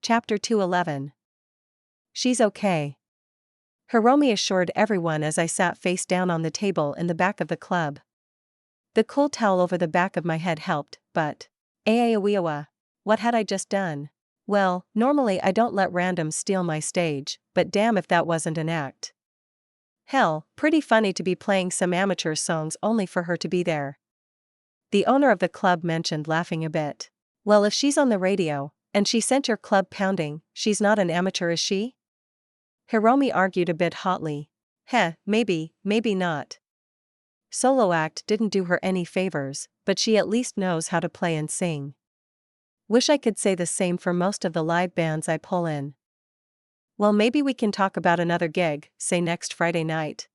Chapter 211. She's okay. Hiromi assured everyone as I sat face down on the table in the back of the club. The cool towel over the back of my head helped, but what had I just done? Well, normally I don't let randoms steal my stage, but damn if that wasn't an act. Hell, pretty funny to be playing some amateur songs only for her to be there. The owner of the club mentioned, laughing a bit. Well, if she's on the radio, and she sent your club pounding, she's not an amateur, is she? Hiromi argued a bit hotly. Maybe not. Solo act didn't do her any favors, but she at least knows how to play and sing. Wish I could say the same for most of the live bands I pull in. Well, maybe we can talk about another gig, say next Friday night.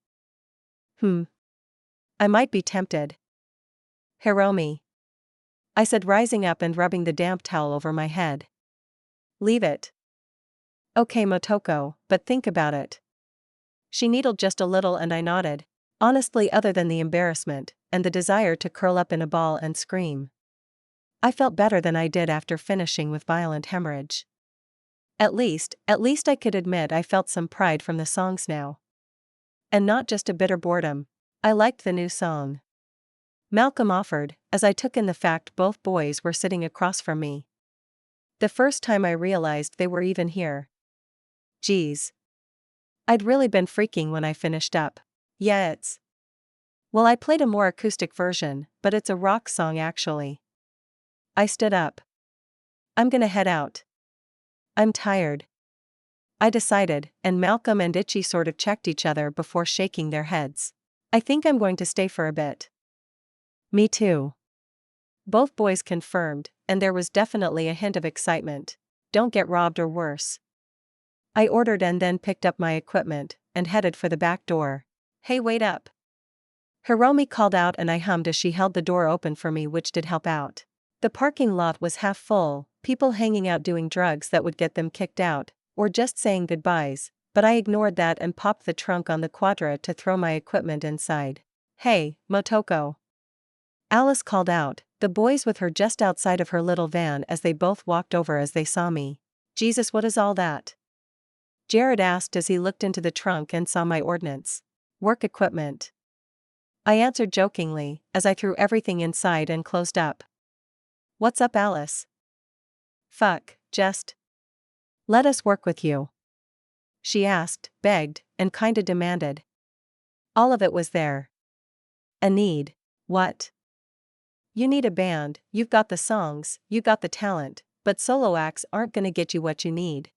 I might be tempted. Hiromi, I said, rising up and rubbing the damp towel over my head. Leave it. Okay, Motoko, but think about it. She needled just a little and I nodded. Honestly, other than the embarrassment, and the desire to curl up in a ball and scream, I felt better than I did after finishing with violent hemorrhage. At least I could admit I felt some pride from the songs now. And not just a bitter boredom. I liked the new song. Malcolm offered, as I took in the fact both boys were sitting across from me. The first time I realized they were even here. Geez. I'd really been freaking when I finished up. Yeah, well, I played a more acoustic version, but it's a rock song actually. I stood up. I'm gonna head out. I'm tired. I decided, and Malcolm and Itchy sort of checked each other before shaking their heads. I think I'm going to stay for a bit. Me too. Both boys confirmed, and there was definitely a hint of excitement. Don't get robbed or worse. I ordered and then picked up my equipment, and headed for the back door. Hey, wait up. Hiromi called out and I hummed as she held the door open for me, which did help out. The parking lot was half full, people hanging out doing drugs that would get them kicked out, or just saying goodbyes, but I ignored that and popped the trunk on the Quadra to throw my equipment inside. Hey, Motoko. Alice called out, the boys with her just outside of her little van as they both walked over as they saw me. Jesus, what is all that? Jared asked as he looked into the trunk and saw my ordnance. Work equipment. I answered jokingly, as I threw everything inside and closed up. What's up, Alice? Fuck, just let us work with you. She asked, begged, and kinda demanded. All of it was there. A need. What? You need a band, you've got the songs, you got the talent, but solo acts aren't gonna get you what you need.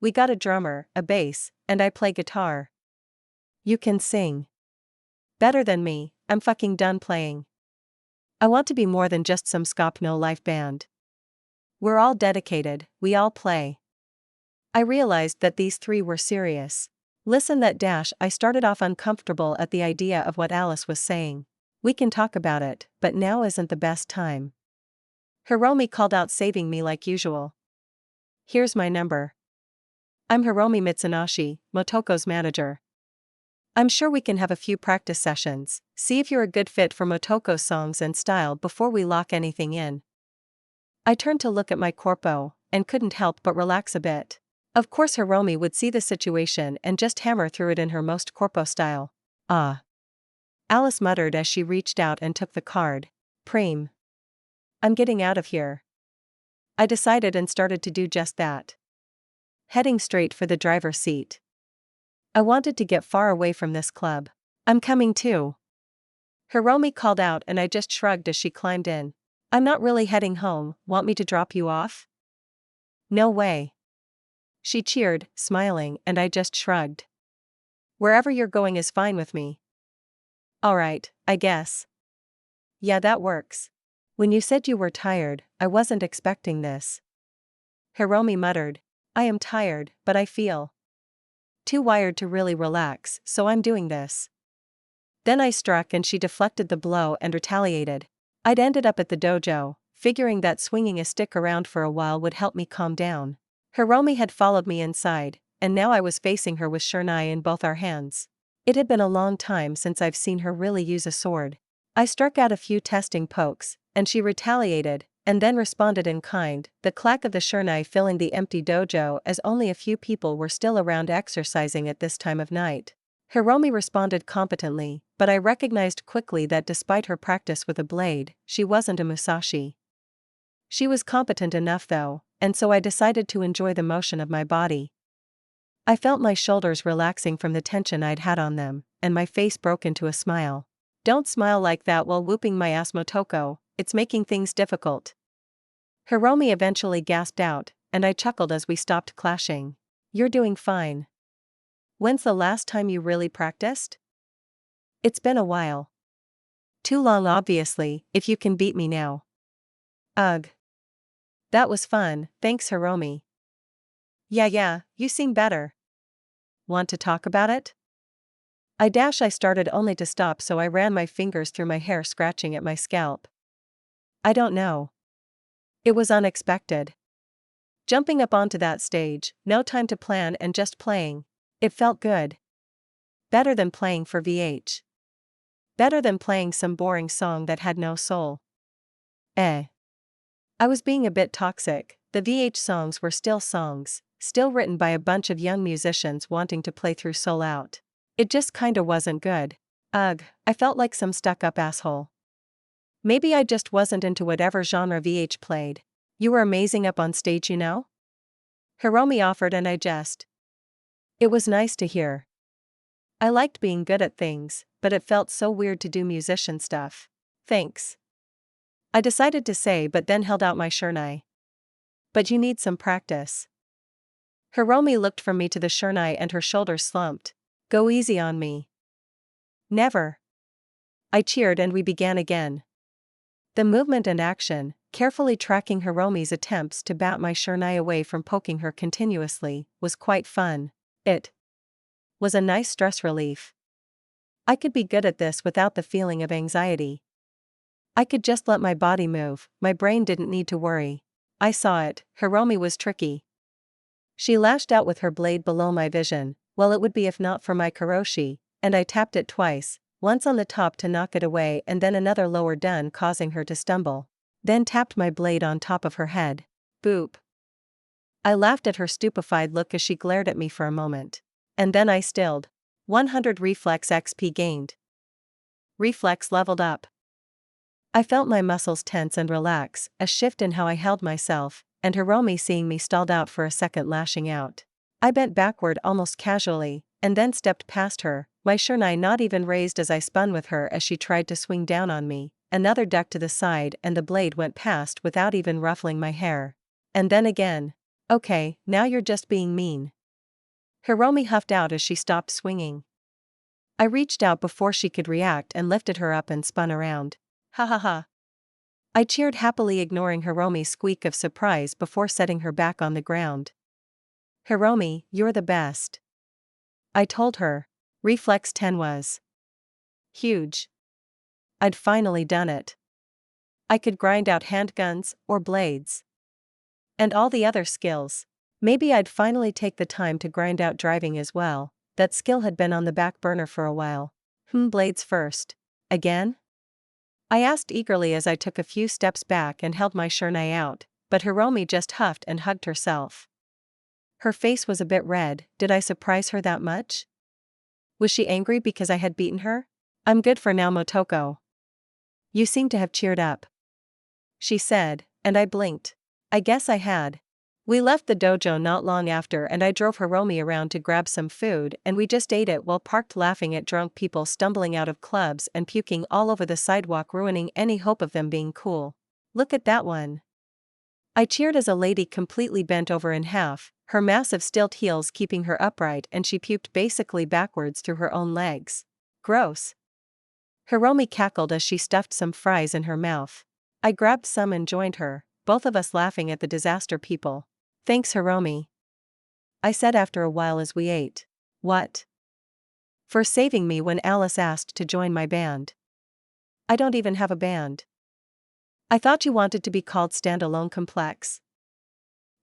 We got a drummer, a bass, and I play guitar. You can sing. Better than me, I'm fucking done playing. I want to be more than just some Skopno life band. We're all dedicated, we all play. I realized that these three were serious. Listen, that dash, I started off uncomfortable at the idea of what Alice was saying. We can talk about it, but now isn't the best time. Hiromi called out, saving me like usual. Here's my number. I'm Hiromi Mitsunashi, Motoko's manager. I'm sure we can have a few practice sessions, see if you're a good fit for Motoko's songs and style before we lock anything in. I turned to look at my corpo, and couldn't help but relax a bit. Of course Hiromi would see the situation and just hammer through it in her most corpo style. Ah. Alice muttered as she reached out and took the card. Preem. I'm getting out of here. I decided and started to do just that. Heading straight for the driver's seat. I wanted to get far away from this club. I'm coming too. Hiromi called out and I just shrugged as she climbed in. I'm not really heading home, want me to drop you off? No way. She cheered, smiling, and I just shrugged. Wherever you're going is fine with me. Alright, I guess. Yeah, that works. When you said you were tired, I wasn't expecting this. Hiromi muttered. I am tired, but I feel too wired to really relax, so I'm doing this. Then I struck and she deflected the blow and retaliated. I'd ended up at the dojo, figuring that swinging a stick around for a while would help me calm down. Hiromi had followed me inside, and now I was facing her with shurnai in both our hands. It had been a long time since I've seen her really use a sword. I struck out a few testing pokes, and she retaliated, and then responded in kind, the clack of the shurnai filling the empty dojo as only a few people were still around exercising at this time of night. Hiromi responded competently, but I recognized quickly that despite her practice with a blade, she wasn't a Musashi. She was competent enough though, and so I decided to enjoy the motion of my body. I felt my shoulders relaxing from the tension I'd had on them, and my face broke into a smile. Don't smile like that while whooping my ass, Motoko, it's making things difficult. Hiromi eventually gasped out, and I chuckled as we stopped clashing. You're doing fine. When's the last time you really practiced? It's been a while. Too long obviously, if you can beat me now. Ugh. That was fun, thanks Hiromi. Yeah, you seem better. Want to talk about it? I started only to stop, so I ran my fingers through my hair, scratching at my scalp. I don't know. It was unexpected. Jumping up onto that stage, no time to plan and just playing. It felt good. Better than playing for VH. Better than playing some boring song that had no soul. I was being a bit toxic. The VH songs were still songs, still written by a bunch of young musicians wanting to play through soul out. It just kinda wasn't good. Ugh, I felt like some stuck-up asshole. Maybe I just wasn't into whatever genre VH played. You were amazing up on stage, you know? Hiromi offered, and I just. It was nice to hear. I liked being good at things, but it felt so weird to do musician stuff. Thanks. I decided to say, but then held out my shurnai. But you need some practice. Hiromi looked from me to the shurnai and her shoulders slumped. Go easy on me. Never. I cheered and we began again. The movement and action, carefully tracking Hiromi's attempts to bat my shurnai away from poking her continuously, was quite fun. It was a nice stress relief. I could be good at this without the feeling of anxiety. I could just let my body move, my brain didn't need to worry. I saw it, Hiromi was tricky. She lashed out with her blade below my vision, well it would be if not for my karoshi, and I tapped it twice, once on the top to knock it away and then another lower down causing her to stumble. Then tapped my blade on top of her head. Boop. I laughed at her stupefied look as she glared at me for a moment. And then I stilled. 100 reflex XP gained. Reflex leveled up. I felt my muscles tense and relax, a shift in how I held myself, and Hiromi seeing me stalled out for a second, lashing out. I bent backward almost casually, and then stepped past her, my shurnai not even raised as I spun with her as she tried to swing down on me, another duck to the side and the blade went past without even ruffling my hair. And then again. Okay, now you're just being mean. Hiromi huffed out as she stopped swinging. I reached out before she could react and lifted her up and spun around. Ha ha ha. I cheered happily, ignoring Hiromi's squeak of surprise before setting her back on the ground. Hiromi, you're the best. I told her. Reflex 10 was huge. I'd finally done it. I could grind out handguns, or blades. And all the other skills. Maybe I'd finally take the time to grind out driving as well. That skill had been on the back burner for a while. Blades first. Again? I asked eagerly as I took a few steps back and held my shurnai out, but Hiromi just huffed and hugged herself. Her face was a bit red. Did I surprise her that much? Was she angry because I had beaten her? I'm good for now, Motoko. You seem to have cheered up. She said, and I blinked. I guess I had. We left the dojo not long after and I drove Hiromi around to grab some food and we just ate it while parked laughing at drunk people stumbling out of clubs and puking all over the sidewalk, ruining any hope of them being cool. Look at that one. I cheered as a lady completely bent over in half, her massive stilt heels keeping her upright, and she puked basically backwards through her own legs. Gross. Hiromi cackled as she stuffed some fries in her mouth. I grabbed some and joined her, both of us laughing at the disaster people. Thanks, Hiromi. I said after a while as we ate. What? For saving me when Alice asked to join my band. I don't even have a band. I thought you wanted to be called Standalone Complex.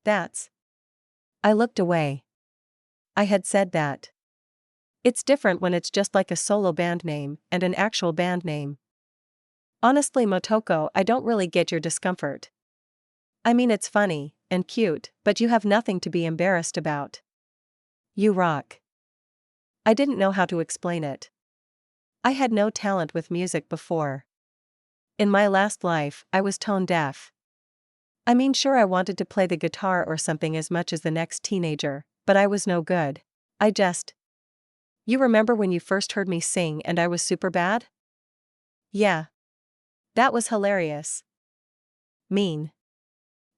That's. I looked away. I had said that. It's different when it's just like a solo band name and an actual band name. Honestly, Motoko, I don't really get your discomfort. I mean, it's funny and cute, but you have nothing to be embarrassed about. You rock. I didn't know how to explain it. I had no talent with music before. In my last life, I was tone deaf. I mean, sure, I wanted to play the guitar or something as much as the next teenager, but I was no good. I just. You remember when you first heard me sing and I was super bad? Yeah. That was hilarious. Mean.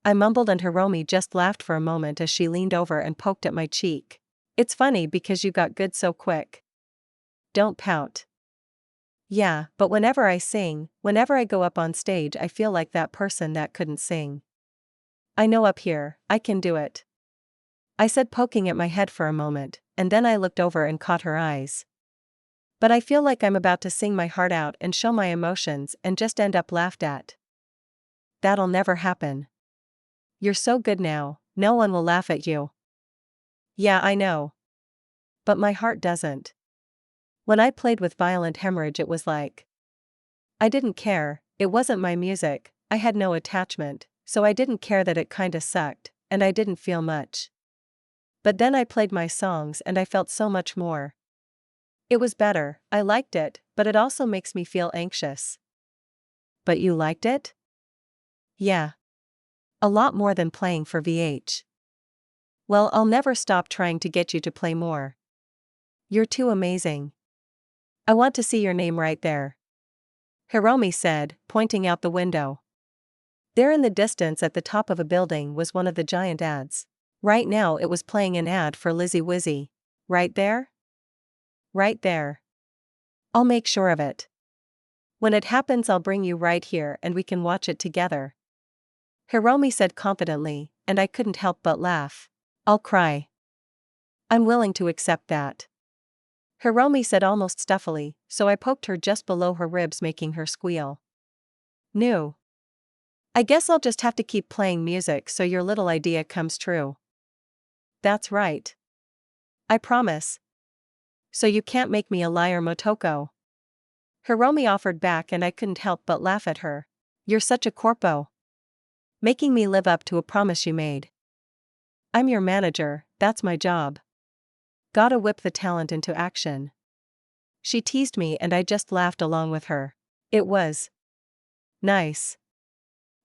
I mumbled and Hiromi just laughed for a moment as she leaned over and poked at my cheek. It's funny because you got good so quick. Don't pout. Yeah, but whenever I sing, whenever I go up on stage, I feel like that person that couldn't sing. I know up here, I can do it. I said, poking at my head for a moment, and then I looked over and caught her eyes. But I feel like I'm about to sing my heart out and show my emotions and just end up laughed at. That'll never happen. You're so good now, no one will laugh at you. Yeah, I know. But my heart doesn't. When I played with Violent Hemorrhage, it was like. I didn't care, it wasn't my music, I had no attachment, so I didn't care that it kinda sucked, and I didn't feel much. But then I played my songs and I felt so much more. It was better, I liked it, but it also makes me feel anxious. But you liked it? Yeah. A lot more than playing for VH. Well, I'll never stop trying to get you to play more. You're too amazing. I want to see your name right there. Hiromi said, pointing out the window. There in the distance at the top of a building was one of the giant ads. Right now it was playing an ad for Lizzie Wizzy. Right there? Right there. I'll make sure of it. When it happens, I'll bring you right here and we can watch it together. Hiromi said confidently, and I couldn't help but laugh. I'll cry. I'm willing to accept that. Hiromi said almost stuffily, so I poked her just below her ribs, making her squeal. No. I guess I'll just have to keep playing music so your little idea comes true. That's right. I promise. So you can't make me a liar, Motoko. Hiromi offered back and I couldn't help but laugh at her. You're such a corpo. Making me live up to a promise you made. I'm your manager, that's my job. Gotta whip the talent into action. She teased me and I just laughed along with her. It was nice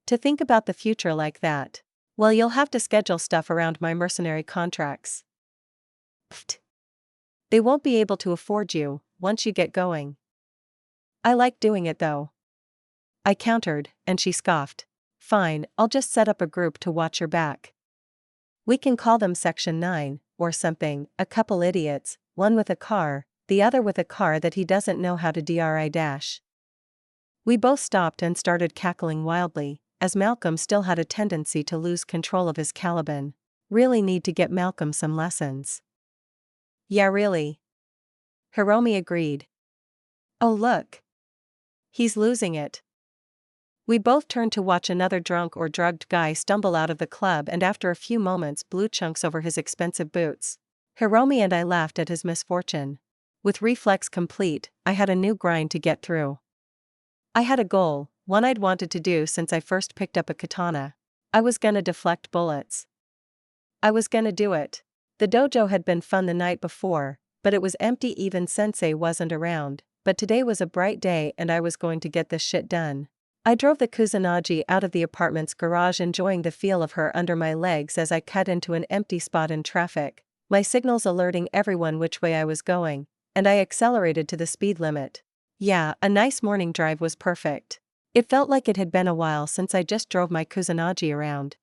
to think about the future like that. Well, you'll have to schedule stuff around my mercenary contracts. Pfft. They won't be able to afford you once you get going. I like doing it though. I countered, and she scoffed. Fine, I'll just set up a group to watch your back. We can call them Section 9, or something, a couple idiots, one with a car, the other with a car that he doesn't know how to DRI-dash. We both stopped and started cackling wildly, as Malcolm still had a tendency to lose control of his Caliban. Really need to get Malcolm some lessons. Yeah, really. Hiromi agreed. Oh look. He's losing it. We both turned to watch another drunk or drugged guy stumble out of the club and after a few moments blew chunks over his expensive boots. Hiromi and I laughed at his misfortune. With reflex complete, I had a new grind to get through. I had a goal, one I'd wanted to do since I first picked up a katana. I was gonna deflect bullets. I was gonna do it. The dojo had been fun the night before, but it was empty. Even sensei wasn't around, but today was a bright day and I was going to get this shit done. I drove the Kusanagi out of the apartment's garage, enjoying the feel of her under my legs as I cut into an empty spot in traffic, my signals alerting everyone which way I was going, and I accelerated to the speed limit. Yeah, a nice morning drive was perfect. It felt like it had been a while since I just drove my Kusanagi around.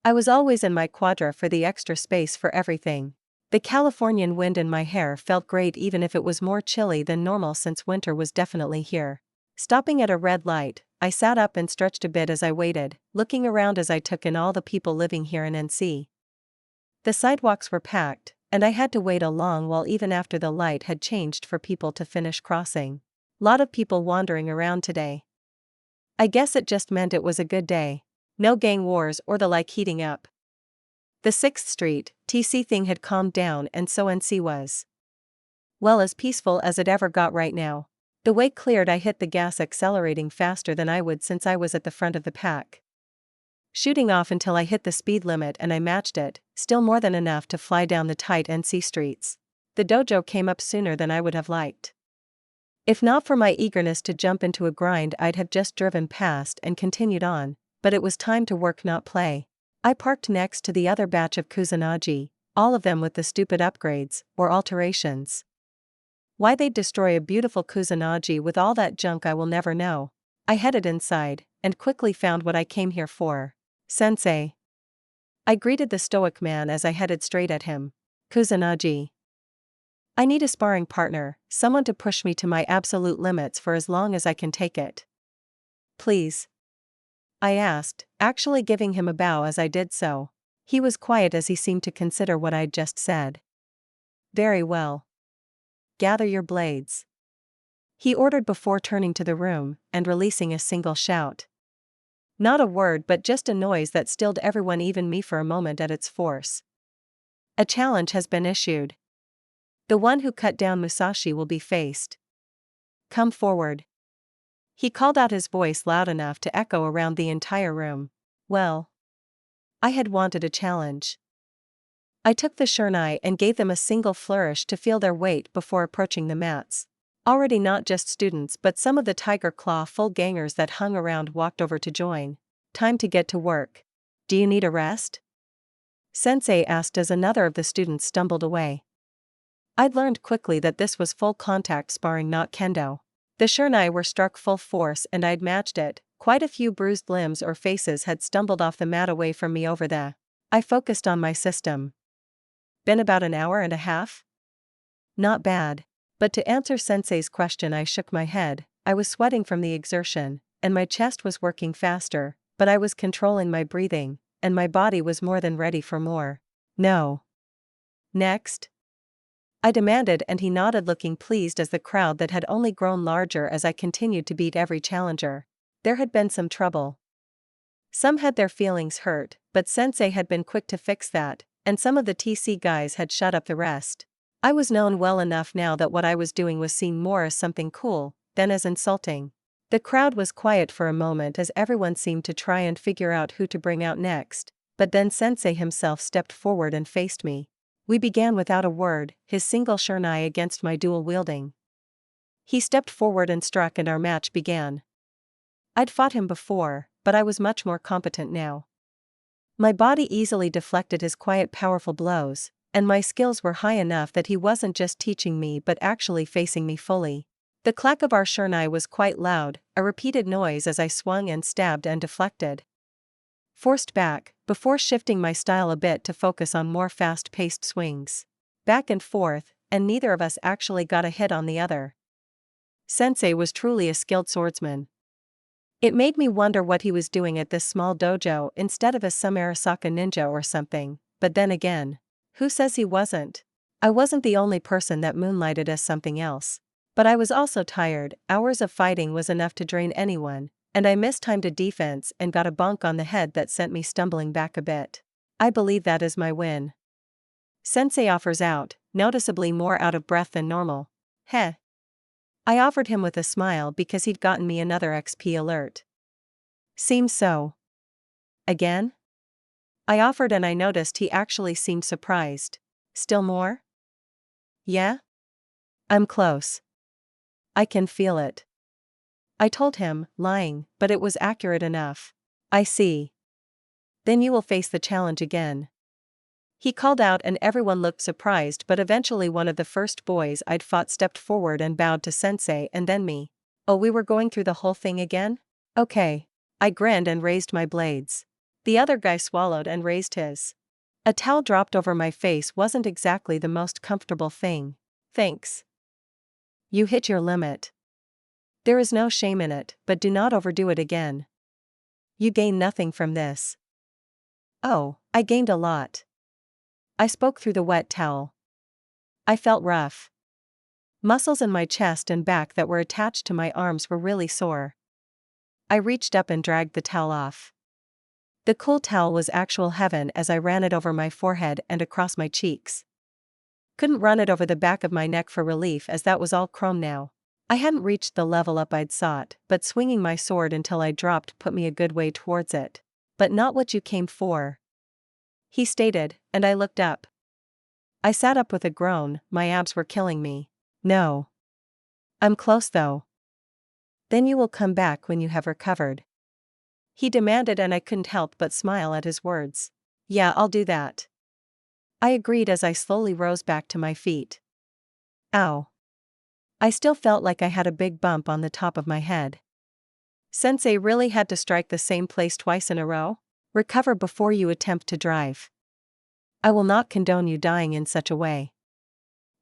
I was always in my quadra for the extra space for everything. The Californian wind in my hair felt great even if it was more chilly than normal since winter was definitely here. Stopping at a red light, I sat up and stretched a bit as I waited, looking around as I took in all the people living here in NC. The sidewalks were packed, and I had to wait a long while even after the light had changed for people to finish crossing. Lot of people wandering around today. I guess it just meant it was a good day. No gang wars or the like heating up. The 6th Street, TC thing had calmed down and so NC was. Well, as peaceful as it ever got right now. The way cleared, I hit the gas, accelerating faster than I would since I was at the front of the pack. shooting off until I hit the speed limit and I matched it, still more than enough to fly down the tight NC streets. The dojo came up sooner than I would have liked. If not for my eagerness to jump into a grind, I'd have just driven past and continued on, but it was time to work, not play. I parked next to the other batch of Kusanagi, all of them with the stupid upgrades, or alterations. Why they'd destroy a beautiful Kusanagi with all that junk I will never know. I headed inside, and quickly found what I came here for. Sensei. I greeted the stoic man as I headed straight at him. Kusanagi. I need a sparring partner, someone to push me to my absolute limits for as long as I can take it. Please. I asked, actually giving him a bow as I did so. He was quiet as he seemed to consider what I'd just said. Very well. Gather your blades. He ordered before turning to the room and releasing a single shout. Not a word, but just a noise that stilled everyone, even me, for a moment at its force. A challenge has been issued. The one who cut down Musashi will be faced. Come forward. He called out, his voice loud enough to echo around the entire room. Well, I had wanted a challenge. I took the shurnai and gave them a single flourish to feel their weight before approaching the mats. Already not just students but some of the tiger claw full gangers that hung around walked over to join. Time to get to work. Do you need a rest? Sensei asked as another of the students stumbled away. I'd learned quickly that this was full contact sparring, not kendo. The shurnai were struck full force and I'd matched it. Quite a few bruised limbs or faces had stumbled off the mat away from me over the. I focused on my system. Been about an hour and a half? Not bad. But to answer Sensei's question, I shook my head. I was sweating from the exertion, and my chest was working faster, but I was controlling my breathing, and my body was more than ready for more. No. Next? I demanded, and he nodded, looking pleased as the crowd that had only grown larger as I continued to beat every challenger. There had been some trouble. Some had their feelings hurt, but Sensei had been quick to fix that, and some of the TC guys had shut up the rest. I was known well enough now that what I was doing was seen more as something cool than as insulting. The crowd was quiet for a moment as everyone seemed to try and figure out who to bring out next, but then Sensei himself stepped forward and faced me. We began without a word, his single shurnai against my dual wielding. He stepped forward and struck, and our match began. I'd fought him before, but I was much more competent now. My body easily deflected his quiet, powerful blows, and my skills were high enough that he wasn't just teaching me but actually facing me fully. The clack of our shurnai was quite loud, a repeated noise as I swung and stabbed and deflected. Forced back, before shifting my style a bit to focus on more fast-paced swings. Back and forth, and neither of us actually got a hit on the other. Sensei was truly a skilled swordsman. It made me wonder what he was doing at this small dojo instead of as some Arasaka ninja or something, but then again, who says he wasn't? I wasn't the only person that moonlighted as something else. But I was also tired. Hours of fighting was enough to drain anyone, and I mistimed a defense and got a bonk on the head that sent me stumbling back a bit. I believe that is my win. Sensei offers out, noticeably more out of breath than normal. Heh. I offered him with a smile because he'd gotten me another XP alert. Seems so. Again? I offered and I noticed he actually seemed surprised. Still more? Yeah? I'm close. I can feel it. I told him, lying, but it was accurate enough. I see. Then you will face the challenge again. He called out and everyone looked surprised, but eventually one of the first boys I'd fought stepped forward and bowed to Sensei and then me. Oh, we were going through the whole thing again? Okay. I grinned and raised my blades. The other guy swallowed and raised his. A towel dropped over my face wasn't exactly the most comfortable thing. Thanks. You hit your limit. There is no shame in it, but do not overdo it again. You gain nothing from this. Oh, I gained a lot. I spoke through the wet towel. I felt rough. Muscles in my chest and back that were attached to my arms were really sore. I reached up and dragged the towel off. The cool towel was actual heaven as I ran it over my forehead and across my cheeks. Couldn't run it over the back of my neck for relief as that was all chrome now. I hadn't reached the level up I'd sought, but swinging my sword until I dropped put me a good way towards it. but not what you came for," he stated, and I looked up. I sat up with a groan, my abs were killing me. "No. I'm close though." "Then you will come back when you have recovered," he demanded, and I couldn't help but smile at his words. "Yeah, I'll do that," I agreed as I slowly rose back to my feet. Ow. I still felt like I had a big bump on the top of my head. Sensei really had to strike the same place twice in a row? "Recover before you attempt to drive. I will not condone you dying in such a way,"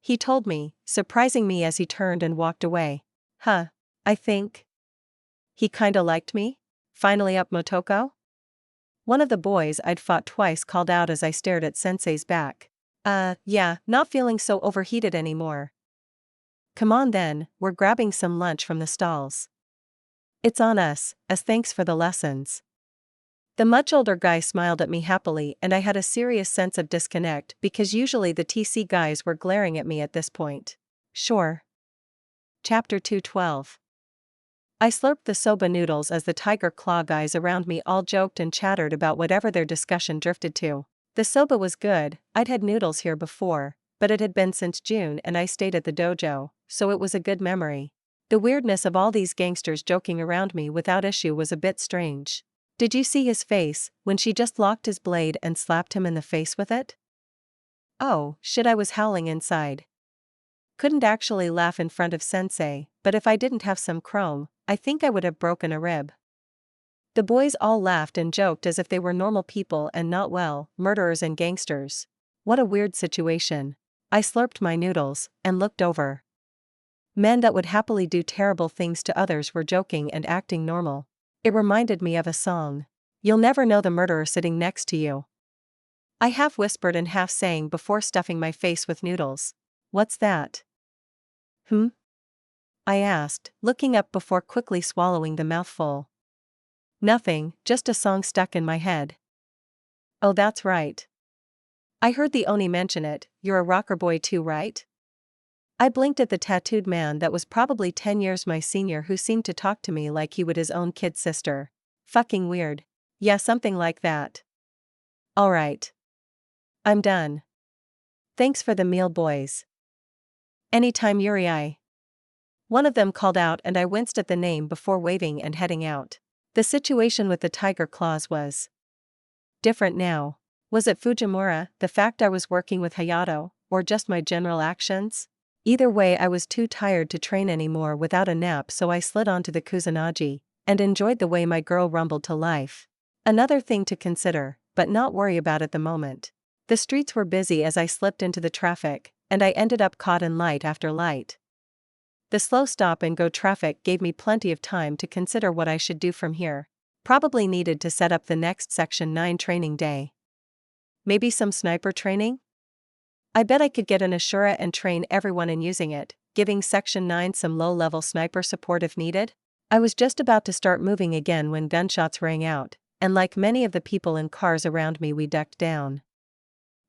he told me, surprising me as he turned and walked away. "Huh. I think he kinda liked me? Finally up, Motoko?" One of the boys I'd fought twice called out as I stared at Sensei's back. Yeah, not feeling so overheated anymore." "Come on then, we're grabbing some lunch from the stalls. It's on us, as thanks for the lessons." The much older guy smiled at me happily, and I had a serious sense of disconnect because usually the TC guys were glaring at me at this point. "Sure." Chapter 212. I slurped the soba noodles as the tiger claw guys around me all joked and chattered about whatever their discussion drifted to. The soba was good. I'd had noodles here before, but it had been since June and I stayed at the dojo, so it was a good memory. The weirdness of all these gangsters joking around me without issue was a bit strange. Did you see his face when she just locked his blade and slapped him in the face with it? Oh, shit, I was howling inside. Couldn't actually laugh in front of Sensei, but if I didn't have some chrome, I think I would have broken a rib. The boys all laughed and joked as if they were normal people and not, well, murderers and gangsters. What a weird situation. I slurped my noodles and looked over. Men that would happily do terrible things to others were joking and acting normal. It reminded me of a song. "You'll never know the murderer sitting next to you," I half whispered and half sang before stuffing my face with noodles. "What's that?" I asked, looking up before quickly swallowing the mouthful. "Nothing, just a song stuck in my head." "Oh, that's right. I heard the Oni mention it. You're a rocker boy too, right?" I blinked at the tattooed man that was probably 10 years my senior who seemed to talk to me like he would his own kid sister. Fucking weird. "Yeah, something like that." "Alright. I'm done. Thanks for the meal, boys." "Anytime, Yuri." One of them called out and I winced at the name before waving and heading out. The situation with the tiger claws was different now. Was it Fujimura, the fact I was working with Hayato, or just my general actions? Either way, I was too tired to train anymore without a nap, so I slid onto the Kusanagi and enjoyed the way my girl rumbled to life. Another thing to consider, but not worry about at the moment. The streets were busy as I slipped into the traffic, and I ended up caught in light after light. The slow stop-and-go traffic gave me plenty of time to consider what I should do from here. Probably needed to set up the next Section 9 training day. Maybe some sniper training? I bet I could get an Ashura and train everyone in using it, giving Section 9 some low-level sniper support if needed. I was just about to start moving again when gunshots rang out, and like many of the people in cars around me, we ducked down.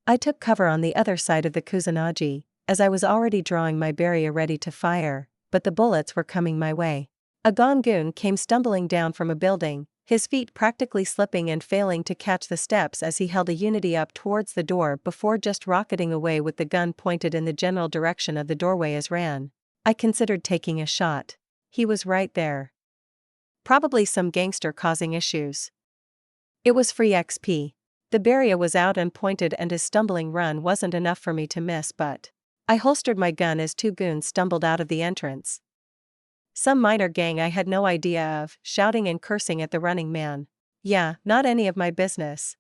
I took cover on the other side of the Kusanagi, as I was already drawing my barrier ready to fire, but the bullets were coming my way. A Gongoon came stumbling down from a building, his feet practically slipping and failing to catch the steps as he held a unity up towards the door before just rocketing away with the gun pointed in the general direction of the doorway as ran. I considered taking a shot. He was right there. Probably some gangster causing issues. It was free XP. The barrier was out and pointed, and his stumbling run wasn't enough for me to miss, but I holstered my gun as two goons stumbled out of the entrance. Some minor gang I had no idea of, shouting and cursing at the running man. Yeah, not any of my business.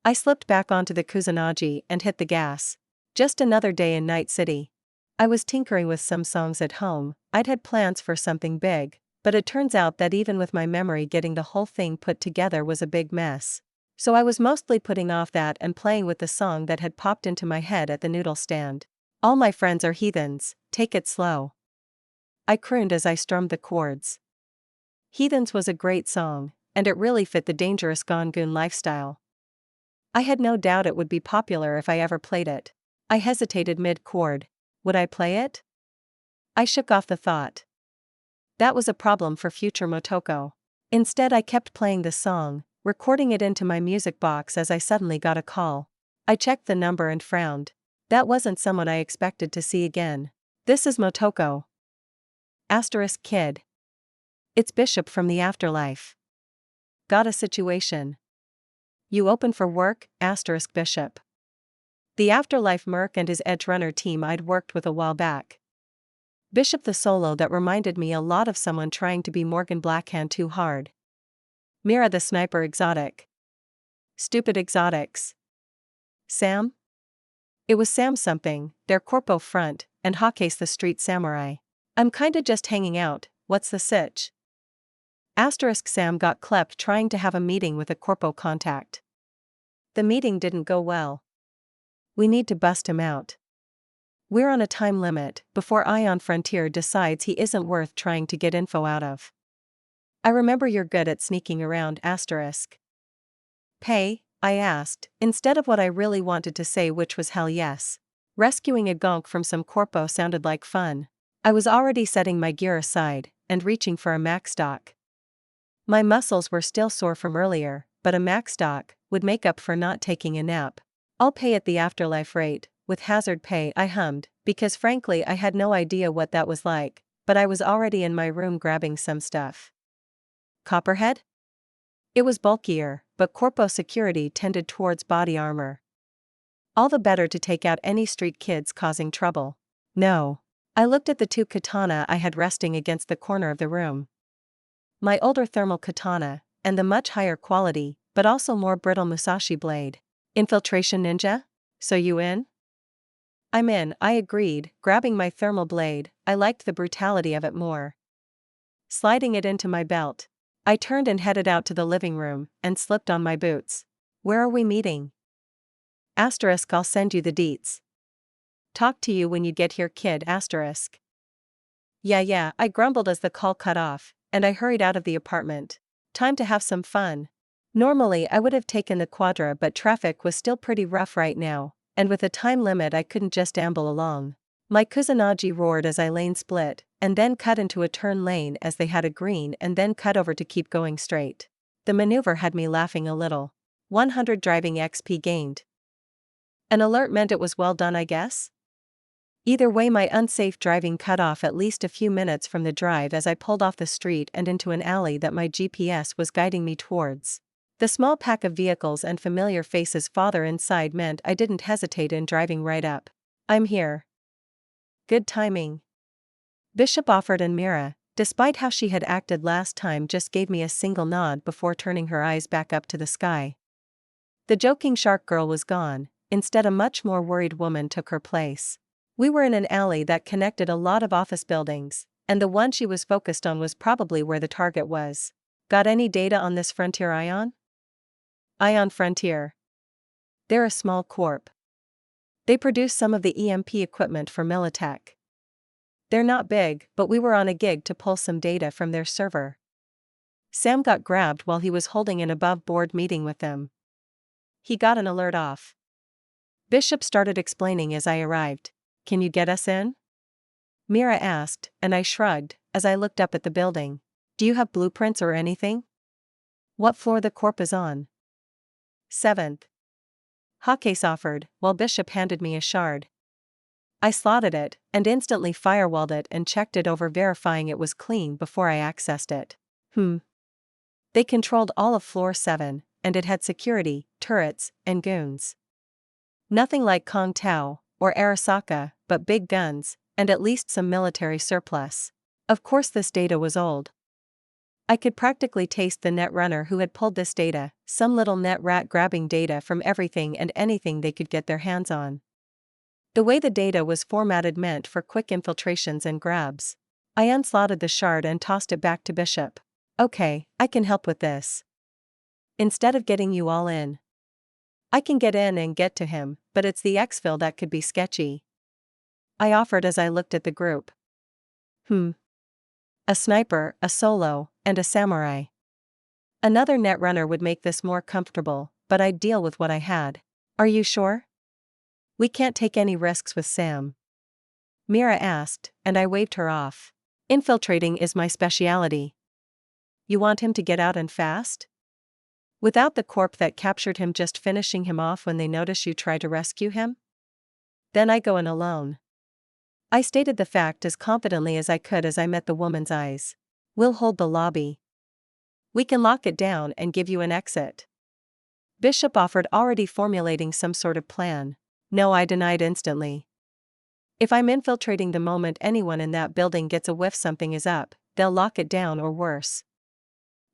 I slipped back onto the Kusanagi and hit the gas. Just another day in Night City. I was tinkering with some songs at home. I'd had plans for something big, but it turns out that even with my memory, getting the whole thing put together was a big mess. So I was mostly putting off that and playing with the song that had popped into my head at the noodle stand. "All my friends are heathens, take it slow," I crooned as I strummed the chords. Heathens was a great song, and it really fit the dangerous Gongoon lifestyle. I had no doubt it would be popular if I ever played it. I hesitated mid-chord. Would I play it? I shook off the thought. That was a problem for future Motoko. Instead, I kept playing the song, recording it into my music box as I suddenly got a call. I checked the number and frowned. That wasn't someone I expected to see again. This is Motoko. Asterisk kid. It's Bishop from the afterlife. Got a situation. You open for work? Asterisk Bishop. The afterlife merc and his edge runner team I'd worked with a while back. Bishop the solo that reminded me a lot of someone trying to be Morgan Blackhand too hard. Mira the sniper exotic. Stupid exotics. Sam? It was Sam something, their corpo front, and Hawkase the street samurai. I'm kinda just hanging out, what's the sitch? Asterisk Sam got clept trying to have a meeting with a corpo contact. The meeting didn't go well. We need to bust him out. We're on a time limit before Ion Frontier decides he isn't worth trying to get info out of. I remember you're good at sneaking around asterisk. Pay? I asked, instead of what I really wanted to say, which was hell yes. Rescuing a gonk from some corpo sounded like fun. I was already setting my gear aside and reaching for a max stock. My muscles were still sore from earlier, but a max stock would make up for not taking a nap. I'll pay at the afterlife rate, with hazard pay, I hummed, because frankly I had no idea what that was like, but I was already in my room grabbing some stuff. Copperhead? It was bulkier, but corpo security tended towards body armor. All the better to take out any street kids causing trouble. No. I looked at the two katana I had resting against the corner of the room. My older thermal katana, and the much higher quality, but also more brittle Musashi blade. Infiltration ninja? So you in? I'm in, I agreed, grabbing my thermal blade. I liked the brutality of it more. Sliding it into my belt, I turned and headed out to the living room, and slipped on my boots. Where are we meeting? Asterisk I'll send you the deets. Talk to you when you get here kid asterisk. Yeah, I grumbled as the call cut off, and I hurried out of the apartment. Time to have some fun. Normally I would have taken the quadra, but traffic was still pretty rough right now, and with a time limit I couldn't just amble along. My Kusanagi roared as I lane split, and then cut into a turn lane as they had a green and then cut over to keep going straight. The maneuver had me laughing a little. 100 driving XP gained. An alert meant it was well done, I guess? Either way, my unsafe driving cut off at least a few minutes from the drive as I pulled off the street and into an alley that my GPS was guiding me towards. The small pack of vehicles and familiar faces farther inside meant I didn't hesitate in driving right up. I'm here. Good timing. Bishop offered, and Mira, despite how she had acted last time, just gave me a single nod before turning her eyes back up to the sky. The joking shark girl was gone, instead a much more worried woman took her place. We were in an alley that connected a lot of office buildings, and the one she was focused on was probably where the target was. Got any data on this Frontier Ion? Ion Frontier. They're a small corp. They produce some of the EMP equipment for Militech. They're not big, but we were on a gig to pull some data from their server. Sam got grabbed while he was holding an above-board meeting with them. He got an alert off. Bishop started explaining as I arrived. Can you get us in? Mira asked, and I shrugged as I looked up at the building. Do you have blueprints or anything? What floor the corp is on? 7th. Hawkase offered, while Bishop handed me a shard. I slotted it, and instantly firewalled it and checked it over, verifying it was clean before I accessed it. They controlled all of floor 7, and it had security, turrets, and goons. Nothing like Kong Tao or Arasaka, but big guns, and at least some military surplus. Of course this data was old. I could practically taste the netrunner who had pulled this data, some little net rat grabbing data from everything and anything they could get their hands on. The way the data was formatted meant for quick infiltrations and grabs. I unslotted the shard and tossed it back to Bishop. Okay, I can help with this. Instead of getting you all in. I can get in and get to him, but it's the exfil that could be sketchy. I offered as I looked at the group. A sniper, a solo, and a samurai. Another netrunner would make this more comfortable, but I'd deal with what I had. Are you sure? We can't take any risks with Sam. Mira asked, and I waved her off. Infiltrating is my speciality. You want him to get out and fast? Without the corp that captured him just finishing him off when they notice you try to rescue him? Then I go in alone. I stated the fact as confidently as I could as I met the woman's eyes. We'll hold the lobby. We can lock it down and give you an exit. Bishop offered, already formulating some sort of plan. No, I denied instantly. If I'm infiltrating the moment anyone in that building gets a whiff something is up, they'll lock it down or worse.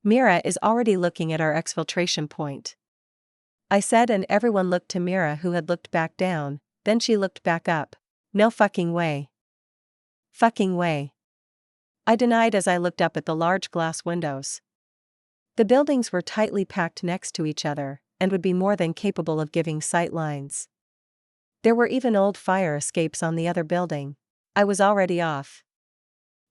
Mira is already looking at our exfiltration point. I said, and everyone looked to Mira, who had looked back down, then she looked back up. No fucking way. Fucking way. I denied as I looked up at the large glass windows. The buildings were tightly packed next to each other, and would be more than capable of giving sight lines. There were even old fire escapes on the other building. I was already off.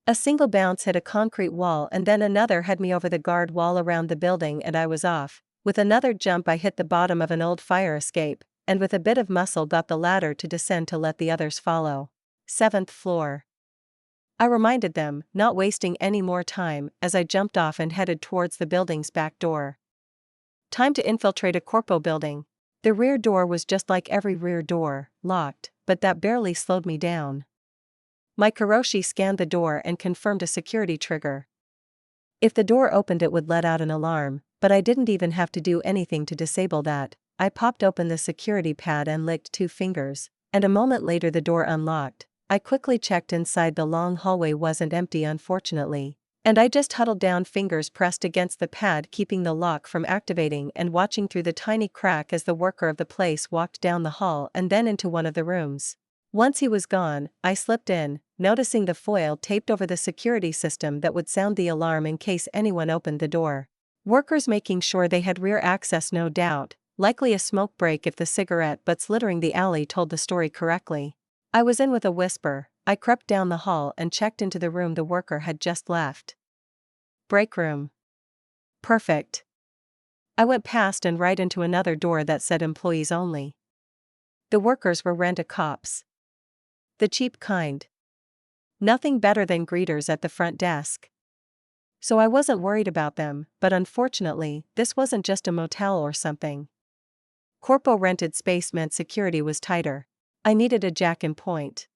A single bounce hit a concrete wall and then another had me over the guard wall around the building and I was off. With another jump I hit the bottom of an old fire escape, and with a bit of muscle got the ladder to descend to let the others follow. 7th floor. I reminded them, not wasting any more time, as I jumped off and headed towards the building's back door. Time to infiltrate a corpo building. The rear door was just like every rear door, locked, but that barely slowed me down. My Kuroshi scanned the door and confirmed a security trigger. If the door opened it would let out an alarm, but I didn't even have to do anything to disable that. I popped open the security pad and licked 2 fingers, and a moment later the door unlocked. I quickly checked inside. The long hallway wasn't empty, unfortunately, and I just huddled down, fingers pressed against the pad, keeping the lock from activating and watching through the tiny crack as the worker of the place walked down the hall and then into one of the rooms. Once he was gone, I slipped in, noticing the foil taped over the security system that would sound the alarm in case anyone opened the door. Workers making sure they had rear access, no doubt, likely a smoke break if the cigarette butts littering the alley told the story correctly. I was in with a whisper. I crept down the hall and checked into the room the worker had just left. Break room. Perfect. I went past and right into another door that said employees only. The workers were rent-a-cops. The cheap kind. Nothing better than greeters at the front desk. So I wasn't worried about them, but unfortunately, this wasn't just a motel or something. Corpo rented space meant security was tighter. I needed a jack-in-point.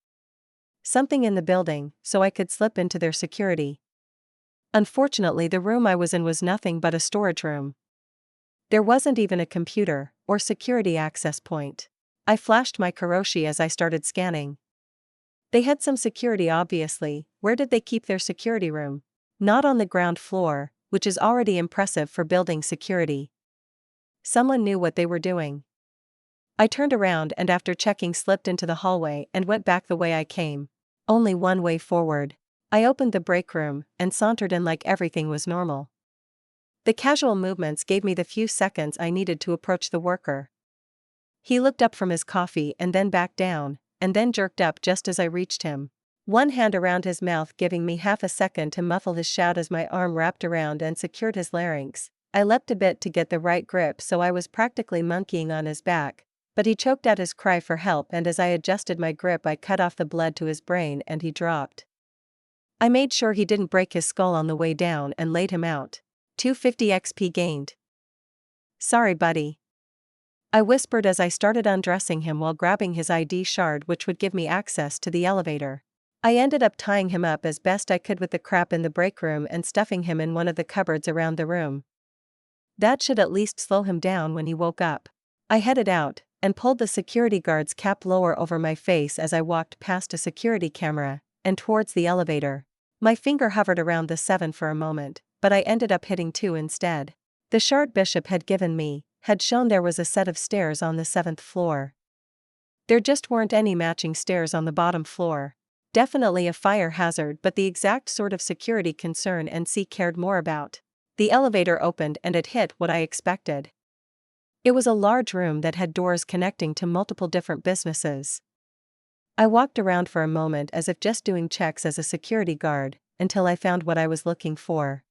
Something in the building, so I could slip into their security. Unfortunately, the room I was in was nothing but a storage room. There wasn't even a computer or security access point. I flashed my Kuroshi as I started scanning. They had some security, obviously. Where did they keep their security room? Not on the ground floor, which is already impressive for building security. Someone knew what they were doing. I turned around and after checking slipped into the hallway and went back the way I came. Only one way forward. I opened the break room and sauntered in like everything was normal. The casual movements gave me the few seconds I needed to approach the worker. He looked up from his coffee and then back down, and then jerked up just as I reached him. One hand around his mouth, giving me half a second to muffle his shout as my arm wrapped around and secured his larynx. I leapt a bit to get the right grip, so I was practically monkeying on his back, but he choked out his cry for help, and as I adjusted my grip I cut off the blood to his brain and he dropped. I made sure he didn't break his skull on the way down and laid him out. 250 XP gained. Sorry, buddy. I whispered as I started undressing him while grabbing his ID shard, which would give me access to the elevator. I ended up tying him up as best I could with the crap in the break room and stuffing him in one of the cupboards around the room. That should at least slow him down when he woke up. I headed out and pulled the security guard's cap lower over my face as I walked past a security camera and towards the elevator. My finger hovered around the 7 for a moment, but I ended up hitting 2 instead. The shard Bishop had given me had shown there was a set of stairs on the 7th floor. There just weren't any matching stairs on the bottom floor. Definitely a fire hazard, but the exact sort of security concern NC cared more about. The elevator opened and it hit what I expected. It was a large room that had doors connecting to multiple different businesses. I walked around for a moment as if just doing checks as a security guard, until I found what I was looking for.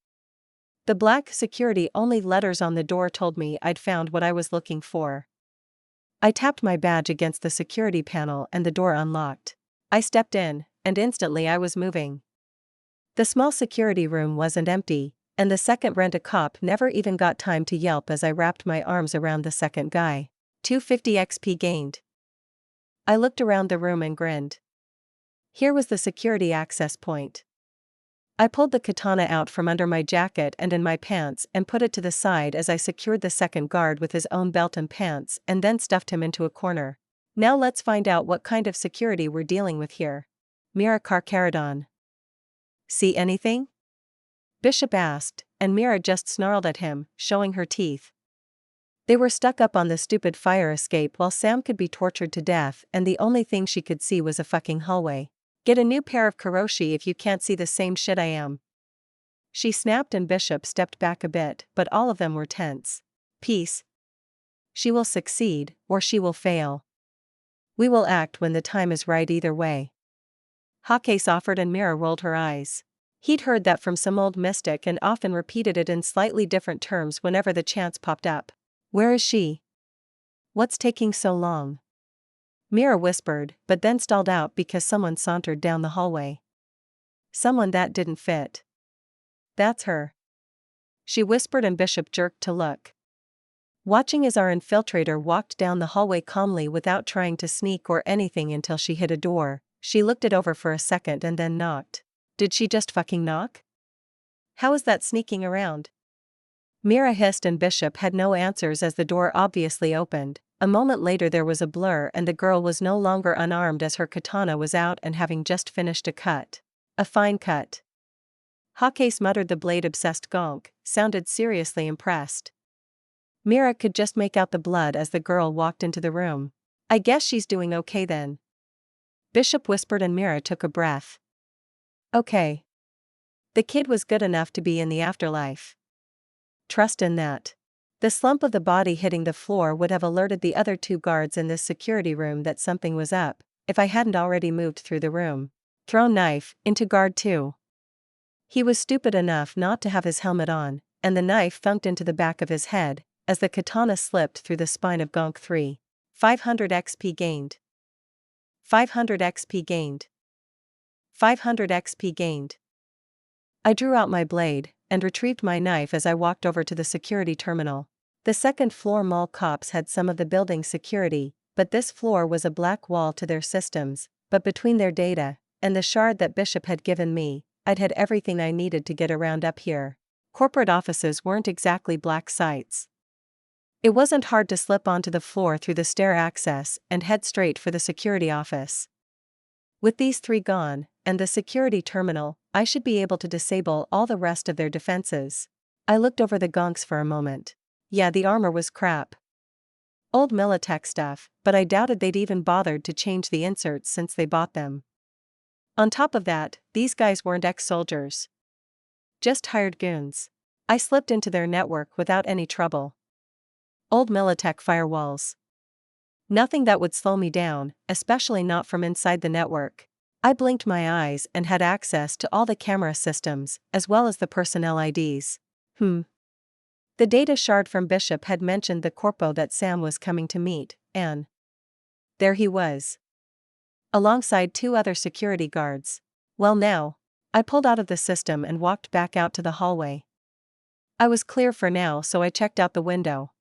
The black security-only letters on the door told me I'd found what I was looking for. I tapped my badge against the security panel and the door unlocked. I stepped in, and instantly I was moving. The small security room wasn't empty, And the second rent-a-cop never even got time to yelp as I wrapped my arms around the second guy. 250 XP gained. I looked around the room and grinned. Here was the security access point. I pulled the katana out from under my jacket and in my pants and put it to the side as I secured the second guard with his own belt and pants and then stuffed him into a corner. Now let's find out what kind of security we're dealing with here. Mira Karkaradon. See anything? Bishop asked, and Mira just snarled at him, showing her teeth. They were stuck up on the stupid fire escape while Sam could be tortured to death and the only thing she could see was a fucking hallway. Get a new pair of karoshi if you can't see the same shit I am. She snapped and Bishop stepped back a bit, but all of them were tense. Peace. She will succeed, or she will fail. We will act when the time is right either way. Hakase offered and Mira rolled her eyes. He'd heard that from some old mystic and often repeated it in slightly different terms whenever the chance popped up. Where is she? What's taking so long? Mira whispered, but then stalled out because someone sauntered down the hallway. Someone that didn't fit. That's her. She whispered and Bishop jerked to look. Watching as our infiltrator walked down the hallway calmly without trying to sneak or anything until she hit a door, she looked it over for a second and then knocked. Did she just fucking knock? How is that sneaking around? Mira hissed and Bishop had no answers as the door obviously opened. A moment later there was a blur and the girl was no longer unarmed as her katana was out and having just finished a cut. A fine cut. Hakase muttered the blade-obsessed gonk, sounded seriously impressed. Mira could just make out the blood as the girl walked into the room. I guess she's doing okay then. Bishop whispered and Mira took a breath. Okay. The kid was good enough to be in the afterlife. Trust in that. The slump of the body hitting the floor would have alerted the other two guards in this security room that something was up, if I hadn't already moved through the room. Thrown knife, into guard 2. He was stupid enough not to have his helmet on, and the knife thunked into the back of his head, as the katana slipped through the spine of Gonk 3. 500 XP gained. 500 XP gained. 500 XP gained. I drew out my blade, and retrieved my knife as I walked over to the security terminal. The second floor mall cops had some of the building's security, but this floor was a black wall to their systems, but between their data, and the shard that Bishop had given me, I'd had everything I needed to get around up here. Corporate offices weren't exactly black sites. It wasn't hard to slip onto the floor through the stair access and head straight for the security office. With these 3 gone, and the security terminal, I should be able to disable all the rest of their defenses. I looked over the gonks for a moment. Yeah, the armor was crap. Old Militech stuff, but I doubted they'd even bothered to change the inserts since they bought them. On top of that, these guys weren't ex-soldiers. Just hired goons. I slipped into their network without any trouble. Old Militech firewalls. Nothing that would slow me down, especially not from inside the network. I blinked my eyes and had access to all the camera systems, as well as the personnel IDs. The data shard from Bishop had mentioned the corpo that Sam was coming to meet, and there he was. Alongside 2 other security guards. Well now. I pulled out of the system and walked back out to the hallway. I was clear for now, so I checked out the window.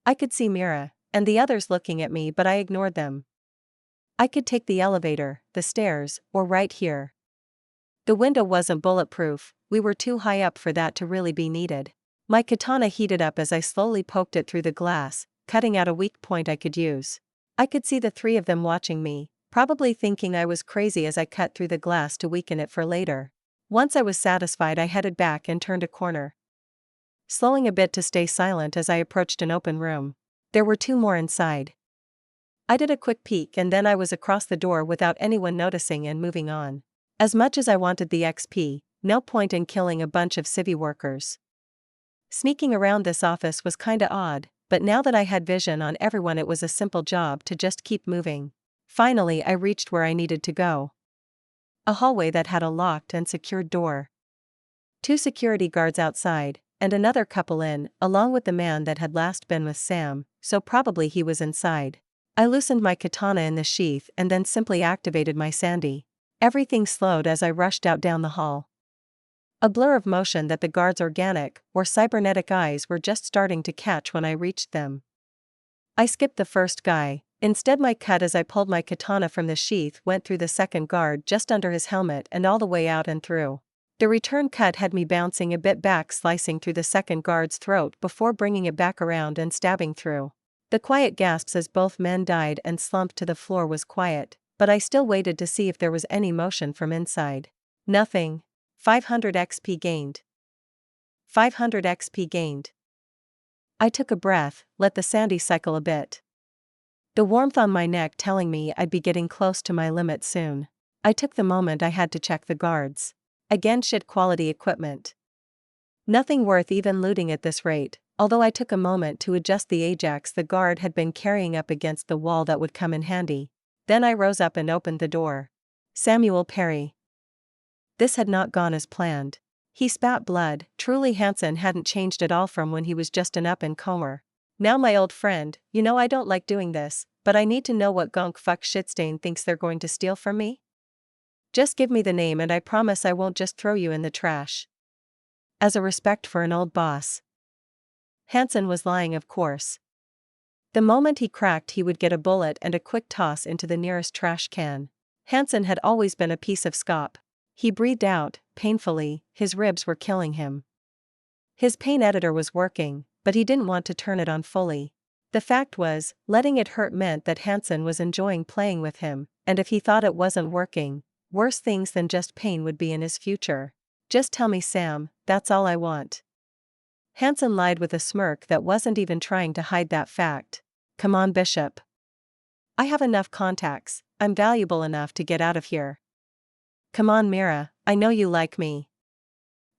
I could see Mira, and the others looking at me, but I ignored them. I could take the elevator, the stairs, or right here. The window wasn't bulletproof, we were too high up for that to really be needed. My katana heated up as I slowly poked it through the glass, cutting out a weak point I could use. I could see the 3 of them watching me, probably thinking I was crazy as I cut through the glass to weaken it for later. Once I was satisfied, I headed back and turned a corner, slowing a bit to stay silent as I approached an open room. There were 2 more inside. I did a quick peek and then I was across the door without anyone noticing and moving on. As much as I wanted the XP, no point in killing a bunch of civvy workers. Sneaking around this office was kinda odd, but now that I had vision on everyone it was a simple job to just keep moving. Finally I reached where I needed to go. A hallway that had a locked and secured door. 2 security guards outside, and another couple in, along with the man that had last been with Sam, so probably he was inside. I loosened my katana in the sheath and then simply activated my Sandy. Everything slowed as I rushed out down the hall. A blur of motion that the guard's organic or cybernetic eyes were just starting to catch when I reached them. I skipped the first guy. Instead, my cut as I pulled my katana from the sheath went through the second guard just under his helmet and all the way out and through. The return cut had me bouncing a bit back, slicing through the second guard's throat before bringing it back around and stabbing through. The quiet gasps as both men died and slumped to the floor was quiet, but I still waited to see if there was any motion from inside. Nothing. 500 XP gained. 500 XP gained. I took a breath, let the sandy cycle a bit. The warmth on my neck telling me I'd be getting close to my limit soon. I took the moment I had to check the guards. Again, shit quality equipment. Nothing worth even looting at this rate, although I took a moment to adjust the Ajax the guard had been carrying up against the wall that would come in handy. Then I rose up and opened the door. Samuel Perry. This had not gone as planned. He spat blood. Truly, Hansen hadn't changed at all from when he was just an up-and-comer. Now, my old friend, you know I don't like doing this, but I need to know what gonk fuck shitstain thinks they're going to steal from me? Just give me the name and I promise I won't just throw you in the trash. As a respect for an old boss. Hansen was lying, of course. The moment he cracked, he would get a bullet and a quick toss into the nearest trash can. Hansen had always been a piece of scop. He breathed out, painfully, his ribs were killing him. His pain editor was working, but he didn't want to turn it on fully. The fact was, letting it hurt meant that Hansen was enjoying playing with him, and if he thought it wasn't working, worse things than just pain would be in his future. Just tell me, Sam, that's all I want. Hansen lied with a smirk that wasn't even trying to hide that fact. Come on, Bishop. I have enough contacts, I'm valuable enough to get out of here. Come on, Mira, I know you like me.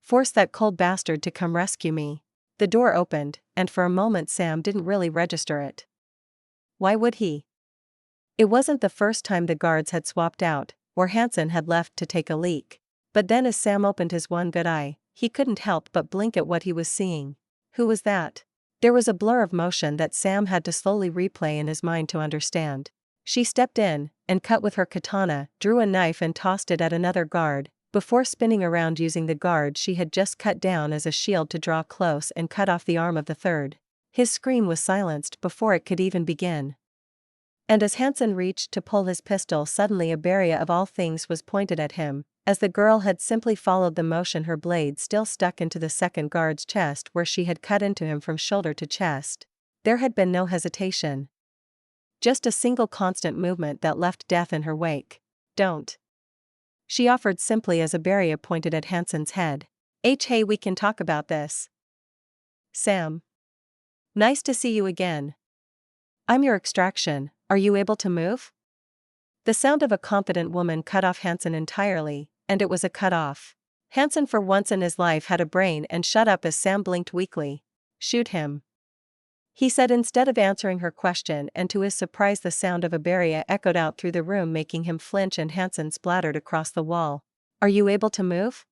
Force that cold bastard to come rescue me. The door opened, and for a moment Sam didn't really register it. Why would he? It wasn't the first time the guards had swapped out, or Hansen had left to take a leak. But then as Sam opened his one good eye, he couldn't help but blink at what he was seeing. Who was that? There was a blur of motion that Sam had to slowly replay in his mind to understand. She stepped in, and cut with her katana, drew a knife and tossed it at another guard, before spinning around using the guard she had just cut down as a shield to draw close and cut off the arm of the third. His scream was silenced before it could even begin. And as Hansen reached to pull his pistol, suddenly a barrier of all things was pointed at him. As the girl had simply followed the motion, her blade still stuck into the second guard's chest where she had cut into him from shoulder to chest. There had been no hesitation. Just a single constant movement that left death in her wake. Don't. She offered simply as a barrier pointed at Hansen's head. Hey, we can talk about this. Sam. Nice to see you again. I'm your extraction, are you able to move? The sound of a confident woman cut off Hansen entirely, and it was a cut off. Hansen for once in his life had a brain and shut up as Sam blinked weakly. Shoot him. He said instead of answering her question, and to his surprise the sound of a barrier echoed out through the room, making him flinch, and Hansen splattered across the wall. Are you able to move?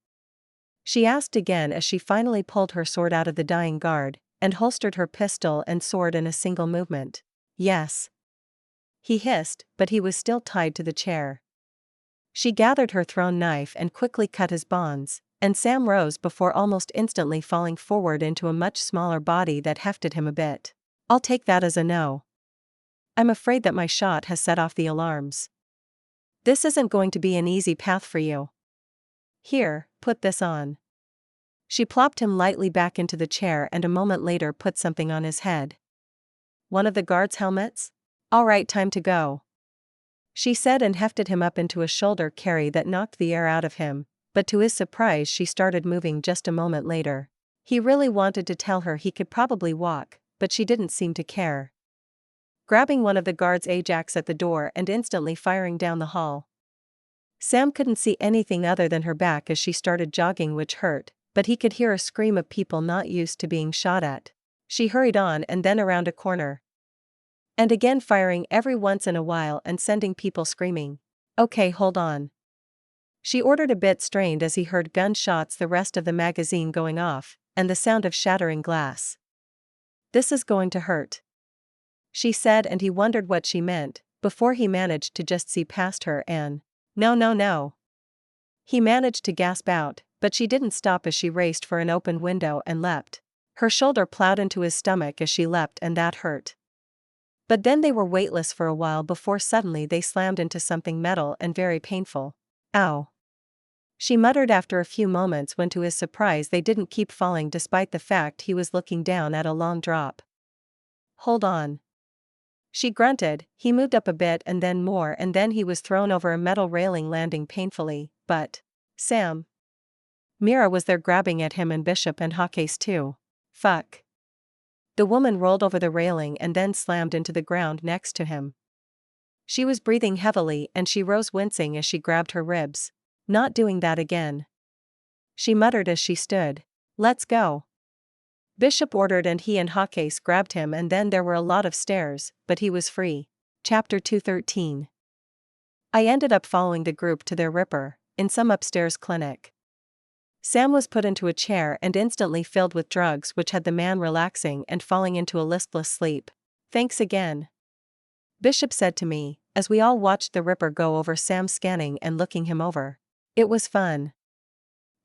She asked again as she finally pulled her sword out of the dying guard, and holstered her pistol and sword in a single movement. Yes. He hissed, but he was still tied to the chair. She gathered her thrown knife and quickly cut his bonds, and Sam rose before almost instantly falling forward into a much smaller body that hefted him a bit. I'll take that as a no. I'm afraid that my shot has set off the alarms. This isn't going to be an easy path for you. Here, put this on. She plopped him lightly back into the chair and a moment later put something on his head. One of the guards' helmets? All right, time to go. She said and hefted him up into a shoulder carry that knocked the air out of him, but to his surprise she started moving just a moment later. He really wanted to tell her he could probably walk, but she didn't seem to care. Grabbing one of the guards' Ajax at the door and instantly firing down the hall. Sam couldn't see anything other than her back as she started jogging, which hurt, but he could hear a scream of people not used to being shot at. She hurried on and then around a corner. And again firing every once in a while and sending people screaming. Okay, hold on. She ordered, a bit strained as he heard gunshots, the rest of the magazine going off, and the sound of shattering glass. This is going to hurt. She said, and he wondered what she meant, before he managed to just see past her and, No. He managed to gasp out, but she didn't stop as she raced for an open window and leapt. Her shoulder plowed into his stomach as she leapt, and that hurt. But then they were weightless for a while before suddenly they slammed into something metal and very painful. Ow. She muttered after a few moments when to his surprise they didn't keep falling despite the fact he was looking down at a long drop. Hold on. She grunted. He moved up a bit and then more, and then he was thrown over a metal railing, landing painfully. But Sam. Mira was there grabbing at him, and Bishop and Hawkes too. Fuck. The woman rolled over the railing and then slammed into the ground next to him. She was breathing heavily and she rose wincing as she grabbed her ribs. Not doing that again. She muttered as she stood. Let's go. Bishop ordered, and he and Hawkes grabbed him, and then there were a lot of stairs, but he was free. Chapter 213. I ended up following the group to their Ripper, in some upstairs clinic. Sam was put into a chair and instantly filled with drugs, which had the man relaxing and falling into a listless sleep. Thanks again, Bishop said to me, as we all watched the Ripper go over Sam, scanning and looking him over. It was fun.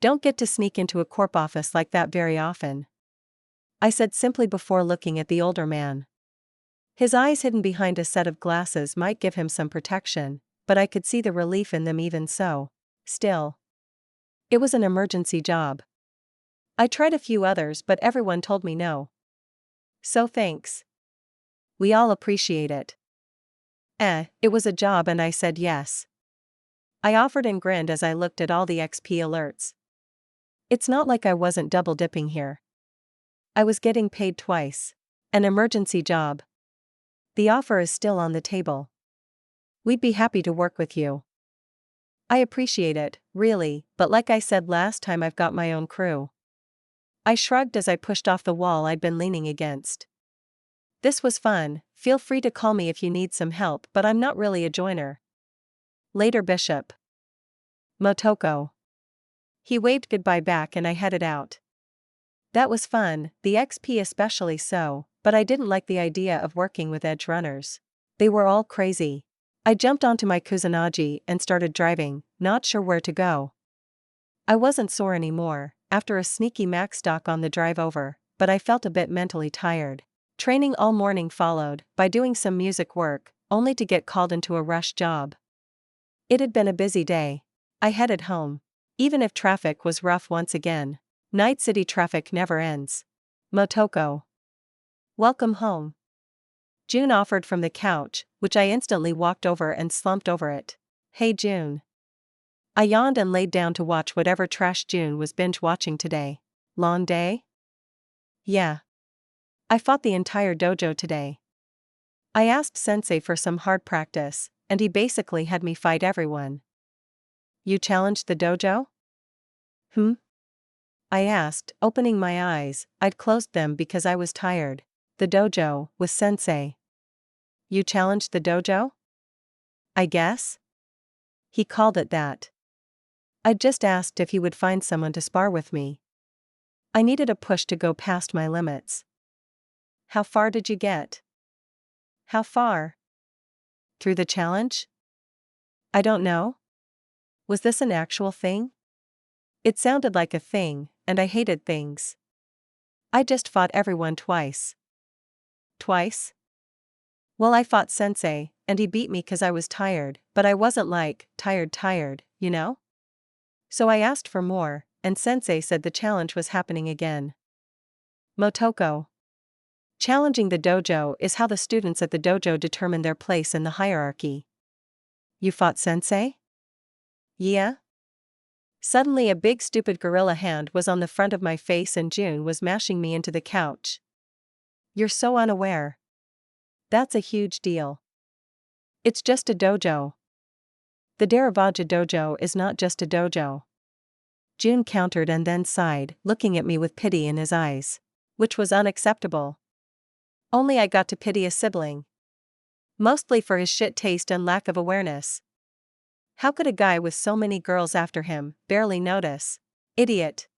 Don't get to sneak into a corp office like that very often, I said simply before looking at the older man. His eyes hidden behind a set of glasses might give him some protection, but I could see the relief in them even so. Still, it was an emergency job. I tried a few others, but everyone told me no. So thanks. We all appreciate it. It was a job and I said yes. I offered and grinned as I looked at all the XP alerts. It's not like I wasn't double dipping here. I was getting paid twice. An emergency job. The offer is still on the table. We'd be happy to work with you. I appreciate it, really, but like I said last time, I've got my own crew. I shrugged as I pushed off the wall I'd been leaning against. This was fun. Feel free to call me if you need some help, but I'm not really a joiner. Later, Bishop. Motoko. He waved goodbye back and I headed out. That was fun, the XP especially so, but I didn't like the idea of working with edge runners. They were all crazy. I jumped onto my Kusanagi and started driving, not sure where to go. I wasn't sore anymore, after a sneaky max stock on the drive over, but I felt a bit mentally tired. Training all morning followed, by doing some music work, only to get called into a rush job. It had been a busy day. I headed home. Even if traffic was rough once again. Night city traffic never ends. Motoko. Welcome home. June offered from the couch, which I instantly walked over and slumped over it. Hey June. I yawned and laid down to watch whatever trash June was binge watching today. Long day? Yeah. I fought the entire dojo today. I asked Sensei for some hard practice, and he basically had me fight everyone. You challenged the dojo? I asked, opening my eyes. I'd closed them because I was tired. The dojo, with Sensei. You challenged the dojo? I guess? He called it that. I'd just asked if he would find someone to spar with me. I needed a push to go past my limits. How far did you get? How far? Through the challenge? I don't know. Was this an actual thing? It sounded like a thing, and I hated things. I just fought everyone twice. Twice? Well, I fought Sensei, and he beat me 'cause I was tired, but I wasn't like, tired, you know? So I asked for more, and Sensei said the challenge was happening again. Motoko. Challenging the dojo is how the students at the dojo determine their place in the hierarchy. You fought Sensei? Yeah? Suddenly a big stupid gorilla hand was on the front of my face and June was mashing me into the couch. You're so unaware. That's a huge deal. It's just a dojo. The Daravaja dojo is not just a dojo. June countered and then sighed, looking at me with pity in his eyes. Which was unacceptable. Only I got to pity a sibling. Mostly for his shit taste and lack of awareness. How could a guy with so many girls after him barely notice? Idiot.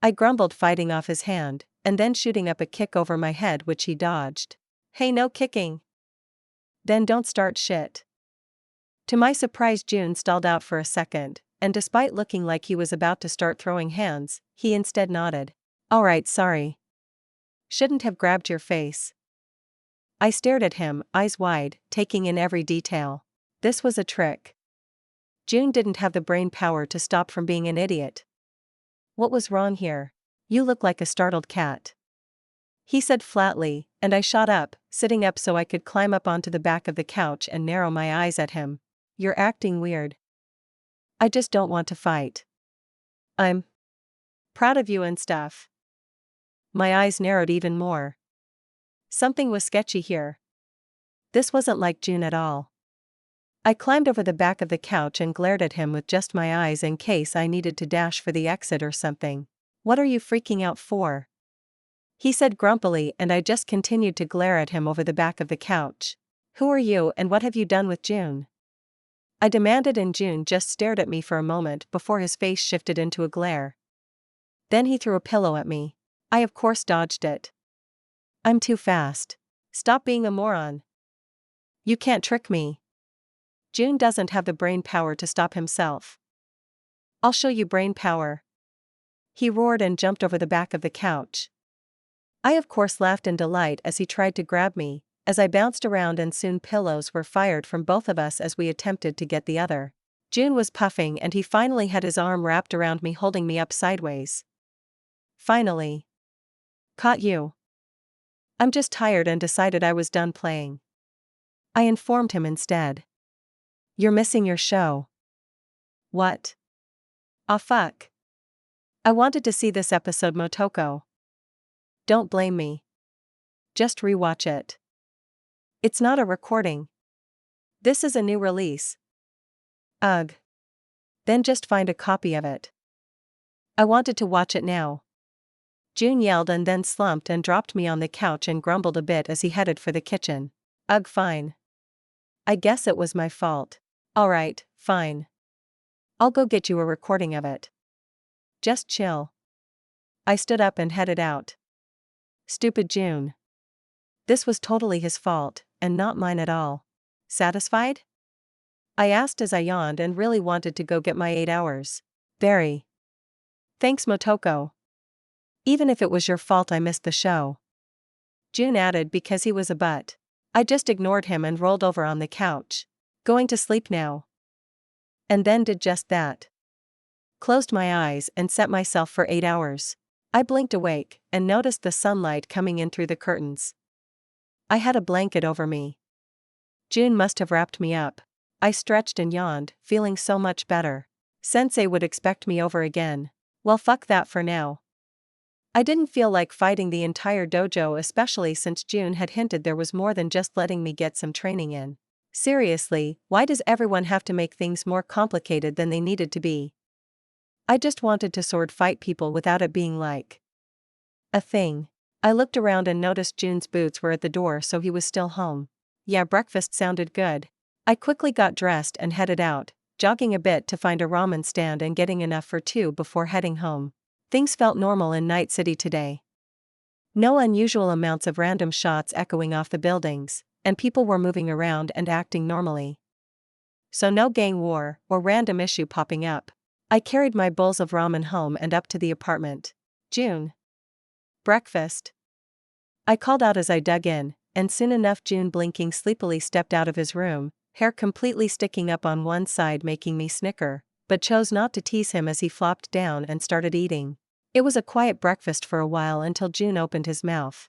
I grumbled, fighting off his hand, and then shooting up a kick over my head which he dodged. Hey, no kicking. Then don't start shit. To my surprise, June stalled out for a second, and despite looking like he was about to start throwing hands, he instead nodded. Alright, sorry. Shouldn't have grabbed your face. I stared at him, eyes wide, taking in every detail. This was a trick. June didn't have the brain power to stop from being an idiot. What was wrong here? You look like a startled cat. He said flatly, and I shot up, sitting up so I could climb up onto the back of the couch and narrow my eyes at him. You're acting weird. I just don't want to fight. I'm proud of you and stuff. My eyes narrowed even more. Something was sketchy here. This wasn't like June at all. I climbed over the back of the couch and glared at him with just my eyes in case I needed to dash for the exit or something. What are you freaking out for? He said grumpily, and I just continued to glare at him over the back of the couch. Who are you and what have you done with June? I demanded, and June just stared at me for a moment before his face shifted into a glare. Then he threw a pillow at me. I of course dodged it. I'm too fast. Stop being a moron. You can't trick me. June doesn't have the brain power to stop himself. I'll show you brain power. He roared and jumped over the back of the couch. I of course laughed in delight as he tried to grab me, as I bounced around and soon pillows were fired from both of us as we attempted to get the other. June was puffing and he finally had his arm wrapped around me, holding me up sideways. Finally. Caught you. I'm just tired and decided I was done playing. I informed him instead. You're missing your show. What? Aw fuck. I wanted to see this episode, Motoko. Don't blame me. Just rewatch it. It's not a recording. This is a new release. Ugh. Then just find a copy of it. I wanted to watch it now. June yelled and then slumped and dropped me on the couch and grumbled a bit as he headed for the kitchen. Ugh, fine. I guess it was my fault. Alright, fine. I'll go get you a recording of it. Just chill. I stood up and headed out. Stupid June. This was totally his fault, and not mine at all. Satisfied? I asked as I yawned and really wanted to go get my 8 hours. Very. Thanks, Motoko. Even if it was your fault, I missed the show. June added because he was a butt. I just ignored him and rolled over on the couch. Going to sleep now. And then did just that. Closed my eyes and set myself for 8 hours. I blinked awake and noticed the sunlight coming in through the curtains. I had a blanket over me. June must have wrapped me up. I stretched and yawned, feeling so much better. Sensei would expect me over again. Well, fuck that for now. I didn't feel like fighting the entire dojo, especially since June had hinted there was more than just letting me get some training in. Seriously, why does everyone have to make things more complicated than they needed to be? I just wanted to sword fight people without it being like a thing. I looked around and noticed June's boots were at the door, so he was still home. Yeah, breakfast sounded good. I quickly got dressed and headed out, jogging a bit to find a ramen stand and getting enough for 2 before heading home. Things felt normal in Night City today. No unusual amounts of random shots echoing off the buildings, and people were moving around and acting normally. So no gang war or random issue popping up. I carried my bowls of ramen home and up to the apartment. June. Breakfast. I called out as I dug in, and soon enough June blinking sleepily stepped out of his room, hair completely sticking up on one side making me snicker, but chose not to tease him as he flopped down and started eating. It was a quiet breakfast for a while until June opened his mouth.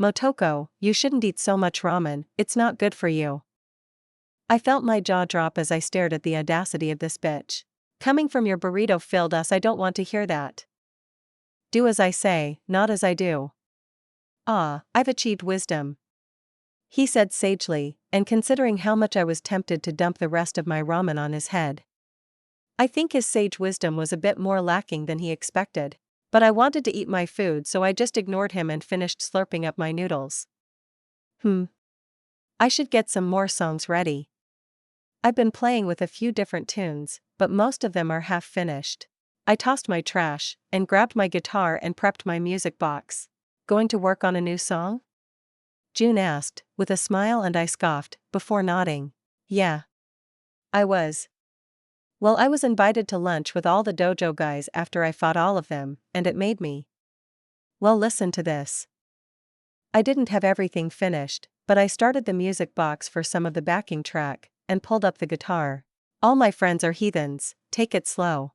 Motoko, you shouldn't eat so much ramen, it's not good for you. I felt my jaw drop as I stared at the audacity of this bitch. Coming from your burrito-filled ass, I don't want to hear that. Do as I say, not as I do. I've achieved wisdom. He said sagely, and considering how much I was tempted to dump the rest of my ramen on his head. I think his sage wisdom was a bit more lacking than he expected, but I wanted to eat my food, so I just ignored him and finished slurping up my noodles. I should get some more songs ready. I've been playing with a few different tunes, but most of them are half finished. I tossed my trash, and grabbed my guitar and prepped my music box. Going to work on a new song? June asked, with a smile, and I scoffed, before nodding. Yeah. I was. Well, I was invited to lunch with all the dojo guys after I fought all of them, and it made me. Well, listen to this. I didn't have everything finished, but I started the music box for some of the backing track, and pulled up the guitar. All my friends are heathens, take it slow.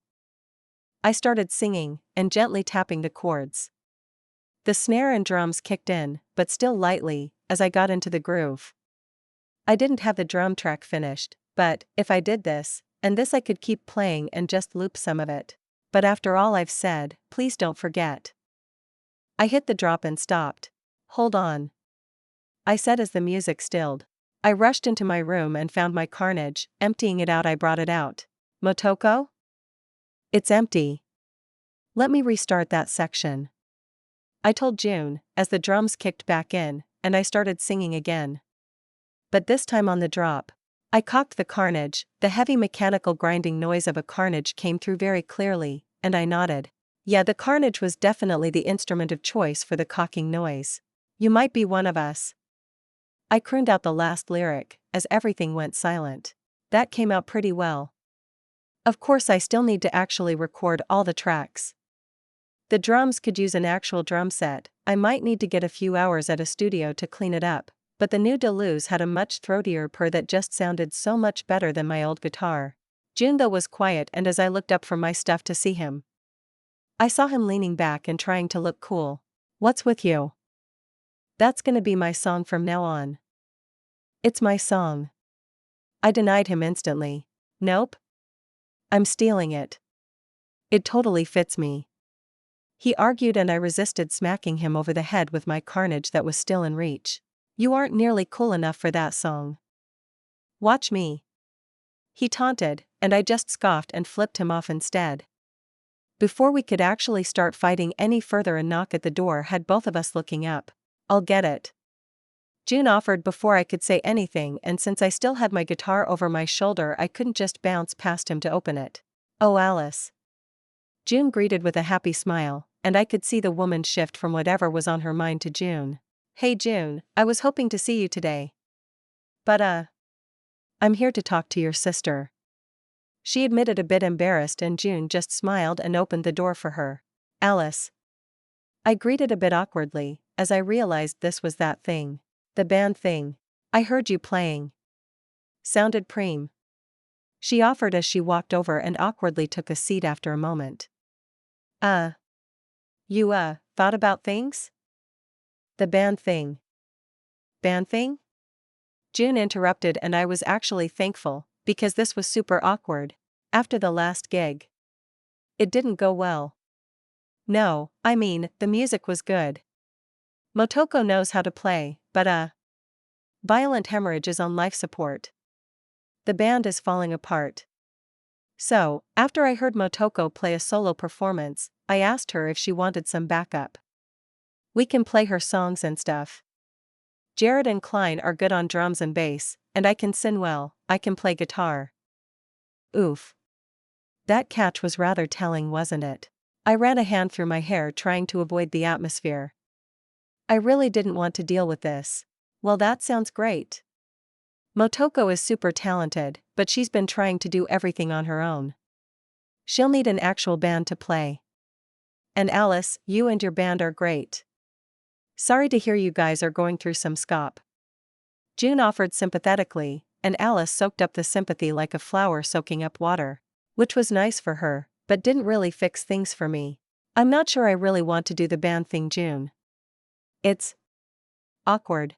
I started singing, and gently tapping the chords. The snare and drums kicked in, but still lightly, as I got into the groove. I didn't have the drum track finished, but, if I did this, and this I could keep playing and just loop some of it. But after all I've said, please don't forget. I hit the drop and stopped. Hold on, I said as the music stilled. I rushed into my room and found my carnage, emptying it out. I brought it out. Motoko? It's empty. Let me restart that section, I told June, as the drums kicked back in, and I started singing again. But this time on the drop. I cocked the carnage, the heavy mechanical grinding noise of a carnage came through very clearly, and I nodded. Yeah, the carnage was definitely the instrument of choice for the cocking noise. You might be one of us. I crooned out the last lyric, as everything went silent. That came out pretty well. Of course I still need to actually record all the tracks. The drums could use an actual drum set. I might need to get a few hours at a studio to clean it up, but the new Deleuze had a much throatier purr that just sounded so much better than my old guitar. June though was quiet, and as I looked up from my stuff to see him, I saw him leaning back and trying to look cool. What's with you? That's gonna be my song from now on. It's my song. I denied him instantly. Nope. I'm stealing it. It totally fits me. He argued, and I resisted smacking him over the head with my carnage that was still in reach. You aren't nearly cool enough for that song. Watch me. He taunted, and I just scoffed and flipped him off instead. Before we could actually start fighting any further, a knock at the door had both of us looking up. I'll get it, June offered before I could say anything, and since I still had my guitar over my shoulder I couldn't just bounce past him to open it. Oh, Alice, June greeted with a happy smile, and I could see the woman shift from whatever was on her mind to June. Hey June, I was hoping to see you today. But I'm here to talk to your sister. She admitted, a bit embarrassed, and June just smiled and opened the door for her. Alice, I greeted a bit awkwardly, as I realized this was that thing. The band thing. I heard you playing. Sounded preem. She offered as she walked over and awkwardly took a seat after a moment. You thought about things? The band thing. Band thing? June interrupted, and I was actually thankful, because this was super awkward. After the last gig. It didn't go well. No, I mean, the music was good. Motoko knows how to play, but violent hemorrhage is on life support. The band is falling apart. So, after I heard Motoko play a solo performance, I asked her if she wanted some backup. We can play her songs and stuff. Jared and Klein are good on drums and bass, and I can sing well. I can play guitar. Oof. That catch was rather telling, wasn't it? I ran a hand through my hair, trying to avoid the atmosphere. I really didn't want to deal with this. Well, that sounds great. Motoko is super talented, but she's been trying to do everything on her own. She'll need an actual band to play. And Alice, you and your band are great. Sorry to hear you guys are going through some scop. June offered sympathetically, and Alice soaked up the sympathy like a flower soaking up water. Which was nice for her, but didn't really fix things for me. I'm not sure I really want to do the band thing, June. It's awkward.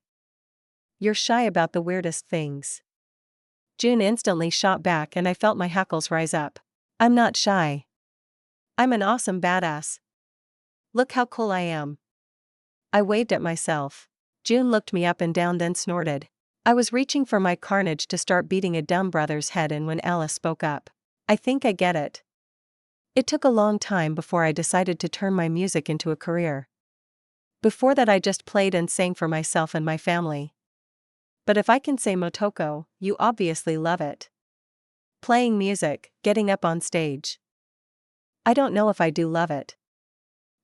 You're shy about the weirdest things. June instantly shot back, and I felt my hackles rise up. I'm not shy. I'm an awesome badass. Look how cool I am. I waved at myself. June looked me up and down, then snorted. I was reaching for my carnage to start beating a dumb brother's head in when Alice spoke up. I think I get it. It took a long time before I decided to turn my music into a career. Before that I just played and sang for myself and my family. But if I can say, Motoko, you obviously love it. Playing music, getting up on stage. I don't know if I do love it.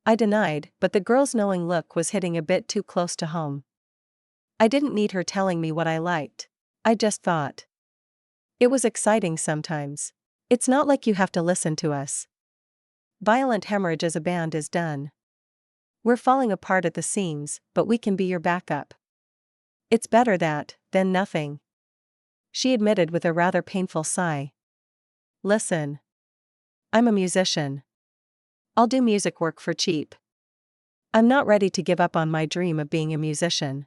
I denied, but the girl's knowing look was hitting a bit too close to home. I didn't need her telling me what I liked. I just thought it was exciting sometimes. It's not like you have to listen to us. Violent Hemorrhage as a band is done. We're falling apart at the seams, but we can be your backup. It's better that, than nothing. She admitted with a rather painful sigh. Listen. I'm a musician. I'll do music work for cheap. I'm not ready to give up on my dream of being a musician.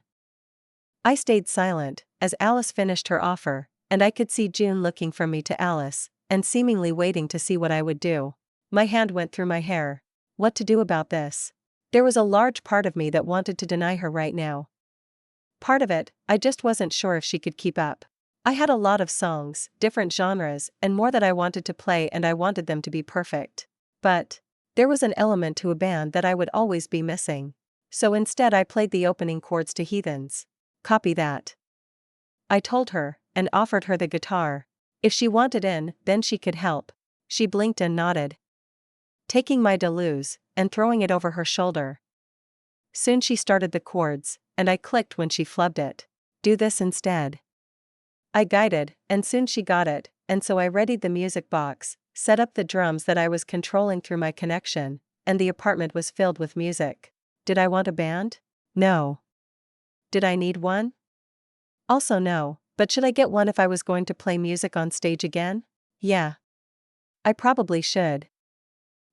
I stayed silent, as Alice finished her offer, and I could see June looking from me to Alice, and seemingly waiting to see what I would do. My hand went through my hair. What to do about this? There was a large part of me that wanted to deny her right now. Part of it, I just wasn't sure if she could keep up. I had a lot of songs, different genres, and more that I wanted to play, and I wanted them to be perfect. But there was an element to a band that I would always be missing. So instead I played the opening chords to Heathens. Copy that. I told her, and offered her the guitar. If she wanted in, then she could help. She blinked and nodded, taking my Deleuze, and throwing it over her shoulder. Soon she started the chords, and I clicked when she flubbed it. Do this instead. I guided, and soon she got it, and so I readied the music box, set up the drums that I was controlling through my connection, and the apartment was filled with music. Did I want a band? No. Did I need one? Also no, but should I get one if I was going to play music on stage again? Yeah. I probably should.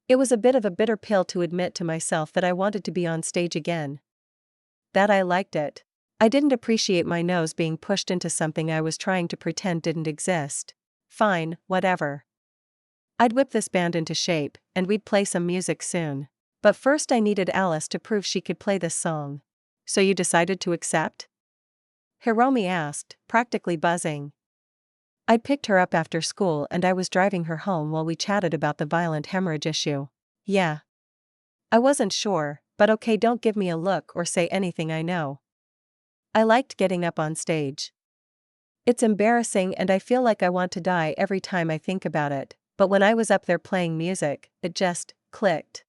It was a bit of a bitter pill to admit to myself that I wanted to be on stage again. That I liked it. I didn't appreciate my nose being pushed into something I was trying to pretend didn't exist. Fine, whatever. I'd whip this band into shape, and we'd play some music soon. But first I needed Alice to prove she could play this song. So you decided to accept? Hiromi asked, practically buzzing. I'd picked her up after school and I was driving her home while we chatted about the violent hemorrhage issue. Yeah. I wasn't sure, but okay, don't give me a look or say anything, I know. I liked getting up on stage. It's embarrassing and I feel like I want to die every time I think about it, but when I was up there playing music, it just clicked.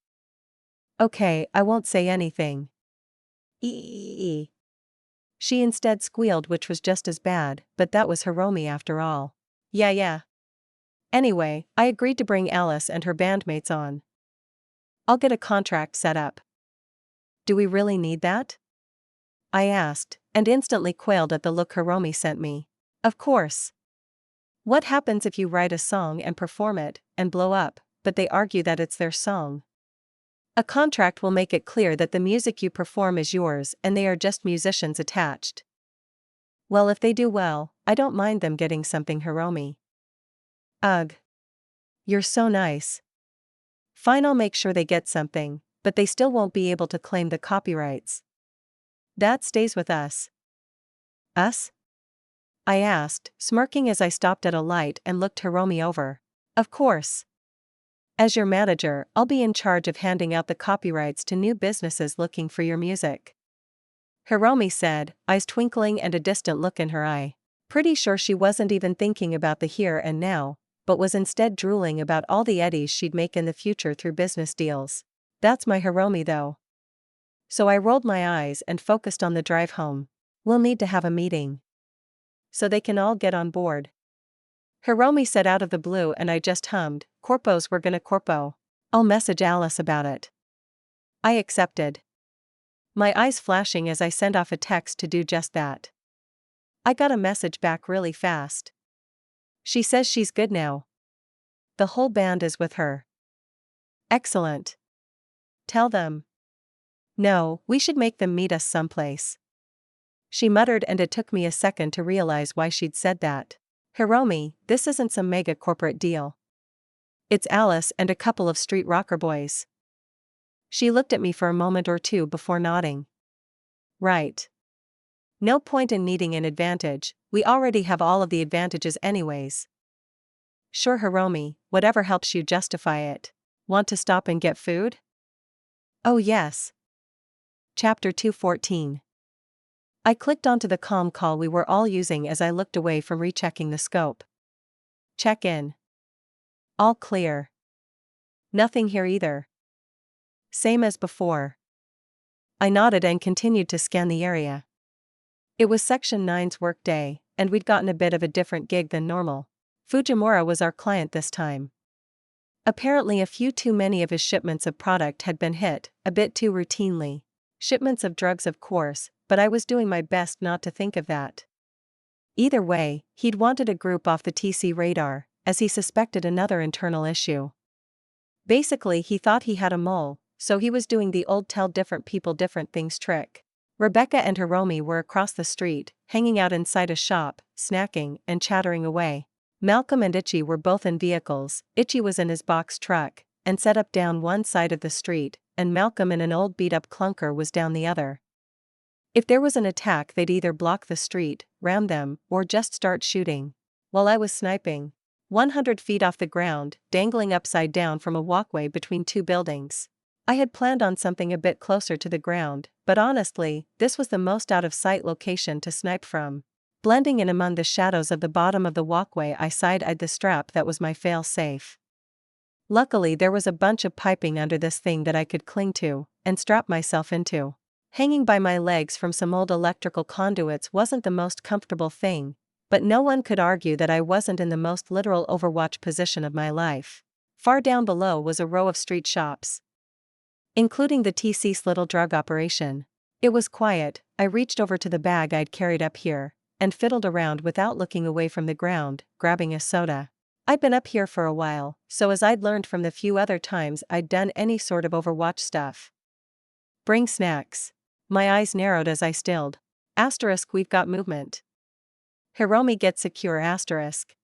Okay, I won't say anything. Eee. She instead squealed, which was just as bad, but that was Hiromi after all. Yeah. Anyway, I agreed to bring Alice and her bandmates on. I'll get a contract set up. Do we really need that? I asked, and instantly quailed at the look Hiromi sent me. Of course. What happens if you write a song and perform it, and blow up, but they argue that it's their song? A contract will make it clear that the music you perform is yours and they are just musicians attached. Well, if they do well, I don't mind them getting something, Hiromi. Ugh. You're so nice. Fine, I'll make sure they get something, but they still won't be able to claim the copyrights. That stays with us. Us? I asked, smirking as I stopped at a light and looked Hiromi over. Of course. As your manager, I'll be in charge of handing out the copyrights to new businesses looking for your music. Hiromi said, eyes twinkling and a distant look in her eye. Pretty sure she wasn't even thinking about the here and now, but was instead drooling about all the eddies she'd make in the future through business deals. That's my Hiromi though. So I rolled my eyes and focused on the drive home. We'll need to have a meeting. So they can all get on board. Hiromi said out of the blue and I just hummed, Corpos we're gonna corpo. I'll message Alice about it. I accepted. My eyes flashing as I sent off a text to do just that. I got a message back really fast. She says she's good now. The whole band is with her. Excellent. Tell them. No, we should make them meet us someplace. She muttered and it took me a second to realize why she'd said that. Hiromi, this isn't some mega corporate deal. It's Alice and a couple of street rocker boys. She looked at me for a moment or two before nodding. Right. No point in needing an advantage, we already have all of the advantages anyways. Sure Hiromi, whatever helps you justify it. Want to stop and get food? Oh yes. Chapter 214. I clicked onto the comm call we were all using as I looked away from rechecking the scope. Check in. All clear. Nothing here either. Same as before. I nodded and continued to scan the area. It was Section 9's work day, and we'd gotten a bit of a different gig than normal. Fujimura was our client this time. Apparently a few too many of his shipments of product had been hit, a bit too routinely. Shipments of drugs of course, but I was doing my best not to think of that. Either way, he'd wanted a group off the TC radar, as he suspected another internal issue. Basically he thought he had a mole, so he was doing the old tell different people different things trick. Rebecca and Hiromi were across the street, hanging out inside a shop, snacking and chattering away. Malcolm and Ichi were both in vehicles. Ichi was in his box truck, and set up down one side of the street, and Malcolm in an old beat-up clunker was down the other. If there was an attack they'd either block the street, ram them, or just start shooting. While I was sniping, 100 feet off the ground, dangling upside down from a walkway between two buildings. I had planned on something a bit closer to the ground, but honestly, this was the most out-of-sight location to snipe from. Blending in among the shadows of the bottom of the walkway, I side-eyed the strap that was my fail-safe. Luckily there was a bunch of piping under this thing that I could cling to, and strap myself into. Hanging by my legs from some old electrical conduits wasn't the most comfortable thing, but no one could argue that I wasn't in the most literal Overwatch position of my life. Far down below was a row of street shops, including the TC's little drug operation. It was quiet. I reached over to the bag I'd carried up here, and fiddled around without looking away from the ground, grabbing a soda. I'd been up here for a while, so as I'd learned from the few other times I'd done any sort of Overwatch stuff. Bring snacks. My eyes narrowed as I stilled. Asterisk, we've got movement. Hiromi, get secure asterisk.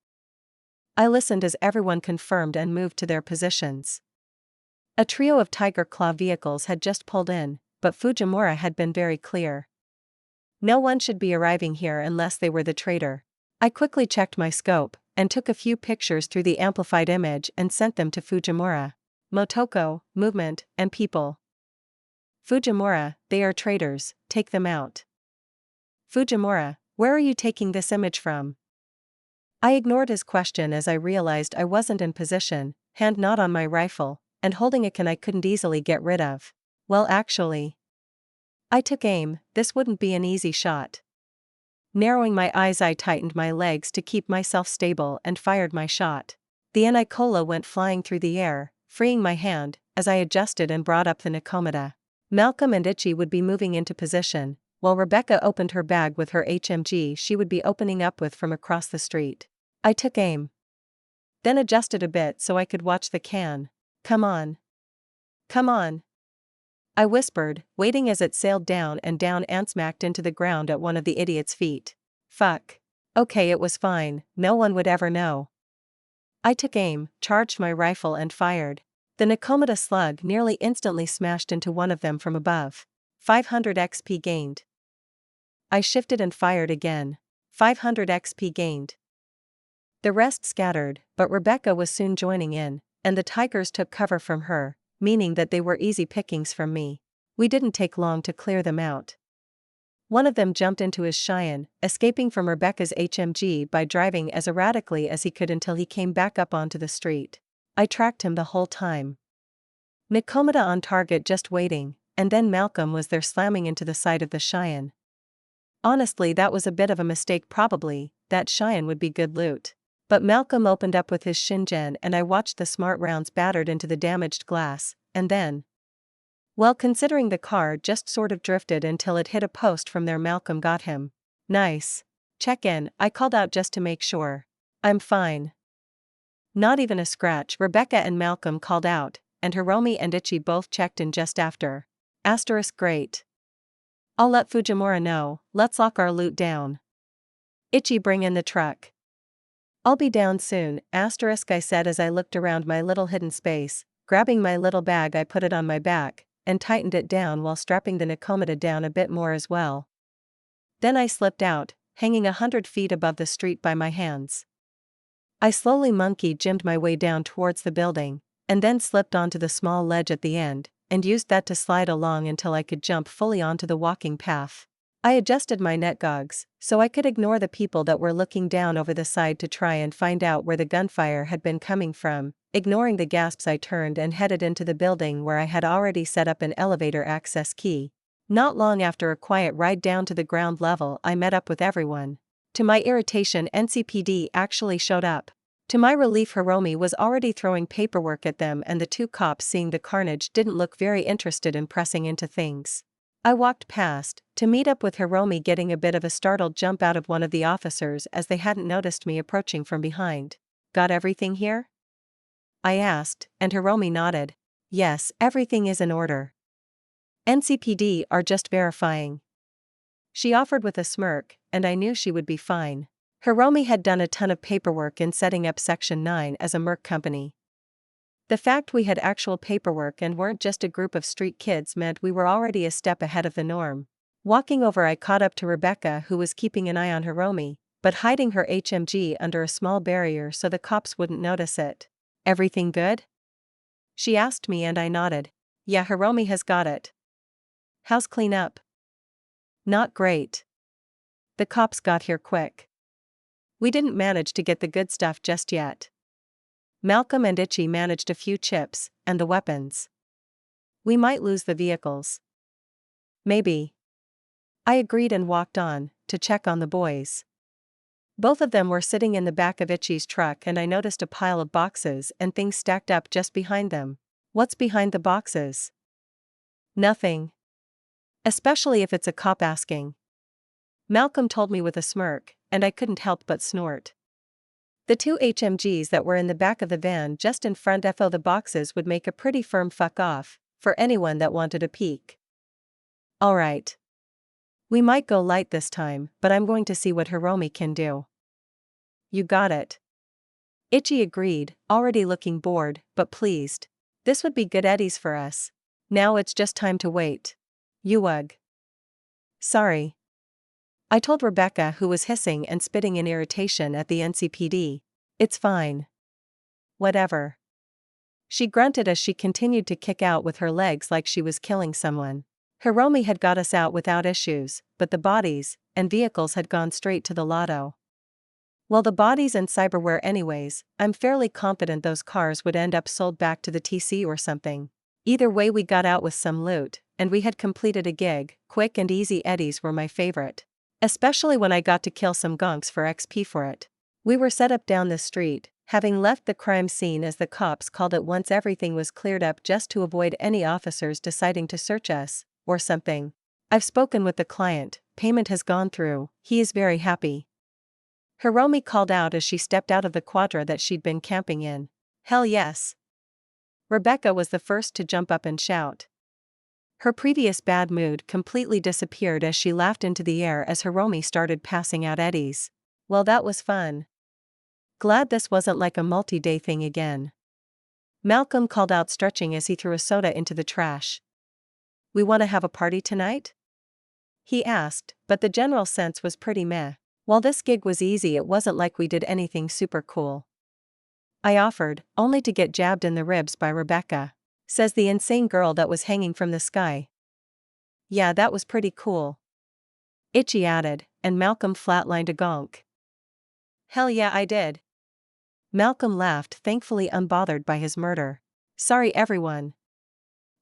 I listened as everyone confirmed and moved to their positions. A trio of Tiger Claw vehicles had just pulled in, but Fujimura had been very clear. No one should be arriving here unless they were the traitor. I quickly checked my scope, and took a few pictures through the amplified image and sent them to Fujimura. Motoko, movement, and people. Fujimura, they are traitors, take them out. Fujimura, where are you taking this image from? I ignored his question as I realized I wasn't in position, hand not on my rifle, and holding a can I couldn't easily get rid of. Well, actually, I took aim. This wouldn't be an easy shot. Narrowing my eyes, I tightened my legs to keep myself stable and fired my shot. The Anicola went flying through the air, freeing my hand, as I adjusted and brought up the Nakomata. Malcolm and Ichi would be moving into position, while Rebecca opened her bag with her HMG she would be opening up with from across the street. I took aim, then adjusted a bit so I could watch the can. Come on. Come on, I whispered, waiting as it sailed down and smacked into the ground at one of the idiot's feet. Fuck. Okay, it was fine, no one would ever know. I took aim, charged my rifle and fired. The Nakomata slug nearly instantly smashed into one of them from above. 500 XP gained. I shifted and fired again. 500 XP gained. The rest scattered, but Rebecca was soon joining in, and the tigers took cover from her, meaning that they were easy pickings from me. We didn't take long to clear them out. One of them jumped into his Cheyenne, escaping from Rebecca's HMG by driving as erratically as he could until he came back up onto the street. I tracked him the whole time. Nakomata on target just waiting, and then Malcolm was there slamming into the side of the Cheyenne. Honestly, that was a bit of a mistake probably, that Cheyenne would be good loot. But Malcolm opened up with his Shingen and I watched the smart rounds battered into the damaged glass, and then, well, considering the car just sort of drifted until it hit a post from there, Malcolm got him. Nice. Check in, I called out just to make sure. I'm fine. Not even a scratch, Rebecca and Malcolm called out, and Hiromi and Ichi both checked in just after. Asterisk, great. I'll let Fujimura know, let's lock our loot down. Ichi, bring in the truck. I'll be down soon, asterisk, I said as I looked around my little hidden space. Grabbing my little bag, I put it on my back, and tightened it down while strapping the Nakomata down a bit more as well. Then I slipped out, hanging 100 feet above the street by my hands. I slowly monkey-jimmed my way down towards the building, and then slipped onto the small ledge at the end, and used that to slide along until I could jump fully onto the walking path. I adjusted my net gogs, so I could ignore the people that were looking down over the side to try and find out where the gunfire had been coming from. Ignoring the gasps, I turned and headed into the building where I had already set up an elevator access key. Not long after a quiet ride down to the ground level, I met up with everyone. To my irritation, NCPD actually showed up. To my relief, Hiromi was already throwing paperwork at them, and the two cops, seeing the carnage, didn't look very interested in pressing into things. I walked past, to meet up with Hiromi, getting a bit of a startled jump out of one of the officers as they hadn't noticed me approaching from behind. "Got everything here?" I asked, and Hiromi nodded. "Yes, everything is in order. NCPD are just verifying," she offered with a smirk, and I knew she would be fine. Hiromi had done a ton of paperwork in setting up Section 9 as a merc company. The fact we had actual paperwork and weren't just a group of street kids meant we were already a step ahead of the norm. Walking over, I caught up to Rebecca, who was keeping an eye on Hiromi, but hiding her HMG under a small barrier so the cops wouldn't notice it. "Everything good?" she asked me, and I nodded. "Yeah, Hiromi has got it." "How's cleanup?" "Not great. The cops got here quick. We didn't manage to get the good stuff just yet. Malcolm and Ichi managed a few chips, and the weapons. We might lose the vehicles." "Maybe." I agreed and walked on, to check on the boys. Both of them were sitting in the back of Ichi's truck, and I noticed a pile of boxes and things stacked up just behind them. "What's behind the boxes?" "Nothing. Especially if it's a cop asking," Malcolm told me with a smirk, and I couldn't help but snort. The two HMGs that were in the back of the van just in front of the boxes would make a pretty firm fuck off for anyone that wanted a peek. "Alright. We might go light this time, but I'm going to see what Hiromi can do." "You got it." Ichi agreed, already looking bored, but pleased. "This would be good eddies for us. Now it's just time to wait." "Ugh. Sorry." I told Rebecca, who was hissing and spitting in irritation at the NCPD. "It's fine. Whatever." She grunted as she continued to kick out with her legs like she was killing someone. Hiromi had got us out without issues, but the bodies and vehicles had gone straight to the lotto. Well, the bodies and cyberware anyways. I'm fairly confident those cars would end up sold back to the TC or something. Either way, we got out with some loot, and we had completed a gig. Quick and easy eddies were my favorite. Especially when I got to kill some gonks for XP for it. We were set up down the street, having left the crime scene as the cops called it once everything was cleared up, just to avoid any officers deciding to search us, or something. "I've spoken with the client, payment has gone through, he is very happy," Hiromi called out as she stepped out of the quadra that she'd been camping in. "Hell yes." Rebecca was the first to jump up and shout. Her previous bad mood completely disappeared as she laughed into the air as Hiromi started passing out eddies. "Well, that was fun. Glad this wasn't like a multi-day thing again," Malcolm called out, stretching as he threw a soda into the trash. "We want to have a party tonight?" he asked, but the general sense was pretty meh. While this gig was easy, it wasn't like we did anything super cool. I offered, only to get jabbed in the ribs by Rebecca. Says the insane girl that was hanging from the sky. "Yeah, that was pretty cool," Ichi added, and Malcolm flatlined a gonk. "Hell yeah, I did." Malcolm laughed, thankfully unbothered by his murder. "Sorry everyone.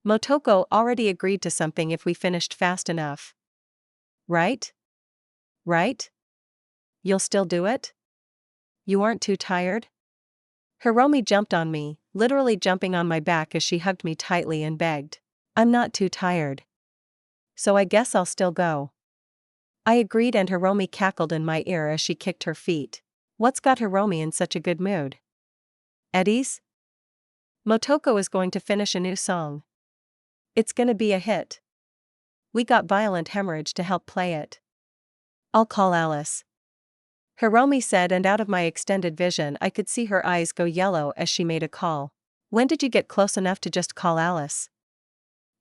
Motoko already agreed to something if we finished fast enough. Right? Right? You'll still do it? You aren't too tired?" Hiromi jumped on me, literally jumping on my back as she hugged me tightly and begged. "I'm not too tired. So I guess I'll still go." I agreed, and Hiromi cackled in my ear as she kicked her feet. What's got Hiromi in such a good mood? "Eddies? Motoko is going to finish a new song. It's gonna be a hit. We got Violent Hemorrhage to help play it. I'll call Alice," Hiromi said, and out of my extended vision I could see her eyes go yellow as she made a call. "When did you get close enough to just call Alice?"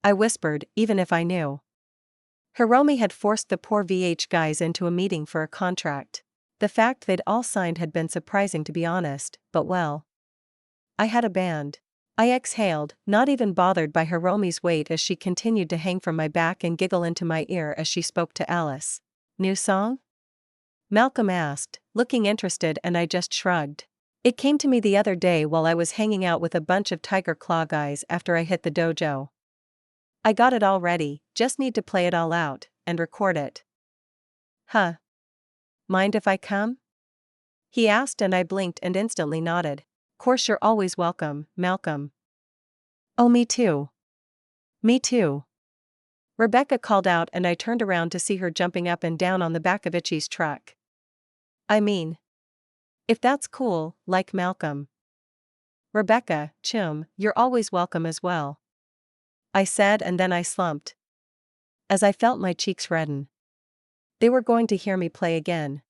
I whispered, even if I knew. Hiromi had forced the poor VH guys into a meeting for a contract. The fact they'd all signed had been surprising, to be honest, but well. I had a band. I exhaled, not even bothered by Hiromi's weight as she continued to hang from my back and giggle into my ear as she spoke to Alice. "New song?" Malcolm asked, looking interested, and I just shrugged. "It came to me the other day while I was hanging out with a bunch of Tiger Claw guys after I hit the dojo. I got it all ready, just need to play it all out, and record it." "Huh. Mind if I come?" He asked and I blinked and instantly nodded. Course you're always welcome, Malcolm. Oh, me too. Me too. Rebecca called out and I turned around to see her jumping up and down on the back of Itchy's truck. I mean, if that's cool, like Malcolm. Rebecca, chum, you're always welcome as well. I said and then I slumped. As I felt my cheeks redden. They were going to hear me play again.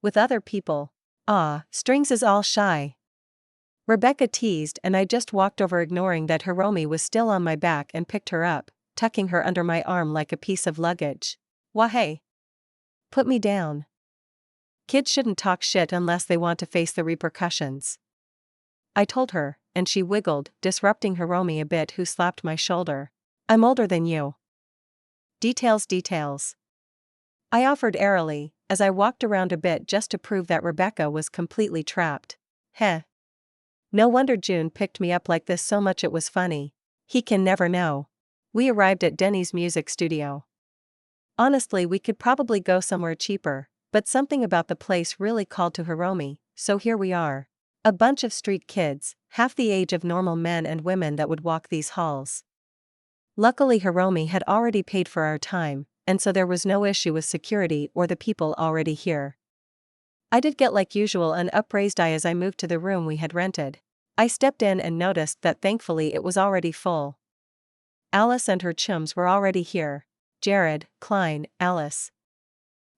With other people. Ah, Strings is all shy. Rebecca teased and I just walked over ignoring that Hiromi was still on my back and picked her up, tucking her under my arm like a piece of luggage. Wah hey. Put me down. Kids shouldn't talk shit unless they want to face the repercussions. I told her, and she wiggled, disrupting Hiromi a bit who slapped my shoulder. I'm older than you. Details. I offered airily, as I walked around a bit just to prove that Rebecca was completely trapped. Heh. No wonder June picked me up like this so much it was funny. He can never know. We arrived at Denny's music studio. Honestly, we could probably go somewhere cheaper, but something about the place really called to Hiromi, so here we are. A bunch of street kids, half the age of normal men and women that would walk these halls. Luckily Hiromi had already paid for our time, and so there was no issue with security or the people already here. I did get like usual an upraised eye as I moved to the room we had rented. I stepped in and noticed that thankfully it was already full. Alice and her chums were already here. Jared, Klein, Alice.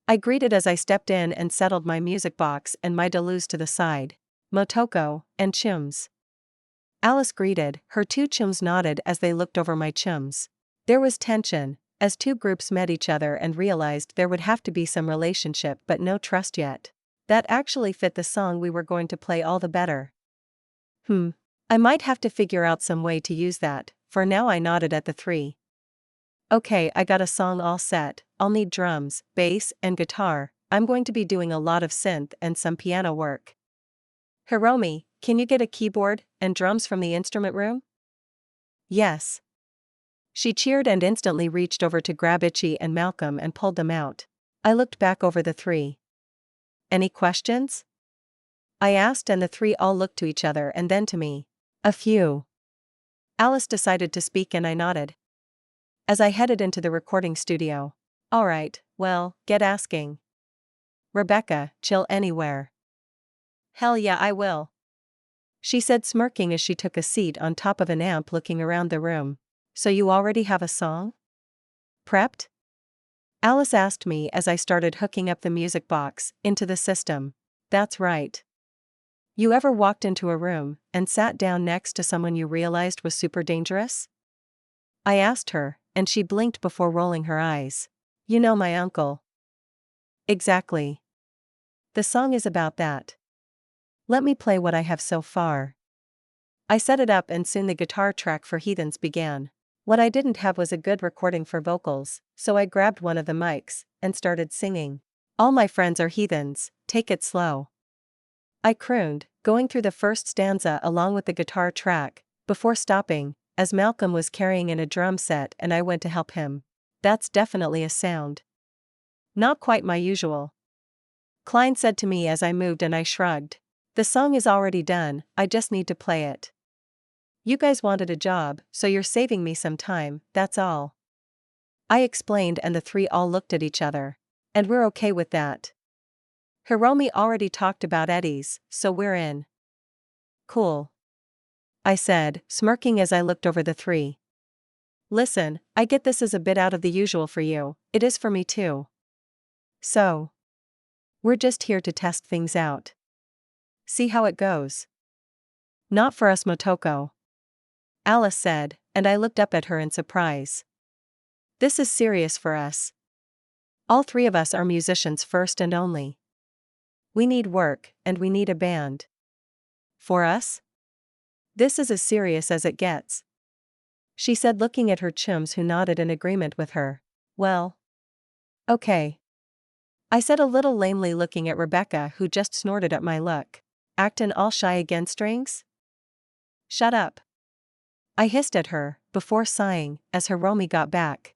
I greeted as I stepped in and settled my music box and my Deleuze to the side. Motoko, and chums. Alice greeted, her two chums nodded as they looked over my chums. There was tension, as two groups met each other and realized there would have to be some relationship but no trust yet. That actually fit the song we were going to play all the better. I might have to figure out some way to use that, for now I nodded at the three. Okay, I got a song all set, I'll need drums, bass, and guitar, I'm going to be doing a lot of synth and some piano work. Hiromi, can you get a keyboard and drums from the instrument room? Yes. She cheered and instantly reached over to grab Itchy and Malcolm and pulled them out. I looked back over the three. Any questions? I asked and the three all looked to each other and then to me. A few. Alice decided to speak and I nodded. As I headed into the recording studio. Alright, well, get asking. Rebecca, chill anywhere. Hell yeah, I will. She said, smirking as she took a seat on top of an amp looking around the room. So you already have a song? Prepped? Alice asked me as I started hooking up the music box into the system. That's right. You ever walked into a room and sat down next to someone you realized was super dangerous? I asked her, and she blinked before rolling her eyes. You know my uncle. Exactly. The song is about that. Let me play what I have so far. I set it up and soon the guitar track for Heathens began. What I didn't have was a good recording for vocals, so I grabbed one of the mics and started singing. All my friends are heathens, take it slow. I crooned, going through the first stanza along with the guitar track, before stopping, as Malcolm was carrying in a drum set and I went to help him. That's definitely a sound. Not quite my usual. Klein said to me as I moved and I shrugged. The song is already done, I just need to play it. You guys wanted a job, so you're saving me some time, that's all. I explained and the three all looked at each other. And we're okay with that. Hiromi already talked about Eddie's, so we're in. Cool. I said, smirking as I looked over the three. Listen, I get this is a bit out of the usual for you, it is for me too. So. We're just here to test things out. See how it goes. Not for us, Motoko. Alice said, and I looked up at her in surprise. This is serious for us. All three of us are musicians first and only. We need work, and we need a band. For us? This is as serious as it gets. She said, looking at her chums who nodded in agreement with her. Well. Okay. I said a little lamely looking at Rebecca who just snorted at my look. Actin' all shy again, Strings? Shut up. I hissed at her, before sighing, as Hiromi got back.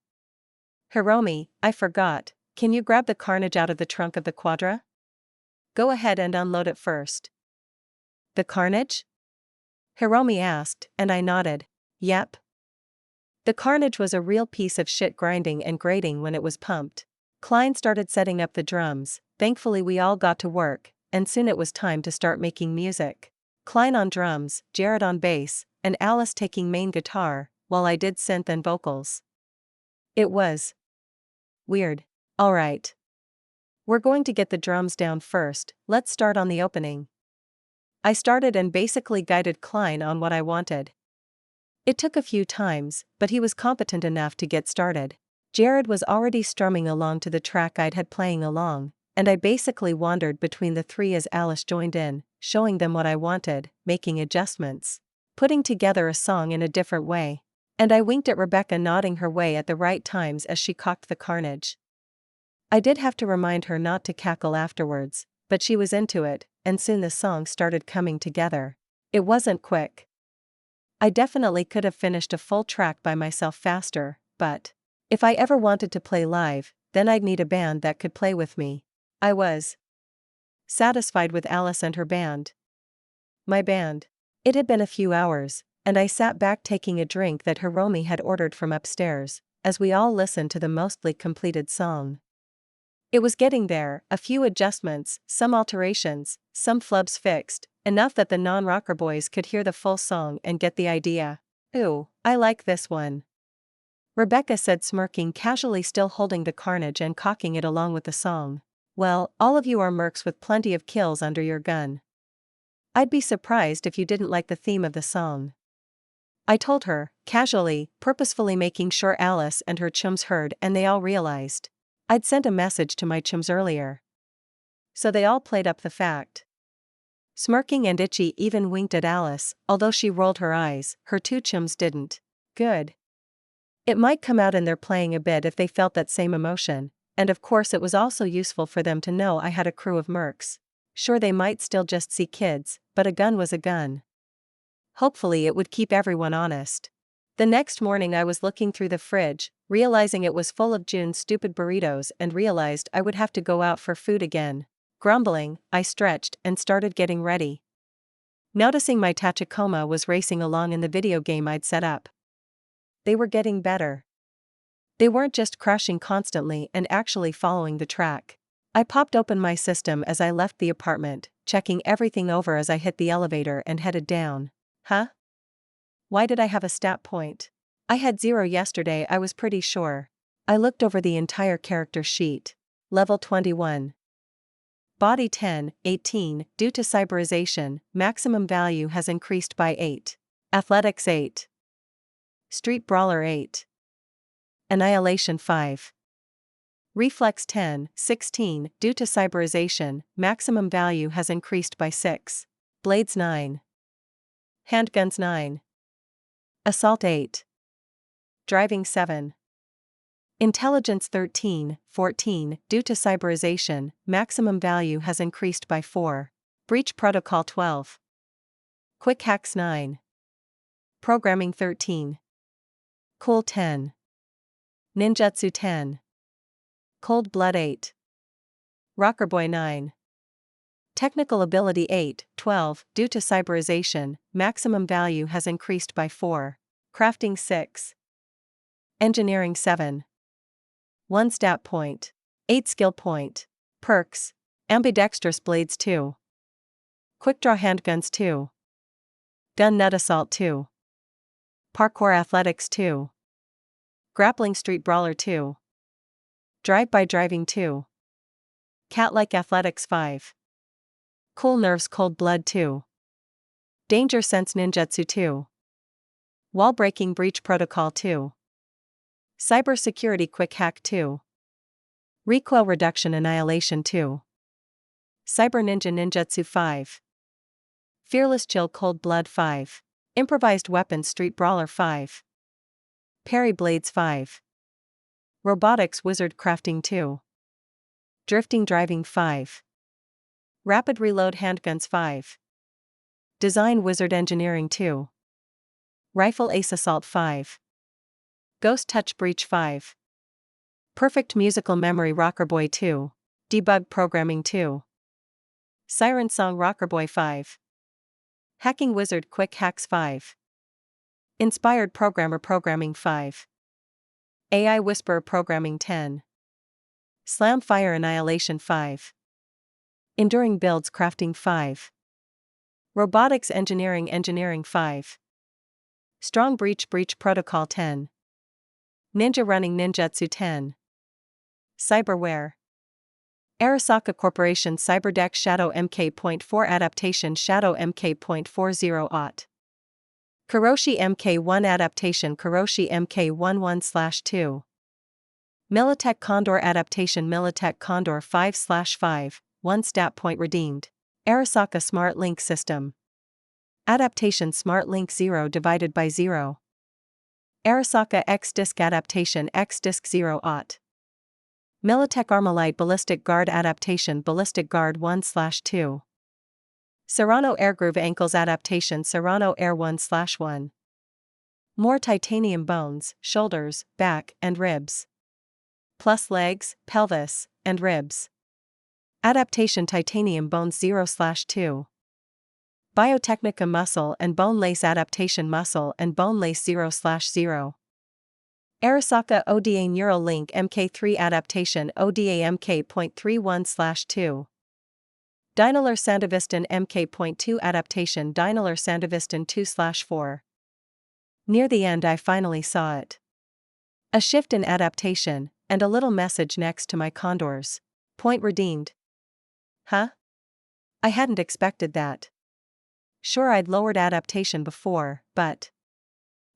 Hiromi, I forgot, can you grab the carnage out of the trunk of the quadra? Go ahead and unload it first. The carnage? Hiromi asked, and I nodded. Yep. The carnage was a real piece of shit, grinding and grating when it was pumped. Klein started setting up the drums. Thankfully we all got to work, and soon it was time to start making music. Klein on drums, Jared on bass, and Alice taking main guitar, while I did synth and vocals. It was weird. Alright. We're going to get the drums down first, let's start on the opening. I started and basically guided Klein on what I wanted. It took a few times, but he was competent enough to get started. Jared was already strumming along to the track I'd had playing along, and I basically wandered between the three as Alice joined in, showing them what I wanted, making adjustments, putting together a song in a different way. And I winked at Rebecca, nodding her way at the right times as she cocked the carnage. I did have to remind her not to cackle afterwards, but she was into it, and soon the song started coming together. It wasn't quick. I definitely could have finished a full track by myself faster, but if I ever wanted to play live, then I'd need a band that could play with me. I was satisfied with Alice and her band. My band. It had been a few hours, and I sat back taking a drink that Hiromi had ordered from upstairs, as we all listened to the mostly completed song. It was getting there, a few adjustments, some alterations, some flubs fixed, enough that the non-rocker boys could hear the full song and get the idea. Ooh, I like this one. Rebecca said, smirking casually, still holding the carnage and cocking it along with the song. Well, all of you are mercs with plenty of kills under your gun. I'd be surprised if you didn't like the theme of the song. I told her, casually, purposefully making sure Alice and her chums heard and they all realized. I'd sent a message to my chums earlier. So they all played up the fact. Smirking, and Itchy even winked at Alice, although she rolled her eyes. Her two chums didn't. Good. It might come out in their playing a bit if they felt that same emotion, and of course it was also useful for them to know I had a crew of mercs. Sure, they might still just see kids, but a gun was a gun. Hopefully it would keep everyone honest. The next morning I was looking through the fridge, realizing it was full of June's stupid burritos, and realized I would have to go out for food again. Grumbling, I stretched and started getting ready. Noticing my Tachikoma was racing along in the video game I'd set up. They were getting better. They weren't just crashing constantly and actually following the track. I popped open my system as I left the apartment, checking everything over as I hit the elevator and headed down. Huh? Why did I have a stat point? I had 0 yesterday, I was pretty sure. I looked over the entire character sheet. Level 21. Body 10, 18, due to cyberization, maximum value has increased by 8. Athletics 8. Street Brawler 8. Annihilation 5. Reflex 10, 16, due to cyberization, maximum value has increased by 6. Blades 9. Handguns 9. Assault 8. Driving 7. Intelligence 13, 14, due to cyberization, maximum value has increased by 4. Breach Protocol 12. Quick Hacks 9. Programming 13. Cool 10. Ninjutsu 10. Cold Blood 8. Rocker Boy 9. Technical Ability 8, 12, due to cyberization, maximum value has increased by 4. Crafting 6. Engineering 7. 1 stat point. 8 skill point. Perks. Ambidextrous Blades 2. Quick Draw Handguns 2. Gun Nut Assault 2. Parkour Athletics 2. Grappling Street Brawler 2. Drive-by Driving 2. Cat-like Athletics 5. Cool Nerves Cold Blood 2. Danger Sense Ninjutsu 2. Wall Breaking Breach Protocol 2. Cyber Security Quick Hack 2. Recoil Reduction Annihilation 2. Cyber Ninja Ninjutsu 5. Fearless Chill Cold Blood 5. Improvised Weapons Street Brawler 5. Parry Blades 5. Robotics Wizard Crafting 2. Drifting Driving 5. Rapid Reload Handguns 5. Design Wizard Engineering 2. Rifle Ace Assault 5. Ghost Touch Breach 5. Perfect Musical Memory Rocker Boy 2. Debug Programming 2. Siren Song Rockerboy 5. Hacking Wizard Quick Hacks 5. Inspired Programmer Programming 5. AI Whisperer Programming 10. Slam Fire Annihilation 5. Enduring Builds Crafting 5. Robotics Engineering Engineering 5. Strong Breach Breach Protocol 10. Ninja Running Ninjutsu 10. Cyberware. Arasaka Corporation Cyberdeck Shadow MK.4 Adaptation Shadow MK.40 Aught. Kuroshi MK1 Adaptation Kuroshi MK11/2. Militech Condor Adaptation Militech Condor 5/5, 1 stat point redeemed. Arasaka Smart Link System. Adaptation Smart Link 0 divided by 0. Arasaka X-Disk Adaptation X-Disk 0 Aught. Militech Armalite Ballistic Guard Adaptation Ballistic Guard 1/2. Serrano Airgroove Ankles Adaptation Serrano Air 1/1. More titanium bones, shoulders, back, and ribs. Plus legs, pelvis, and ribs. Adaptation Titanium Bones 0/2. Biotechnica Muscle and Bone Lace Adaptation Muscle and Bone Lace 0/0. Arasaka ODA Neural Link MK3 Adaptation ODA MK.31/2. Dynalar Sandevistan MK.2 Adaptation Dynalar Sandevistan 2/4. Near the end I finally saw it. A shift in adaptation, and a little message next to my condors. Point redeemed. Huh? I hadn't expected that. Sure, I'd lowered adaptation before, but...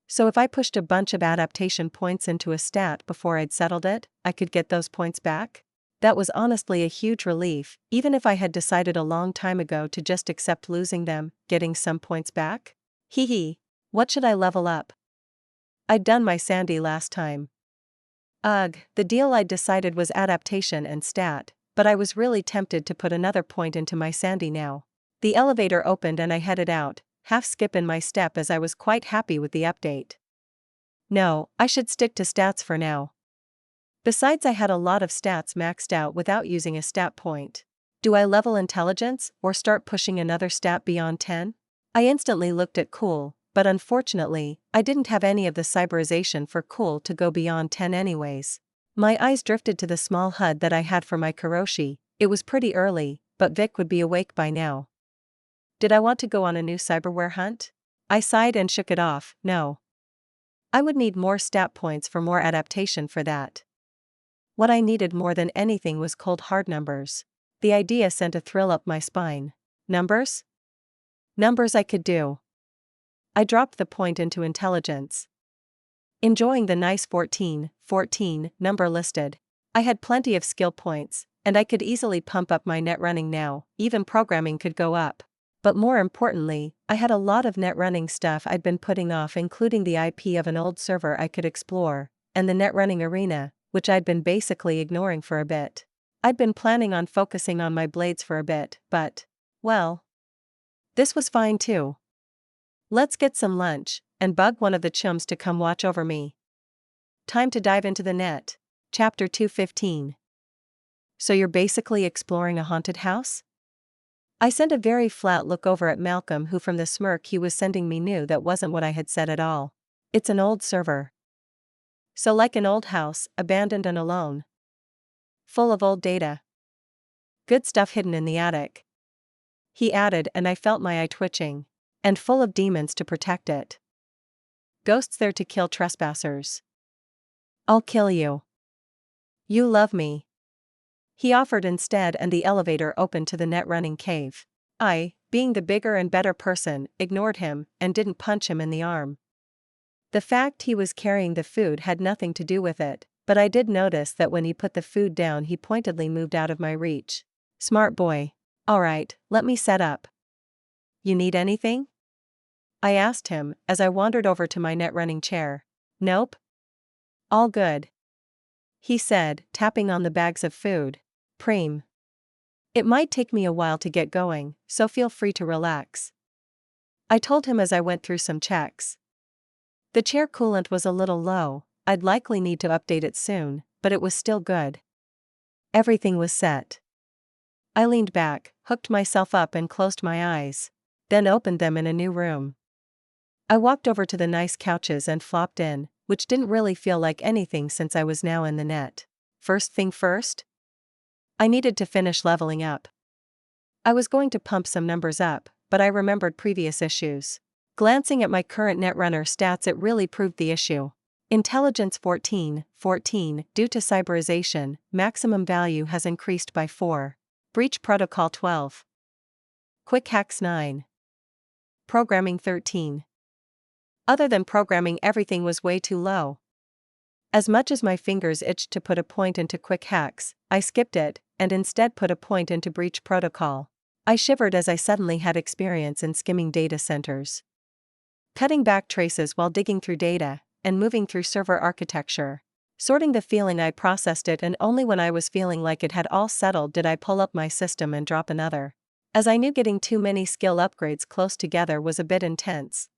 So if I pushed a bunch of adaptation points into a stat before I'd settled it, I could get those points back? That was honestly a huge relief, even if I had decided a long time ago to just accept losing them, getting some points back. Hee hee. What should I level up? I'd done my Sandy last time. Ugh, the deal I'd decided was adaptation and stat, but I was really tempted to put another point into my Sandy now. The elevator opened and I headed out, half skip in my step as I was quite happy with the update. No, I should stick to stats for now. Besides, I had a lot of stats maxed out without using a stat point. Do I level intelligence, or start pushing another stat beyond 10? I instantly looked at cool, but unfortunately, I didn't have any of the cyberization for cool to go beyond 10 anyways. My eyes drifted to the small HUD that I had for my Kuroshi. It was pretty early, but Vic would be awake by now. Did I want to go on a new cyberware hunt? I sighed and shook it off. No. I would need more stat points for more adaptation for that. What I needed more than anything was cold hard numbers. The idea sent a thrill up my spine. Numbers? Numbers I could do. I dropped the point into intelligence. Enjoying the nice 14 number listed. I had plenty of skill points, and I could easily pump up my net running now, even programming could go up. But more importantly, I had a lot of net running stuff I'd been putting off, including the IP of an old server I could explore, and the net running arena, which I'd been basically ignoring for a bit. I'd been planning on focusing on my blades for a bit, but, well, this was fine too. Let's get some lunch, and bug one of the chums to come watch over me. Time to dive into the net. Chapter 215. So you're basically exploring a haunted house? I sent a very flat look over at Malcolm, who from the smirk he was sending me knew that wasn't what I had said at all. It's an old server. So like an old house, abandoned and alone. Full of old data. Good stuff hidden in the attic. He added, and I felt my eye twitching. And full of demons to protect it. Ghosts there to kill trespassers. I'll kill you. You love me. He offered instead, and the elevator opened to the net running cave. I, being the bigger and better person, ignored him and didn't punch him in the arm. The fact he was carrying the food had nothing to do with it, but I did notice that when he put the food down he pointedly moved out of my reach. Smart boy. Alright, let me set up. You need anything? I asked him, as I wandered over to my net running chair. Nope. All good. He said, tapping on the bags of food. Preem. It might take me a while to get going, so feel free to relax. I told him as I went through some checks. The chair coolant was a little low, I'd likely need to update it soon, but it was still good. Everything was set. I leaned back, hooked myself up and closed my eyes. Then opened them in a new room. I walked over to the nice couches and flopped in, which didn't really feel like anything since I was now in the net. First thing first? I needed to finish leveling up. I was going to pump some numbers up, but I remembered previous issues. Glancing at my current netrunner stats, it really proved the issue. Intelligence 14, due to cyberization, maximum value has increased by 4. Breach protocol 12. Quick hacks 9. Programming 13. Other than programming, everything was way too low. As much as my fingers itched to put a point into quick hacks, I skipped it, and instead put a point into breach protocol. I shivered as I suddenly had experience in skimming data centers. Cutting back traces while digging through data, and moving through server architecture. Sorting the feeling, I processed it, and only when I was feeling like it had all settled did I pull up my system and drop another. As I knew getting too many skill upgrades close together was a bit intense.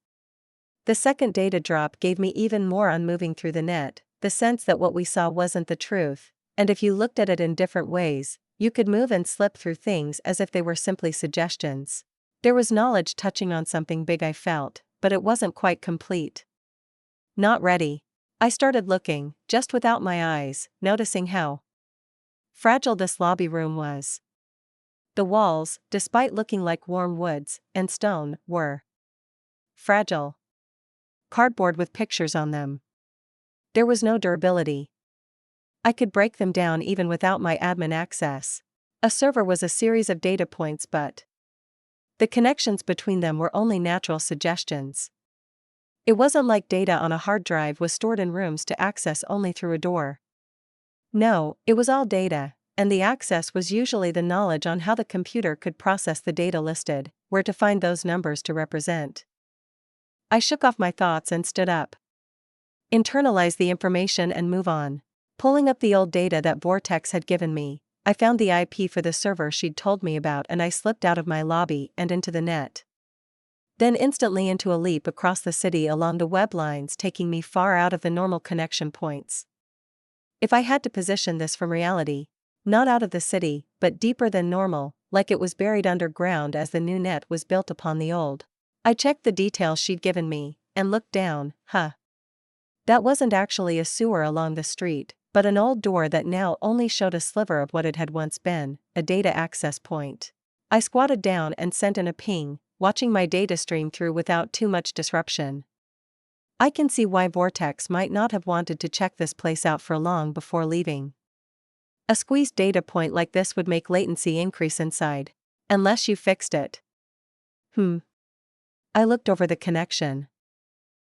The second data drop gave me even more on moving through the net, the sense that what we saw wasn't the truth, and if you looked at it in different ways, you could move and slip through things as if they were simply suggestions. There was knowledge touching on something big, I felt, but it wasn't quite complete. Not ready. I started looking, just without my eyes, noticing how fragile this lobby room was. The walls, despite looking like warm woods and stone, were fragile. Cardboard with pictures on them. There was no durability. I could break them down even without my admin access. A server was a series of data points, but the connections between them were only natural suggestions. It wasn't like data on a hard drive was stored in rooms to access only through a door. No, it was all data, and the access was usually the knowledge on how the computer could process the data listed, where to find those numbers to represent. I shook off my thoughts and stood up. Internalize the information and move on. Pulling up the old data that Vortex had given me, I found the IP for the server she'd told me about, and I slipped out of my lobby and into the net. Then instantly into a leap across the city along the web lines, taking me far out of the normal connection points. If I had to position this from reality, not out of the city, but deeper than normal, like it was buried underground as the new net was built upon the old. I checked the details she'd given me, and looked down. That wasn't actually a sewer along the street, but an old door that now only showed a sliver of what it had once been, a data access point. I squatted down and sent in a ping, watching my data stream through without too much disruption. I can see why Vortex might not have wanted to check this place out for long before leaving. A squeezed data point like this would make latency increase inside. Unless you fixed it. I looked over the connection.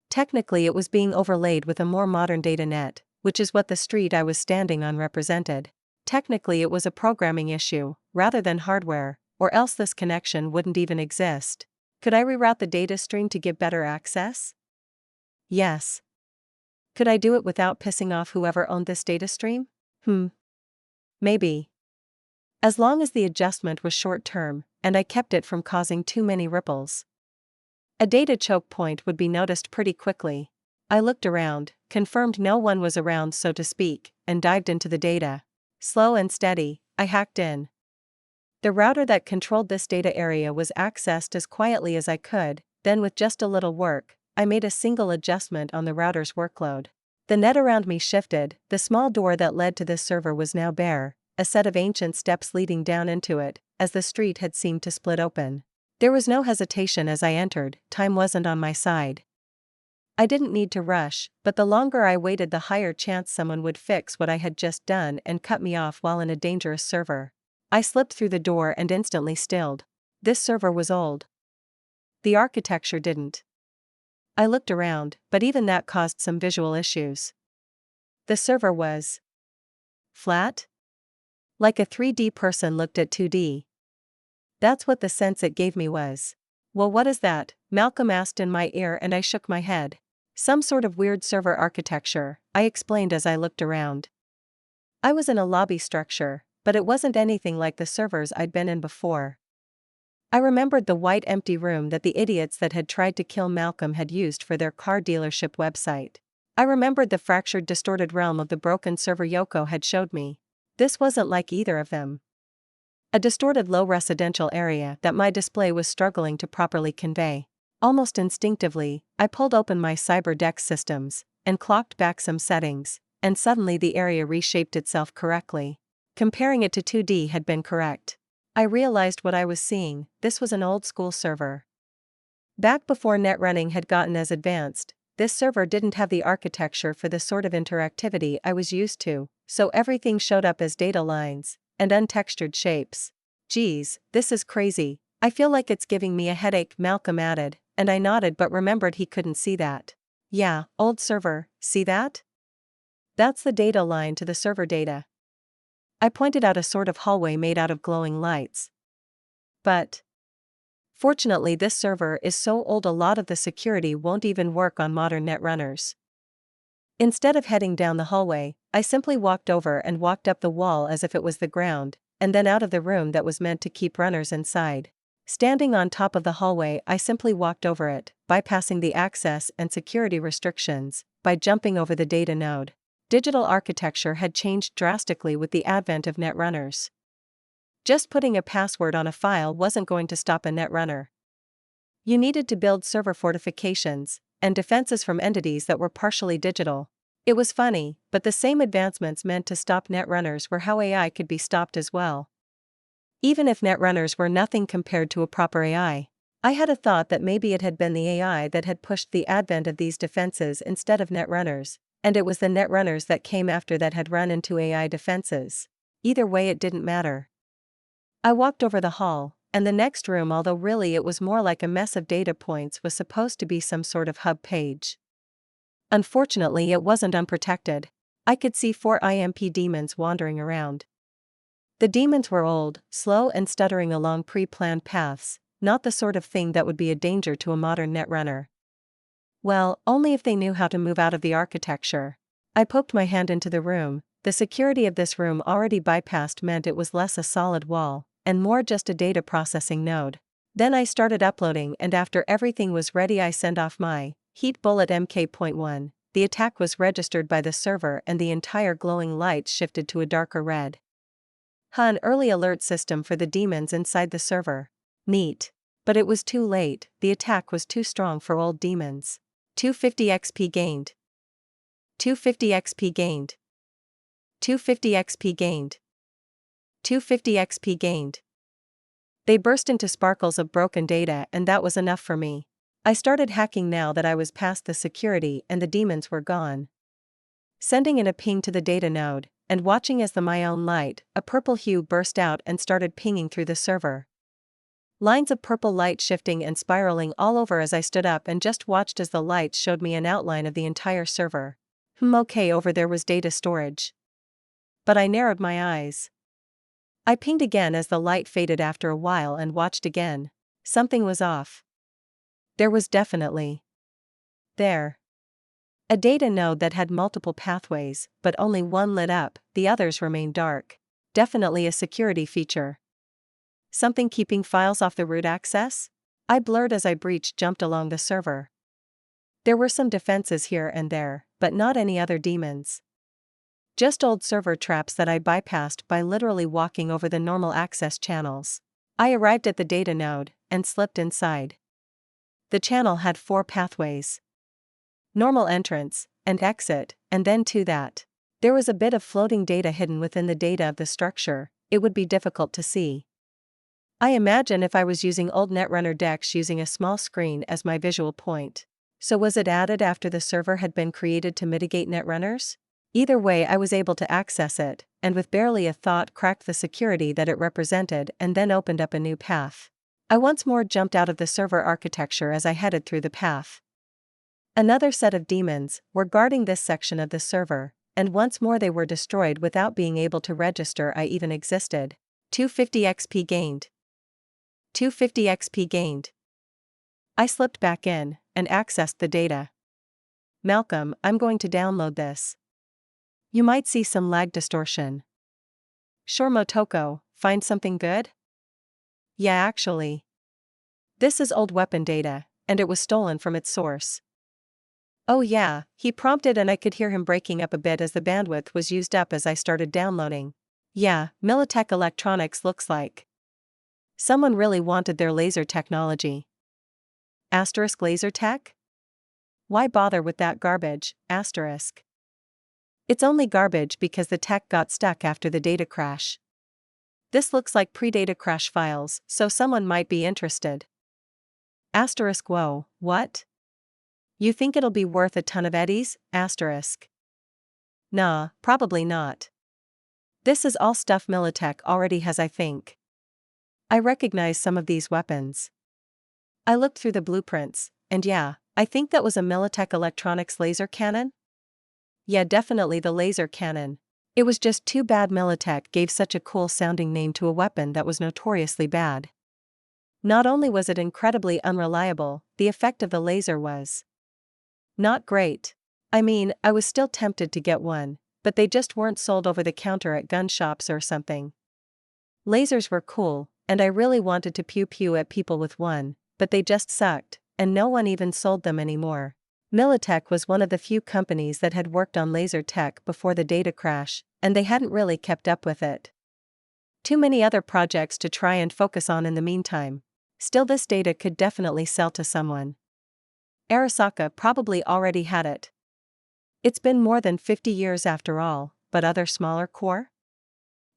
Technically it was being overlaid with a more modern data net, which is what the street I was standing on represented. Technically it was a programming issue, rather than hardware, or else this connection wouldn't even exist. Could I reroute the data stream to give better access? Yes. Could I do it without pissing off whoever owned this data stream? Maybe. As long as the adjustment was short-term, and I kept it from causing too many ripples. A data choke point would be noticed pretty quickly. I looked around, confirmed no one was around so to speak, and dived into the data. Slow and steady, I hacked in. The router that controlled this data area was accessed as quietly as I could, then with just a little work, I made a single adjustment on the router's workload. The net around me shifted, the small door that led to this server was now bare, a set of ancient steps leading down into it, as the street had seemed to split open. There was no hesitation as I entered, time wasn't on my side. I didn't need to rush, but the longer I waited the higher chance someone would fix what I had just done and cut me off while in a dangerous server. I slipped through the door and instantly stilled. This server was old. The architecture didn't. I looked around, but even that caused some visual issues. The server was flat? Like a 3D person looked at 2D. That's what the sense it gave me was. Well, what is that? Malcolm asked in my ear and I shook my head. Some sort of weird server architecture, I explained as I looked around. I was in a lobby structure, but it wasn't anything like the servers I'd been in before. I remembered the white empty room that the idiots that had tried to kill Malcolm had used for their car dealership website. I remembered the fractured, distorted realm of the broken server Yoko had showed me. This wasn't like either of them. A distorted low residential area that my display was struggling to properly convey. Almost instinctively, I pulled open my CyberDeck systems and clocked back some settings, and suddenly the area reshaped itself correctly. Comparing it to 2D had been correct. I realized what I was seeing. This was an old-school server. Back before netrunning had gotten as advanced, this server didn't have the architecture for the sort of interactivity I was used to, so everything showed up as data lines and untextured shapes. Geez, this is crazy. I feel like it's giving me a headache, Malcolm added, and I nodded but remembered he couldn't see that. Yeah, old server, see that? That's the data line to the server data. I pointed out a sort of hallway made out of glowing lights. But fortunately this server is so old a lot of the security won't even work on modern netrunners. Instead of heading down the hallway, I simply walked over and walked up the wall as if it was the ground, and then out of the room that was meant to keep runners inside. Standing on top of the hallway, I simply walked over it, bypassing the access and security restrictions, by jumping over the data node. Digital architecture had changed drastically with the advent of netrunners. Just putting a password on a file wasn't going to stop a netrunner. You needed to build server fortifications and defenses from entities that were partially digital. It was funny, but the same advancements meant to stop netrunners were how AI could be stopped as well. Even if netrunners were nothing compared to a proper AI, I had a thought that maybe it had been the AI that had pushed the advent of these defenses instead of netrunners, and it was the netrunners that came after that had run into AI defenses. Either way, it didn't matter. I walked over the hall, and the next room, although really it was more like a mess of data points, was supposed to be some sort of hub page. Unfortunately, it wasn't unprotected. I could see 4 IMP demons wandering around. The demons were old, slow and stuttering along pre-planned paths, not the sort of thing that would be a danger to a modern netrunner. Well, only if they knew how to move out of the architecture. I poked my hand into the room. The security of this room already bypassed meant it was less a solid wall, and more just a data processing node. Then I started uploading, and after everything was ready I sent off my heat bullet MK.1. The attack was registered by the server and the entire glowing light shifted to a darker red. An early alert system for the demons inside the server. Neat. But it was too late, the attack was too strong for old demons. 250 XP gained. 250 XP gained. 250 XP gained. 250 XP gained. They burst into sparkles of broken data, and that was enough for me. I started hacking now that I was past the security and the demons were gone. Sending in a ping to the data node, and watching as my own light, a purple hue burst out and started pinging through the server. Lines of purple light shifting and spiraling all over as I stood up and just watched as the light showed me an outline of the entire server. Okay, over there was data storage. But I narrowed my eyes. I pinged again as the light faded after a while and watched again. Something was off. There was definitely there. A data node that had multiple pathways, but only one lit up, the others remained dark. Definitely a security feature. Something keeping files off the root access? I blurred as I jumped along the server. There were some defenses here and there, but not any other demons. Just old server traps that I bypassed by literally walking over the normal access channels. I arrived at the data node and slipped inside. The channel had 4 pathways. Normal entrance and exit, and then to that. There was a bit of floating data hidden within the data of the structure. It would be difficult to see. I imagine if I was using old netrunner decks using a small screen as my visual point. So was it added after the server had been created to mitigate netrunners? Either way, I was able to access it, and with barely a thought cracked the security that it represented and then opened up a new path. I once more jumped out of the server architecture as I headed through the path. Another set of demons were guarding this section of the server, and once more they were destroyed without being able to register I even existed. 250 XP gained. 250 XP gained. I slipped back in and accessed the data. Malcolm, I'm going to download this. You might see some lag distortion. Sure, Motoko, find something good? Yeah, actually. This is old weapon data, and it was stolen from its source. Oh yeah, he prompted, and I could hear him breaking up a bit as the bandwidth was used up as I started downloading. Yeah, Militech Electronics looks like. Someone really wanted their laser technology. Asterisk laser tech? Why bother with that garbage, asterisk? It's only garbage because the tech got stuck after the data crash. This looks like pre-data crash files, so someone might be interested. Asterisk whoa, what? You think it'll be worth a ton of eddies? Asterisk. Nah, probably not. This is all stuff Militech already has, I think. I recognize some of these weapons. I looked through the blueprints, and yeah, I think that was a Militech Electronics laser cannon? Yeah, definitely the laser cannon. It was just too bad Militech gave such a cool sounding name to a weapon that was notoriously bad. Not only was it incredibly unreliable, the effect of the laser was not great. I mean, I was still tempted to get one, but they just weren't sold over the counter at gun shops or something. Lasers were cool, and I really wanted to pew-pew at people with one, but they just sucked, and no one even sold them anymore. Militech was one of the few companies that had worked on laser tech before the data crash, and they hadn't really kept up with it. Too many other projects to try and focus on in the meantime. Still, this data could definitely sell to someone. Arasaka probably already had it. It's been more than 50 years after all, but other smaller core?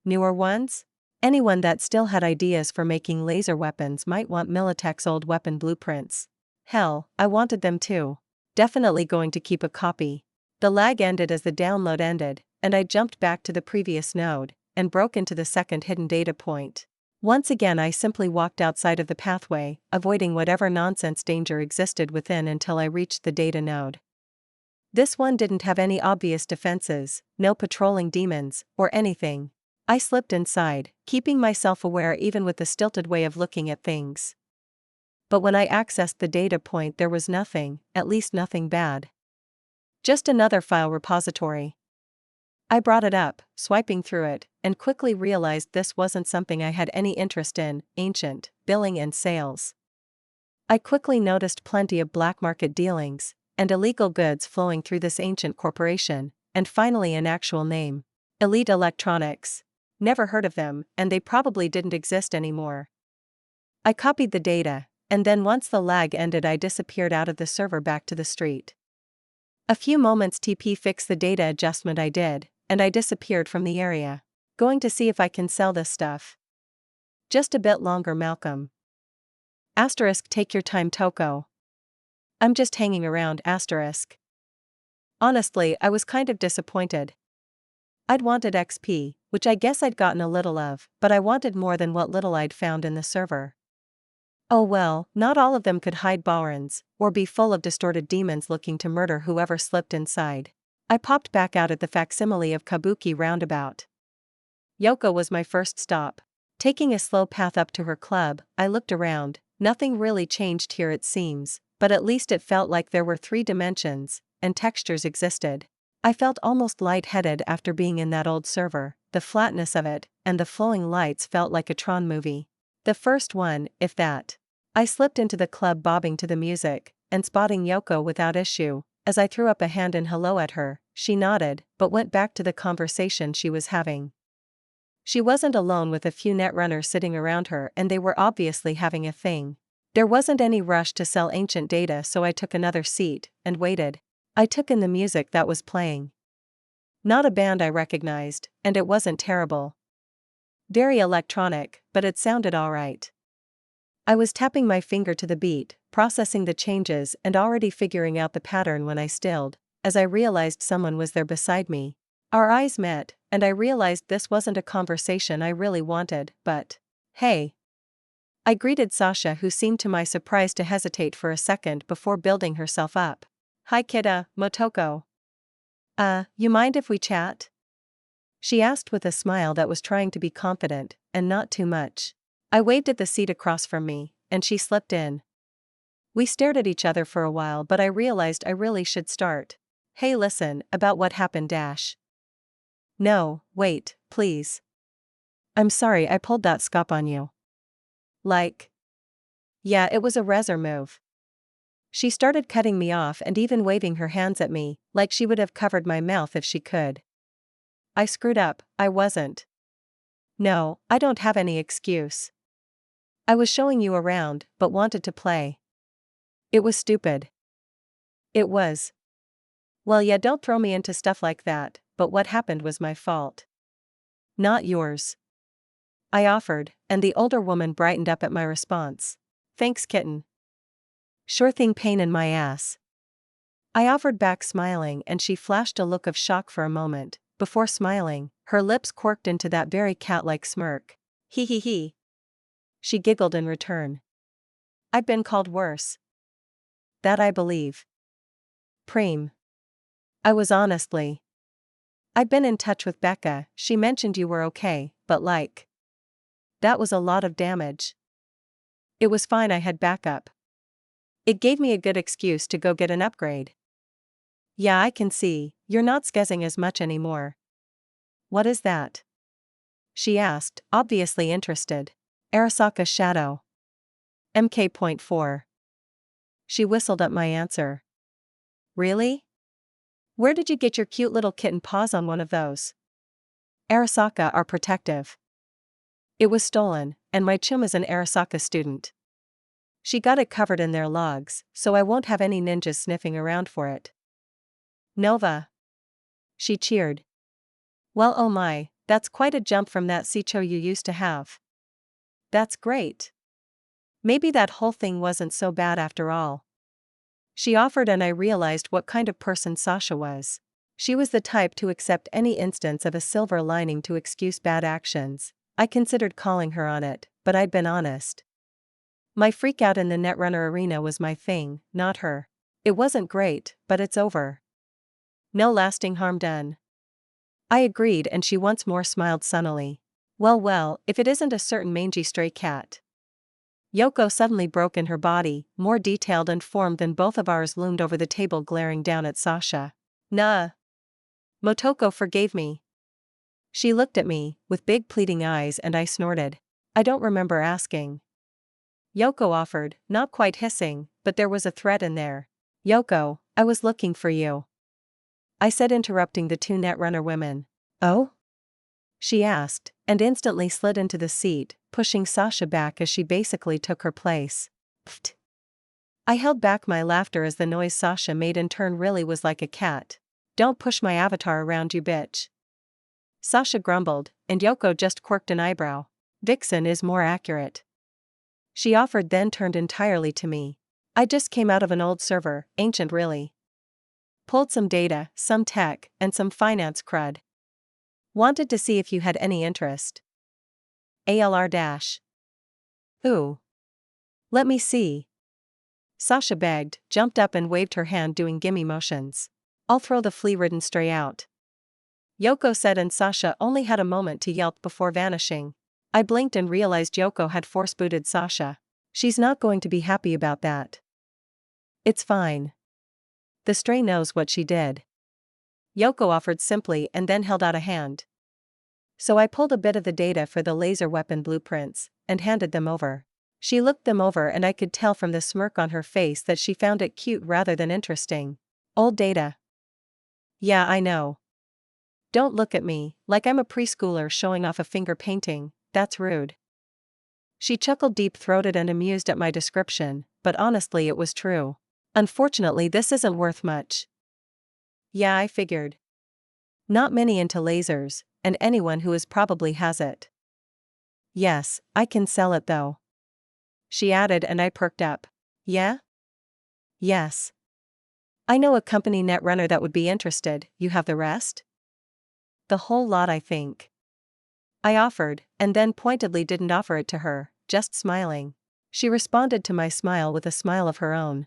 Newer ones? Anyone that still had ideas for making laser weapons might want Militech's old weapon blueprints. Hell, I wanted them too. Definitely going to keep a copy. The lag ended as the download ended, and I jumped back to the previous node, and broke into the second hidden data point. Once again I simply walked outside of the pathway, avoiding whatever nonsense danger existed within until I reached the data node. This one didn't have any obvious defenses, no patrolling demons, or anything. I slipped inside, keeping myself aware even with the stilted way of looking at things. But when I accessed the data point there was nothing, at least nothing bad. Just another file repository. I brought it up, swiping through it, and quickly realized this wasn't something I had any interest in: ancient, billing and sales. I quickly noticed plenty of black market dealings, and illegal goods flowing through this ancient corporation, and finally an actual name. Elite Electronics. Never heard of them, and they probably didn't exist anymore. I copied the data, and then once the lag ended I disappeared out of the server back to the street. A few moments TP fixed the data adjustment I did, and I disappeared from the area. Going to see if I can sell this stuff. Just a bit longer, Malcolm. Asterisk take your time, Toko. I'm just hanging around, asterisk. Honestly, I was kind of disappointed. I'd wanted XP, which I guess I'd gotten a little of, but I wanted more than what little I'd found in the server. Oh well, not all of them could hide Baurans, or be full of distorted demons looking to murder whoever slipped inside. I popped back out at the facsimile of Kabuki roundabout. Yoko was my first stop. Taking a slow path up to her club, I looked around. Nothing really changed here it seems, but at least it felt like there were 3 dimensions, and textures existed. I felt almost lightheaded after being in that old server. The flatness of it, and the flowing lights felt like a Tron movie. The first one, if that. I slipped into the club bobbing to the music, and spotting Yoko without issue. As I threw up a hand in hello at her, she nodded, but went back to the conversation she was having. She wasn't alone with a few netrunners sitting around her, and they were obviously having a thing. There wasn't any rush to sell ancient data, so I took another seat, and waited. I took in the music that was playing. Not a band I recognized, and it wasn't terrible. Very electronic, but it sounded alright. I was tapping my finger to the beat, processing the changes and already figuring out the pattern when I stilled, as I realized someone was there beside me. Our eyes met, and I realized this wasn't a conversation I really wanted, but, hey. I greeted Sasha, who seemed to my surprise to hesitate for a second before building herself up. Hi kidda, Motoko. You mind if we chat? She asked with a smile that was trying to be confident, and not too much. I waved at the seat across from me, and she slipped in. We stared at each other for a while, but I realized I really should start. Hey, listen, about what happened, Dash. No, wait, please. I'm sorry I pulled that scop on you. Like. Yeah, it was a rezzer move. She started cutting me off and even waving her hands at me, like she would have covered my mouth if she could. I screwed up, I wasn't. No, I don't have any excuse. I was showing you around, but wanted to play. It was stupid. It was. Well, yeah, don't throw me into stuff like that, but what happened was my fault. Not yours. I offered, and the older woman brightened up at my response. Thanks, kitten. Sure thing, pain in my ass. I offered back, smiling, and she flashed a look of shock for a moment. Before smiling, her lips quirked into that very cat-like smirk. Hee hee hee. She giggled in return. I've been called worse. That I believe. Preem. I was honestly. I've been in touch with Becca, she mentioned you were okay, but like. That was a lot of damage. It was fine, I had backup. It gave me a good excuse to go get an upgrade. Yeah, I can see, you're not scazzing as much anymore. What is that? She asked, obviously interested. Arasaka Shadow. MK.4. She whistled up my answer. Really? Where did you get your cute little kitten paws on one of those? Arasaka are protective. It was stolen, and my chum is an Arasaka student. She got it covered in their logs, so I won't have any ninjas sniffing around for it. Nova. She cheered. Well, oh my, that's quite a jump from that Sicho you used to have. That's great. Maybe that whole thing wasn't so bad after all. She offered, and I realized what kind of person Sasha was. She was the type to accept any instance of a silver lining to excuse bad actions. I considered calling her on it, but I'd been honest. My freakout in the netrunner arena was my thing, not her. It wasn't great, but it's over. No lasting harm done. I agreed, and she once more smiled sunnily. Well, well, if it isn't a certain mangy stray cat. Yoko suddenly broke in, her body, more detailed and formed than both of ours, loomed over the table, glaring down at Sasha. Nah. Motoko forgave me. She looked at me, with big pleading eyes, and I snorted. I don't remember asking. Yoko offered, not quite hissing, but there was a threat in there. Yoko, I was looking for you. I said, interrupting the two netrunner women. Oh? She asked, and instantly slid into the seat, pushing Sasha back as she basically took her place. Pfft. I held back my laughter as the noise Sasha made in turn really was like a cat. Don't push my avatar around, you bitch. Sasha grumbled, and Yoko just quirked an eyebrow. Vixen is more accurate. She offered, then turned entirely to me. I just came out of an old server, ancient really. Pulled some data, some tech, and some finance crud. Wanted to see if you had any interest. ALR-. Ooh. Let me see. Sasha begged, jumped up and waved her hand, doing gimme motions. I'll throw the flea-ridden stray out. Yoko said, and Sasha only had a moment to yelp before vanishing. I blinked and realized Yoko had force-booted Sasha. She's not going to be happy about that. It's fine. The stray knows what she did. Yoko offered simply, and then held out a hand. So I pulled a bit of the data for the laser weapon blueprints, and handed them over. She looked them over, and I could tell from the smirk on her face that she found it cute rather than interesting. Old data. Yeah, I know. Don't look at me like I'm a preschooler showing off a finger painting, that's rude. She chuckled, deep-throated and amused at my description, but honestly it was true. Unfortunately, this isn't worth much. Yeah, I figured. Not many into lasers, and anyone who is probably has it. Yes, I can sell it though. She added, and I perked up. Yeah? Yes. I know a company netrunner that would be interested. You have the rest? The whole lot, I think. I offered, and then pointedly didn't offer it to her, just smiling. She responded to my smile with a smile of her own.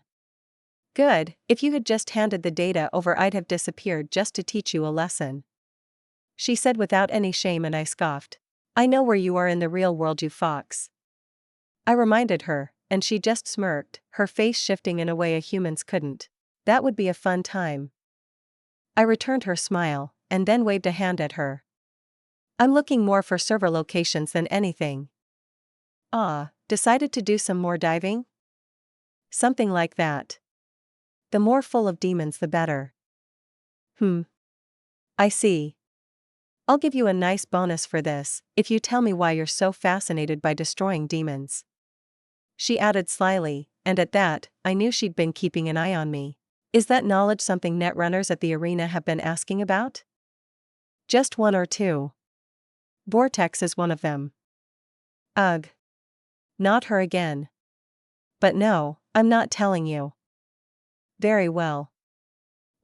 Good, if you had just handed the data over, I'd have disappeared just to teach you a lesson. She said without any shame, and I scoffed. I know where you are in the real world, you fox. I reminded her, and she just smirked, her face shifting in a way a human's couldn't. That would be a fun time. I returned her smile, and then waved a hand at her. I'm looking more for server locations than anything. Decided to do some more diving? Something like that. The more full of demons the better. I see. I'll give you a nice bonus for this, if you tell me why you're so fascinated by destroying demons. She added slyly, and at that, I knew she'd been keeping an eye on me. Is that knowledge something netrunners at the arena have been asking about? Just one or two. Vortex is one of them. Ugh. Not her again. But no, I'm not telling you. Very well.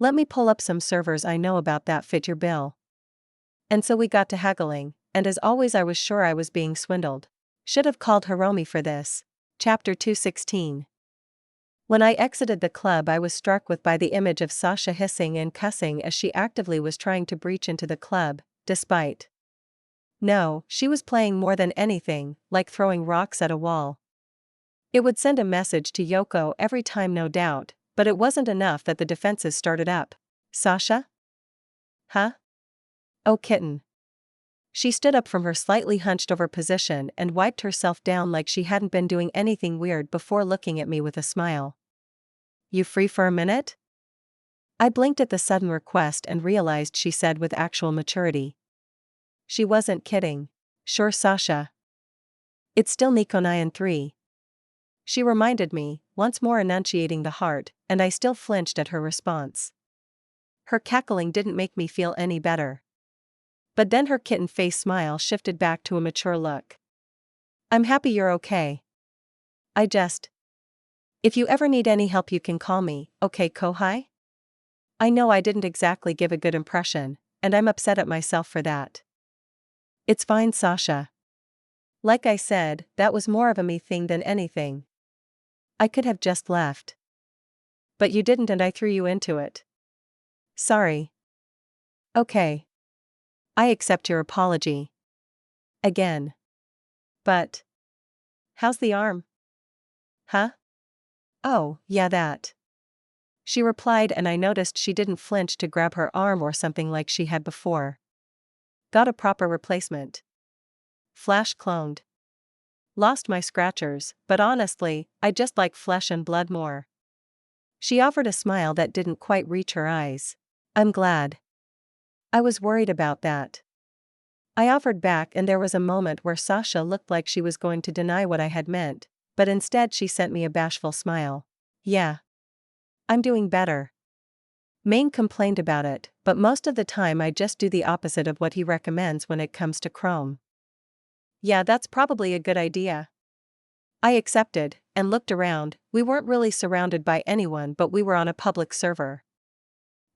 Let me pull up some servers I know about that fit your bill. And so we got to haggling, and as always I was sure I was being swindled. Should have called Hiromi for this. Chapter 216. When I exited the club I was struck with by the image of Sasha hissing and cussing as she actively was trying to breach into the club, despite. No, she was playing more than anything, like throwing rocks at a wall. It would send a message to Yoko every time no doubt, but it wasn't enough that the defenses started up. Sasha? Huh? Oh kitten. She stood up from her slightly hunched over position and wiped herself down like she hadn't been doing anything weird before looking at me with a smile. You free for a minute? I blinked at the sudden request and realized she said with actual maturity. She wasn't kidding. Sure Sasha. It's still Nikonayan 3. She reminded me, once more enunciating the heart, and I still flinched at her response. Her cackling didn't make me feel any better. But then her kitten face smile shifted back to a mature look. I'm happy you're okay. If you ever need any help you can call me, okay Kohai? I know I didn't exactly give a good impression, and I'm upset at myself for that. It's fine Sasha. Like I said, that was more of a me thing than anything. I could have just left. But you didn't and I threw you into it. Sorry. Okay. I accept your apology. Again. But. How's the arm? Huh? Oh, yeah that. She replied and I noticed she didn't flinch to grab her arm or something like she had before. Got a proper replacement. Flash cloned. Lost my scratchers, but honestly, I just like flesh and blood more. She offered a smile that didn't quite reach her eyes. I'm glad. I was worried about that. I offered back and there was a moment where Sasha looked like she was going to deny what I had meant, but instead she sent me a bashful smile. Yeah. I'm doing better. Maine complained about it, but most of the time I just do the opposite of what he recommends when it comes to Chrome. Yeah, that's probably a good idea. I accepted, and looked around. We weren't really surrounded by anyone but we were on a public server.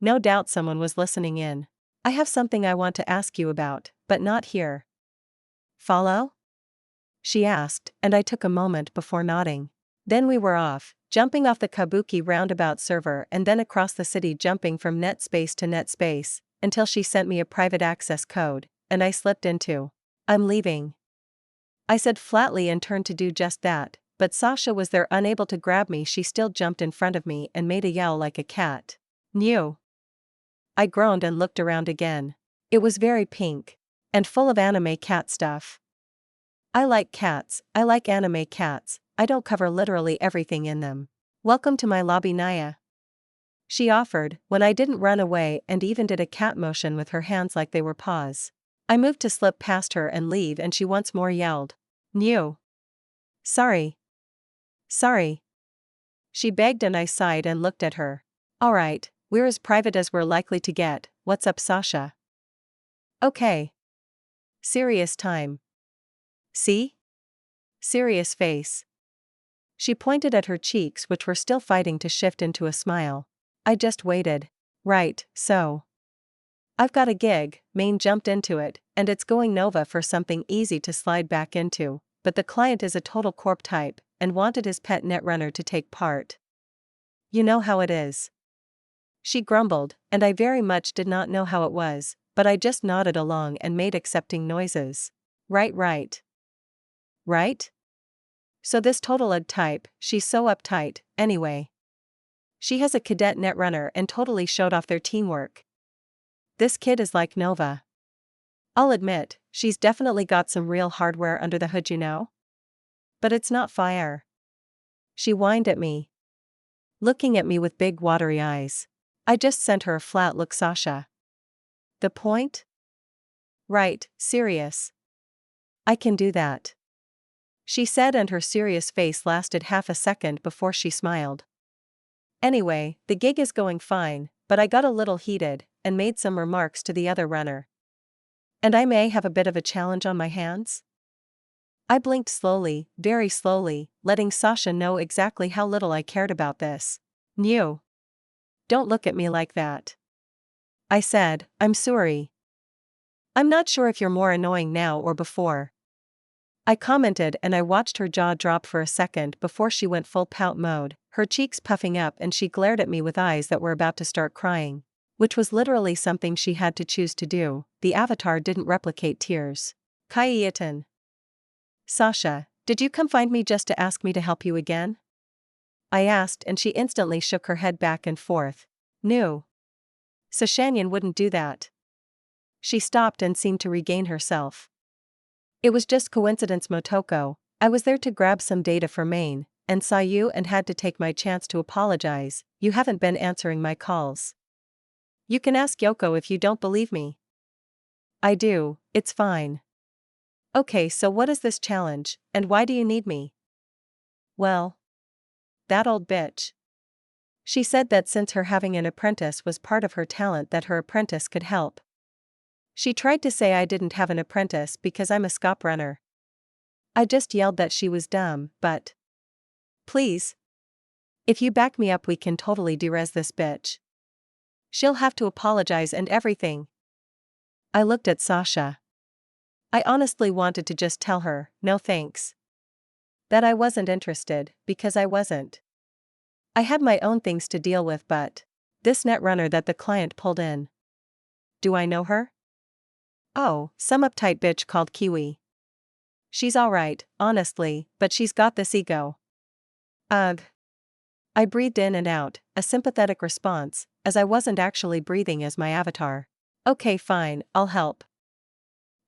No doubt someone was listening in. I have something I want to ask you about, but not here. Follow? She asked, and I took a moment before nodding. Then we were off, jumping off the Kabuki roundabout server and then across the city jumping from net space to net space, until she sent me a private access code, and I slipped into. I'm leaving. I said flatly and turned to do just that, but Sasha was there unable to grab me. She still jumped in front of me and made a yowl like a cat. New. I groaned and looked around again. It was very pink. And full of anime cat stuff. I like cats, I like anime cats, I don't cover literally everything in them. Welcome to my lobby Naya. She offered, when I didn't run away and even did a cat motion with her hands like they were paws. I moved to slip past her and leave and she once more yelled. New. Sorry. Sorry. She begged and I sighed and looked at her. Alright, we're as private as we're likely to get. What's up Sasha? Okay. Serious time. See? Serious face. She pointed at her cheeks which were still fighting to shift into a smile. I just waited. Right, so. I've got a gig, Maine jumped into it, and it's going Nova for something easy to slide back into, but the client is a total corp type, and wanted his pet netrunner to take part. You know how it is. She grumbled, and I very much did not know how it was, but I just nodded along and made accepting noises. Right. Right? So this total UD type, she's so uptight, anyway. She has a cadet netrunner and totally showed off their teamwork. This kid is like Nova. I'll admit, she's definitely got some real hardware under the hood, you know? But it's not fire. She whined at me. Looking at me with big watery eyes. I just sent her a flat look Sasha. The point? Right, serious. I can do that. She said, and her serious face lasted half a second before she smiled. Anyway, the gig is going fine, but I got a little heated and made some remarks to the other runner. And I may have a bit of a challenge on my hands? I blinked slowly, very slowly, letting Sasha know exactly how little I cared about this. "No. Don't look at me like that," I said. "I'm sorry. I'm not sure if you're more annoying now or before," I commented, and I watched her jaw drop for a second before she went full pout mode, her cheeks puffing up, and she glared at me with eyes that were about to start crying. Which was literally something she had to choose to do. The avatar didn't replicate tears. Kaiitan. "Sasha, did you come find me just to ask me to help you again?" I asked, and she instantly shook her head back and forth. "No. Sashanyan wouldn't do that." She stopped and seemed to regain herself. "It was just coincidence, Motoko. I was there to grab some data for Maine, and saw you and had to take my chance to apologize. You haven't been answering my calls. You can ask Yoko if you don't believe me." "I do, it's fine." "Okay, so what is this challenge, and why do you need me?" "Well, that old bitch. She said that since her having an apprentice was part of her talent, that her apprentice could help. She tried to say I didn't have an apprentice because I'm a scop runner. I just yelled that she was dumb, but please. If you back me up, we can totally derez this bitch. She'll have to apologize and everything." I looked at Sasha. I honestly wanted to just tell her, no thanks. That I wasn't interested, because I wasn't. I had my own things to deal with, but this netrunner that the client pulled in. Do I know her? Oh, some uptight bitch called Kiwi. She's alright, honestly, but she's got this ego. Ugh. I breathed in and out, a sympathetic response, as I wasn't actually breathing as my avatar. "Okay, fine, I'll help."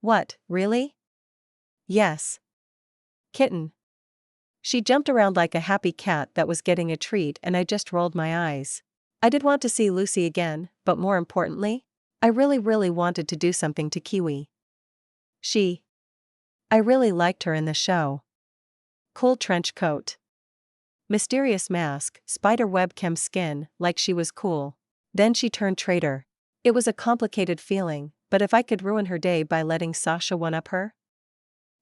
"What, really?" "Yes. Kitten." She jumped around like a happy cat that was getting a treat, and I just rolled my eyes. I did want to see Lucy again, but more importantly, I really wanted to do something to Kiwi. I really liked her in the show. Cool trench coat. Mysterious mask, spider webcam skin, like she was cool. Then she turned traitor. It was a complicated feeling, but if I could ruin her day by letting Sasha one-up her,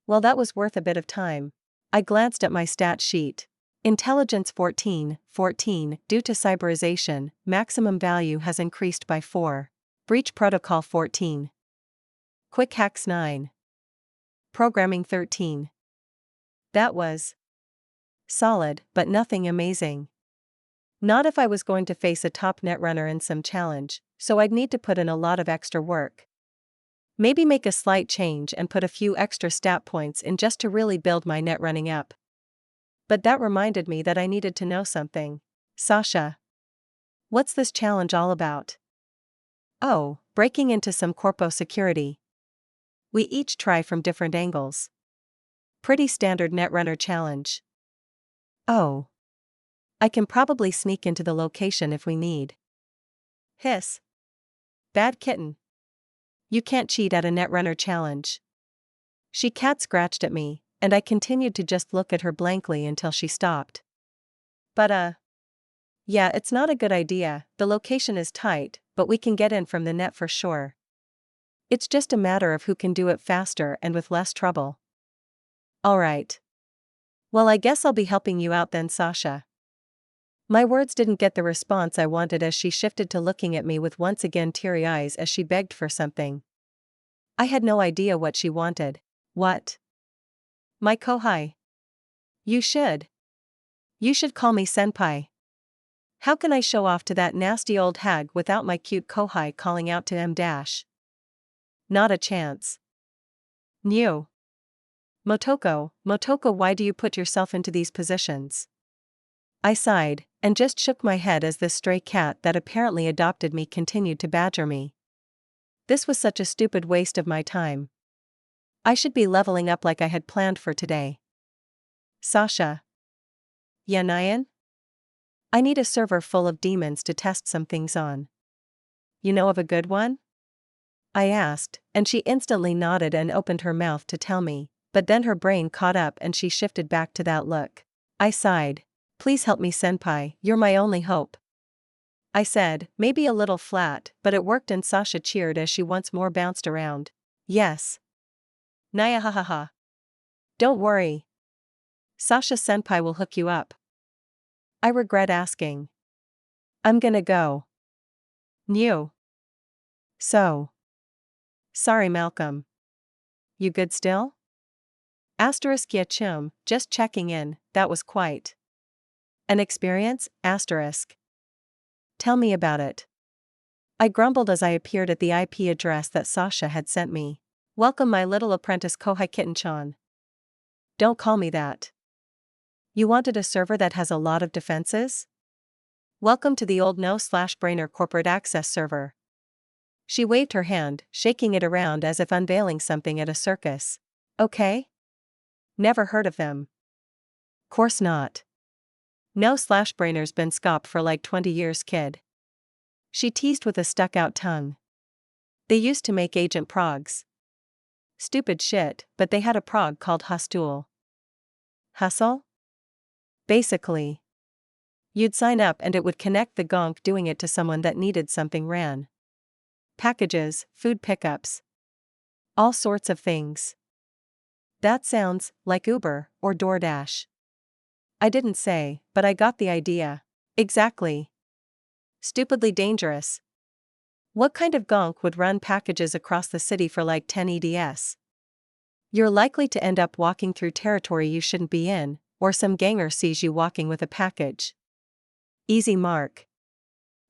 well, that was worth a bit of time. I glanced at my stat sheet. Intelligence 14, due to cyberization, maximum value has increased by 4. Breach protocol 14. Quick hacks 9. Programming 13. That was solid, but nothing amazing. Not if I was going to face a top netrunner in some challenge, so I'd need to put in a lot of extra work. Maybe make a slight change and put a few extra stat points in just to really build my net running up. But that reminded me that I needed to know something. "Sasha, what's this challenge all about?" "Oh, breaking into some corpo security. We each try from different angles. Pretty standard netrunner challenge." "Oh. I can probably sneak into the location if we need." Hiss. Bad kitten. You can't cheat at a netrunner challenge. She cat scratched at me, and I continued to just look at her blankly until she stopped. "But yeah, it's not a good idea. The location is tight, but we can get in from the net for sure. It's just a matter of who can do it faster and with less trouble." "Alright. Well, I guess I'll be helping you out then, Sasha." My words didn't get the response I wanted as she shifted to looking at me with once again teary eyes as she begged for something. I had no idea what she wanted. "What?" "My kohai. You should. You should call me senpai." How can I show off to that nasty old hag without my cute kohai calling out to M-? Not a chance. "No. Motoko, why do you put yourself into these positions?" I sighed, and just shook my head as this stray cat that apparently adopted me continued to badger me. This was such a stupid waste of my time. I should be leveling up like I had planned for today. "Sasha. Yanayan? I need a server full of demons to test some things on. You know of a good one?" I asked, and she instantly nodded and opened her mouth to tell me, but then her brain caught up and she shifted back to that look. I sighed. Please help me, senpai, you're my only hope. I said, maybe a little flat, but it worked, and Sasha cheered as she once more bounced around. Yes. Naya, ha ha ha. Don't worry. Sasha senpai will hook you up. I regret asking. I'm gonna go. New. So. Sorry, Malcolm. You good still? Asterisk ya chum, just checking in, that was quite an experience, asterisk. Tell me about it. I grumbled as I appeared at the IP address that Sasha had sent me. Welcome, my little apprentice Kohai Kitten-chan. Don't call me that. You wanted a server that has a lot of defenses? Welcome to the old no/brainer corporate access server. She waved her hand, shaking it around as if unveiling something at a circus. Okay? Never heard of them. Course not. No/brainer's been scop for like 20 years, kid. She teased with a stuck-out tongue. They used to make agent progs. Stupid shit, but they had a prog called Hustle. Hustle? Basically. You'd sign up and it would connect the gonk doing it to someone that needed something ran. Packages, food pickups. All sorts of things. That sounds like Uber or DoorDash. I didn't say, but I got the idea. Exactly. Stupidly dangerous. What kind of gonk would run packages across the city for like 10 EDS? You're likely to end up walking through territory you shouldn't be in, or some ganger sees you walking with a package. Easy mark.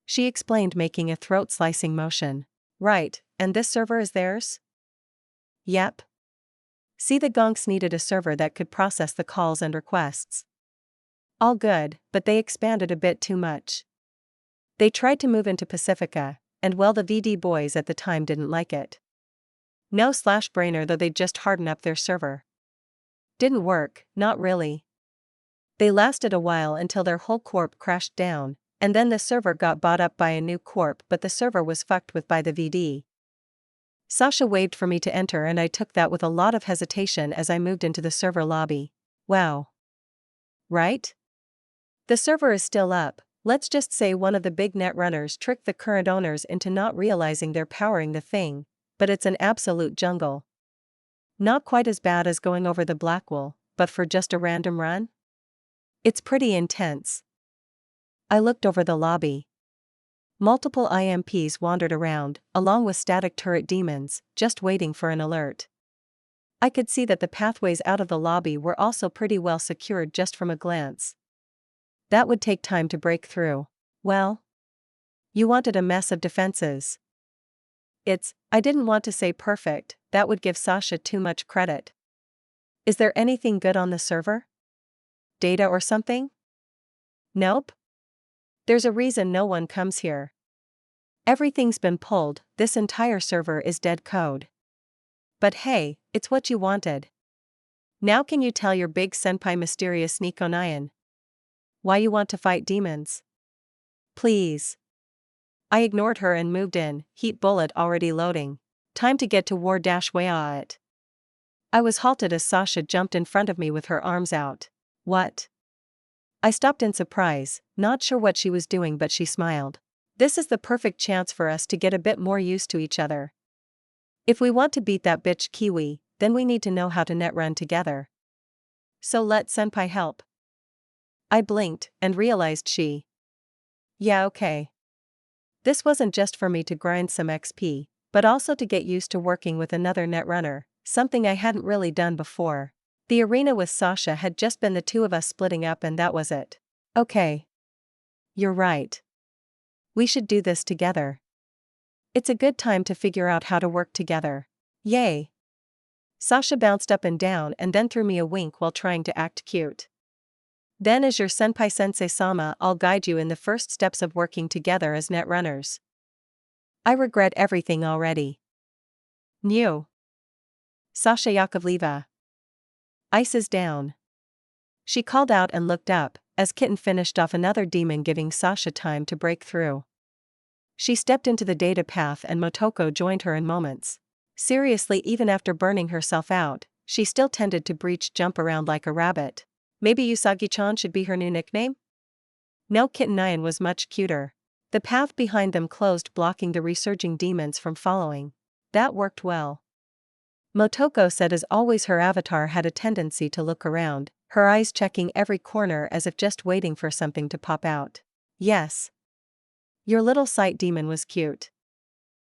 She explained, making a throat-slicing motion. Right, and this server is theirs? Yep. See, the gonks needed a server that could process the calls and requests. All good, but they expanded a bit too much. They tried to move into Pacifica, and well, the VD boys at the time didn't like it. No/brainer, though, they'd just harden up their server. Didn't work, not really. They lasted a while until their whole corp crashed down, and then the server got bought up by a new corp, but the server was fucked with by the VD. Sasha waved for me to enter and I took that with a lot of hesitation as I moved into the server lobby. Wow. Right? The server is still up. Let's just say one of the big netrunners tricked the current owners into not realizing they're powering the thing, but it's an absolute jungle. Not quite as bad as going over the Blackwall, but for just a random run? It's pretty intense. I looked over the lobby. Multiple IMPs wandered around, along with static turret demons, just waiting for an alert. I could see that the pathways out of the lobby were also pretty well secured just from a glance. That would take time to break through. Well, you wanted a mess of defenses. I didn't want to say perfect, that would give Sasha too much credit. Is there anything good on the server? Data or something? Nope. There's a reason no one comes here. Everything's been pulled, this entire server is dead code. But hey, it's what you wanted. Now can you tell your big senpai mysterious Nikonayan why you want to fight demons? Please. I ignored her and moved in, heat bullet already loading. Time to get to war-way it. I was halted as Sasha jumped in front of me with her arms out. What? I stopped in surprise, not sure what she was doing, but she smiled. This is the perfect chance for us to get a bit more used to each other. If we want to beat that bitch Kiwi, then we need to know how to netrun together. So let senpai help. I blinked and realized she. Yeah, okay. This wasn't just for me to grind some XP, but also to get used to working with another netrunner, something I hadn't really done before. The arena with Sasha had just been the two of us splitting up and that was it. Okay. You're right. We should do this together. It's a good time to figure out how to work together. Yay. Sasha bounced up and down and then threw me a wink while trying to act cute. Then as your senpai sensei-sama, I'll guide you in the first steps of working together as netrunners. I regret everything already. New. Sasha Yakovleva. Ice is down. She called out and looked up, as Kitten finished off another demon, giving Sasha time to break through. She stepped into the data path and Motoko joined her in moments. Seriously, even after burning herself out, she still tended to breach jump around like a rabbit. Maybe Usagi-chan should be her new nickname? No, Kitten Nyan was much cuter. The path behind them closed, blocking the resurging demons from following. That worked well. Motoko said as always her avatar had a tendency to look around, her eyes checking every corner as if just waiting for something to pop out. Yes. Your little sight demon was cute.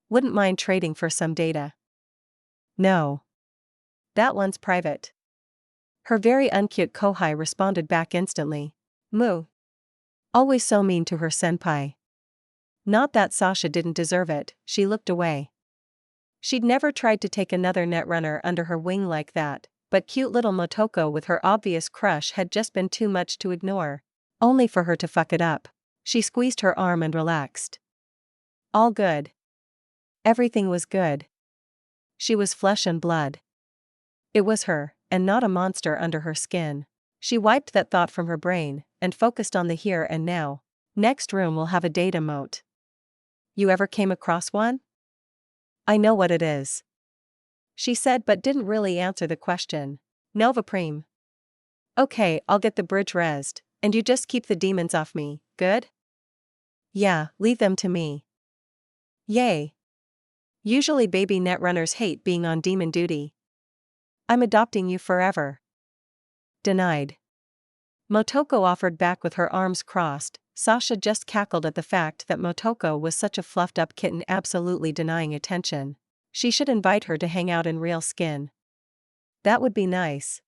Wouldn't mind trading for some data. No. That one's private. Her very uncute Kohai responded back instantly. Moo. Always so mean to her senpai. Not that Sasha didn't deserve it, she looked away. She'd never tried to take another netrunner under her wing like that, but cute little Motoko with her obvious crush had just been too much to ignore. Only for her to fuck it up. She squeezed her arm and relaxed. All good. Everything was good. She was flesh and blood. It was her, and not a monster under her skin. She wiped that thought from her brain, and focused on the here and now. Next room will have a data moat. You ever came across one? I know what it is. She said but didn't really answer the question. Nova Prime. Okay, I'll get the bridge rezzed, and you just keep the demons off me, good? Yeah, leave them to me. Yay. Usually baby netrunners hate being on demon duty. I'm adopting you forever. Denied. Motoko offered back with her arms crossed. Sasha just cackled at the fact that Motoko was such a fluffed-up kitten absolutely denying attention. She should invite her to hang out in real skin. That would be nice.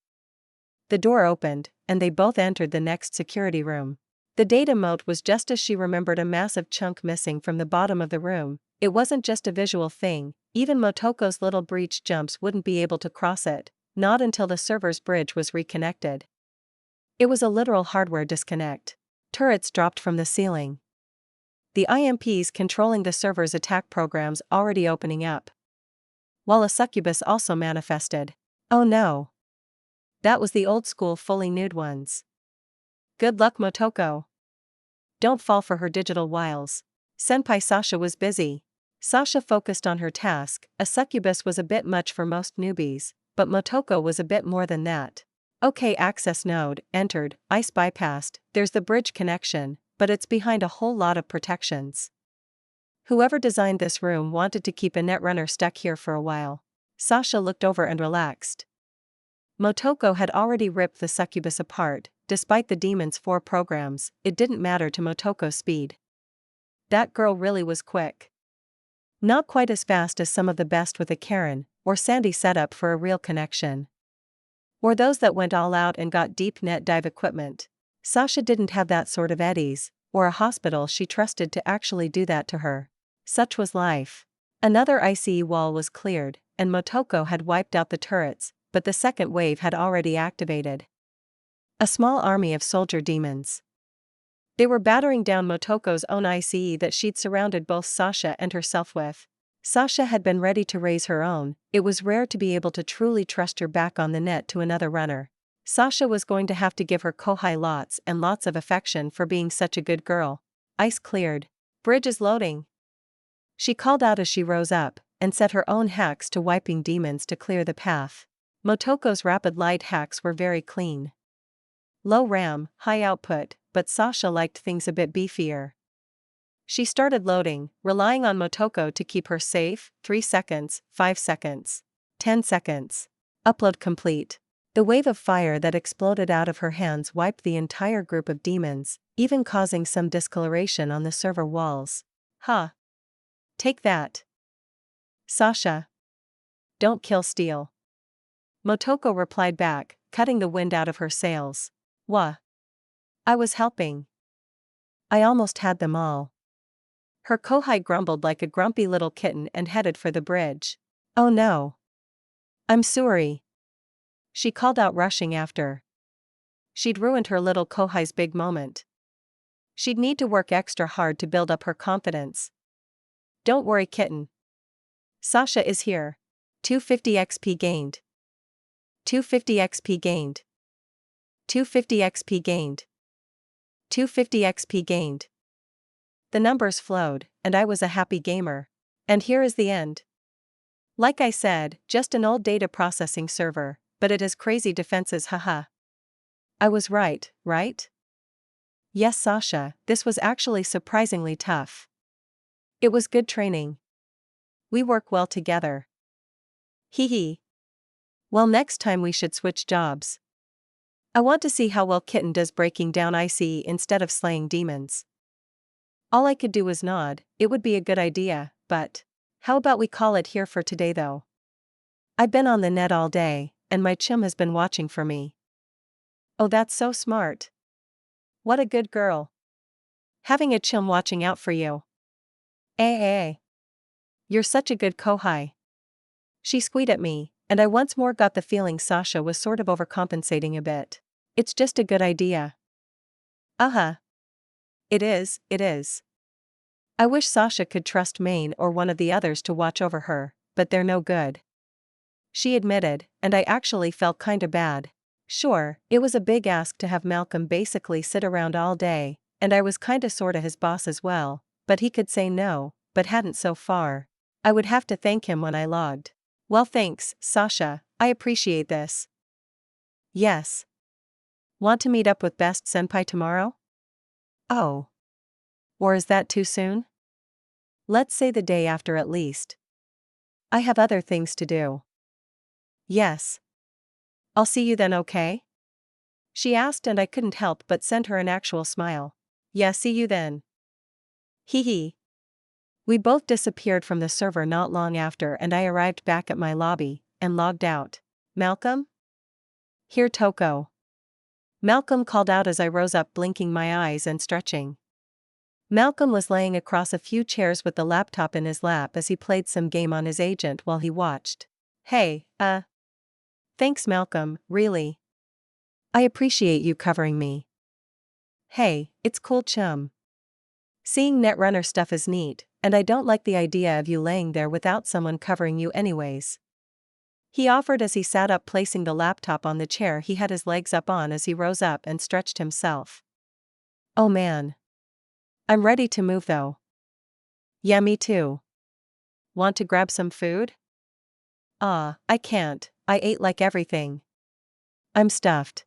The door opened, and they both entered the next security room. The data moat was just as she remembered, a massive chunk missing from the bottom of the room. It wasn't just a visual thing, even Motoko's little breach jumps wouldn't be able to cross it, not until the server's bridge was reconnected. It was a literal hardware disconnect. Turrets dropped from the ceiling. The IMPs controlling the server's attack programs already opening up. While a succubus also manifested. Oh no. That was the old school fully nude ones. Good luck, Motoko. Don't fall for her digital wiles. Senpai Sasha was busy. Sasha focused on her task. A succubus was a bit much for most newbies, but Motoko was a bit more than that. Okay, access node, entered, ice bypassed, there's the bridge connection, but it's behind a whole lot of protections. Whoever designed this room wanted to keep a netrunner stuck here for a while. Sasha looked over and relaxed. Motoko had already ripped the succubus apart. Despite the demon's 4 programs, it didn't matter to Motoko's speed. That girl really was quick. Not quite as fast as some of the best with a Karen or Sandy setup for a real connection. Or those that went all out and got deep net dive equipment. Sasha didn't have that sort of eddies, or a hospital she trusted to actually do that to her. Such was life. Another ICE wall was cleared, and Motoko had wiped out the turrets, but the second wave had already activated. A small army of soldier demons. They were battering down Motoko's own ICE that she'd surrounded both Sasha and herself with. Sasha had been ready to raise her own. It was rare to be able to truly trust her back on the net to another runner. Sasha was going to have to give her Kohai lots and lots of affection for being such a good girl. Ice cleared. Bridge is loading. She called out as she rose up, and set her own hacks to wiping demons to clear the path. Motoko's rapid light hacks were very clean. Low RAM, high output, but Sasha liked things a bit beefier. She started loading, relying on Motoko to keep her safe. 3 seconds, 5 seconds, 10 seconds. Upload complete. The wave of fire that exploded out of her hands wiped the entire group of demons, even causing some discoloration on the server walls. Huh. Take that. Sasha. Don't kill Steel. Motoko replied back, cutting the wind out of her sails. Wha? I was helping. I almost had them all. Her Kohai grumbled like a grumpy little kitten and headed for the bridge. Oh no. I'm sorry. She called out, rushing after. She'd ruined her little Kohai's big moment. She'd need to work extra hard to build up her confidence. Don't worry, kitten. Sasha is here. 250 XP gained. 250 XP gained. 250 XP gained. 250 XP gained. The numbers flowed, and I was a happy gamer. And here is the end. Like I said, just an old data processing server, but it has crazy defenses, haha. I was right, right? Yes, Sasha, this was actually surprisingly tough. It was good training. We work well together. Hee hee. Well, next time we should switch jobs. I want to see how well Kitten does breaking down IC instead of slaying demons. All I could do was nod. It would be a good idea, but how about we call it here for today though? I've been on the net all day, and my chum has been watching for me. Oh, that's so smart. What a good girl. Having a chum watching out for you. Eh. You're such a good kohai. She squeaked at me, and I once more got the feeling Sasha was sort of overcompensating a bit. It's just a good idea. Uh-huh. It is. I wish Sasha could trust Maine or one of the others to watch over her, but they're no good. She admitted, and I actually felt kinda bad. Sure, it was a big ask to have Malcolm basically sit around all day, and I was kinda sorta his boss as well, but he could say no, but hadn't so far. I would have to thank him when I logged. Well, thanks, Sasha, I appreciate this. Yes. Want to meet up with Best Senpai tomorrow? Oh. Or is that too soon? Let's say the day after at least. I have other things to do. Yes. I'll see you then, okay? She asked, and I couldn't help but send her an actual smile. Yeah, see you then. Hee hee. We both disappeared from the server not long after, and I arrived back at my lobby and logged out. Malcolm? Here, Toko. Malcolm called out as I rose up, blinking my eyes and stretching. Malcolm was laying across a few chairs with the laptop in his lap as he played some game on his agent while he watched. Hey, thanks, Malcolm, really. I appreciate you covering me. Hey, it's cool, chum. Seeing netrunner stuff is neat, and I don't like the idea of you laying there without someone covering you anyways. He offered as he sat up, placing the laptop on the chair he had his legs up on as he rose up and stretched himself. Oh man. I'm ready to move though. Yeah, me too. Want to grab some food? I can't, I ate like everything. I'm stuffed.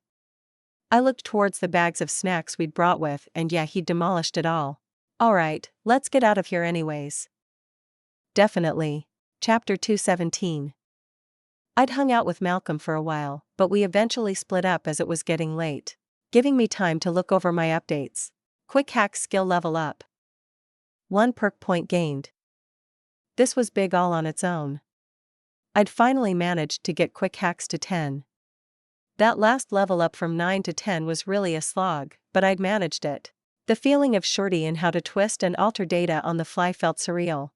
I looked towards the bags of snacks we'd brought with, and yeah, he'd demolished it all. Alright, let's get out of here anyways. Definitely. Chapter 217. I'd hung out with Malcolm for a while, but we eventually split up as it was getting late, giving me time to look over my updates. Quick hack skill level up. 1 perk point gained. This was big all on its own. I'd finally managed to get quick hacks to 10. That last level up from 9 to 10 was really a slog, but I'd managed it. The feeling of shorty and how to twist and alter data on the fly felt surreal.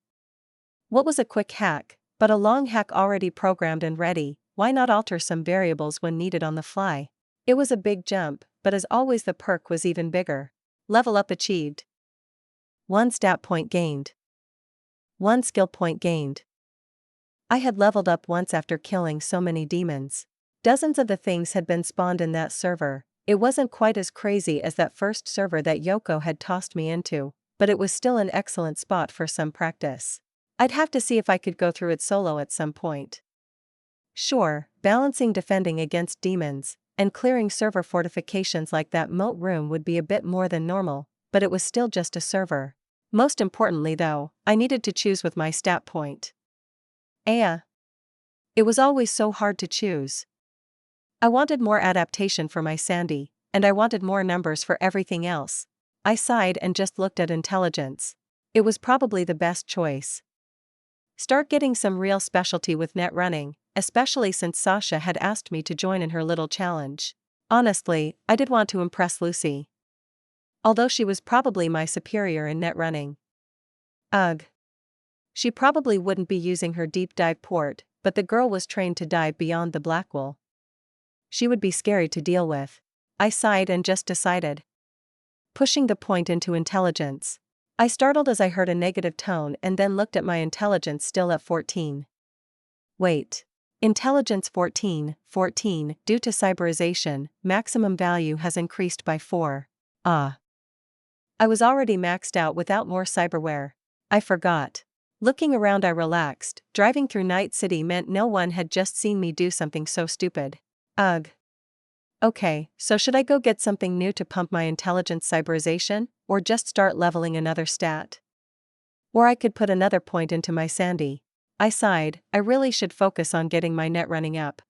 What was a quick hack, but a long hack already programmed and ready? Why not alter some variables when needed on the fly? It was a big jump, but as always the perk was even bigger. Level up achieved. 1 stat point gained. 1 skill point gained. I had leveled up once after killing so many demons. Dozens of the things had been spawned in that server. It wasn't quite as crazy as that first server that Yoko had tossed me into, but it was still an excellent spot for some practice. I'd have to see if I could go through it solo at some point. Sure, balancing defending against demons and clearing server fortifications like that moat room would be a bit more than normal, but it was still just a server. Most importantly though, I needed to choose with my stat point. It was always so hard to choose. I wanted more adaptation for my Sandy, and I wanted more numbers for everything else. I sighed and just looked at intelligence. It was probably the best choice. Start getting some real specialty with net running, especially since Sasha had asked me to join in her little challenge. Honestly, I did want to impress Lucy. Although she was probably my superior in net running. Ugh. She probably wouldn't be using her deep dive port, but the girl was trained to dive beyond the Blackwall. She would be scary to deal with. I sighed and just decided. Pushing the point into intelligence. I startled as I heard a negative tone and then looked at my intelligence still at 14. Wait. Intelligence 14, due to cyberization, maximum value has increased by 4. I was already maxed out without more cyberware. I forgot. Looking around, I relaxed. Driving through Night City meant no one had just seen me do something so stupid. Ugh. Okay, so should I go get something new to pump my intelligence cyberization, or just start leveling another stat? Or I could put another point into my Sandy. I sighed. I really should focus on getting my net running up.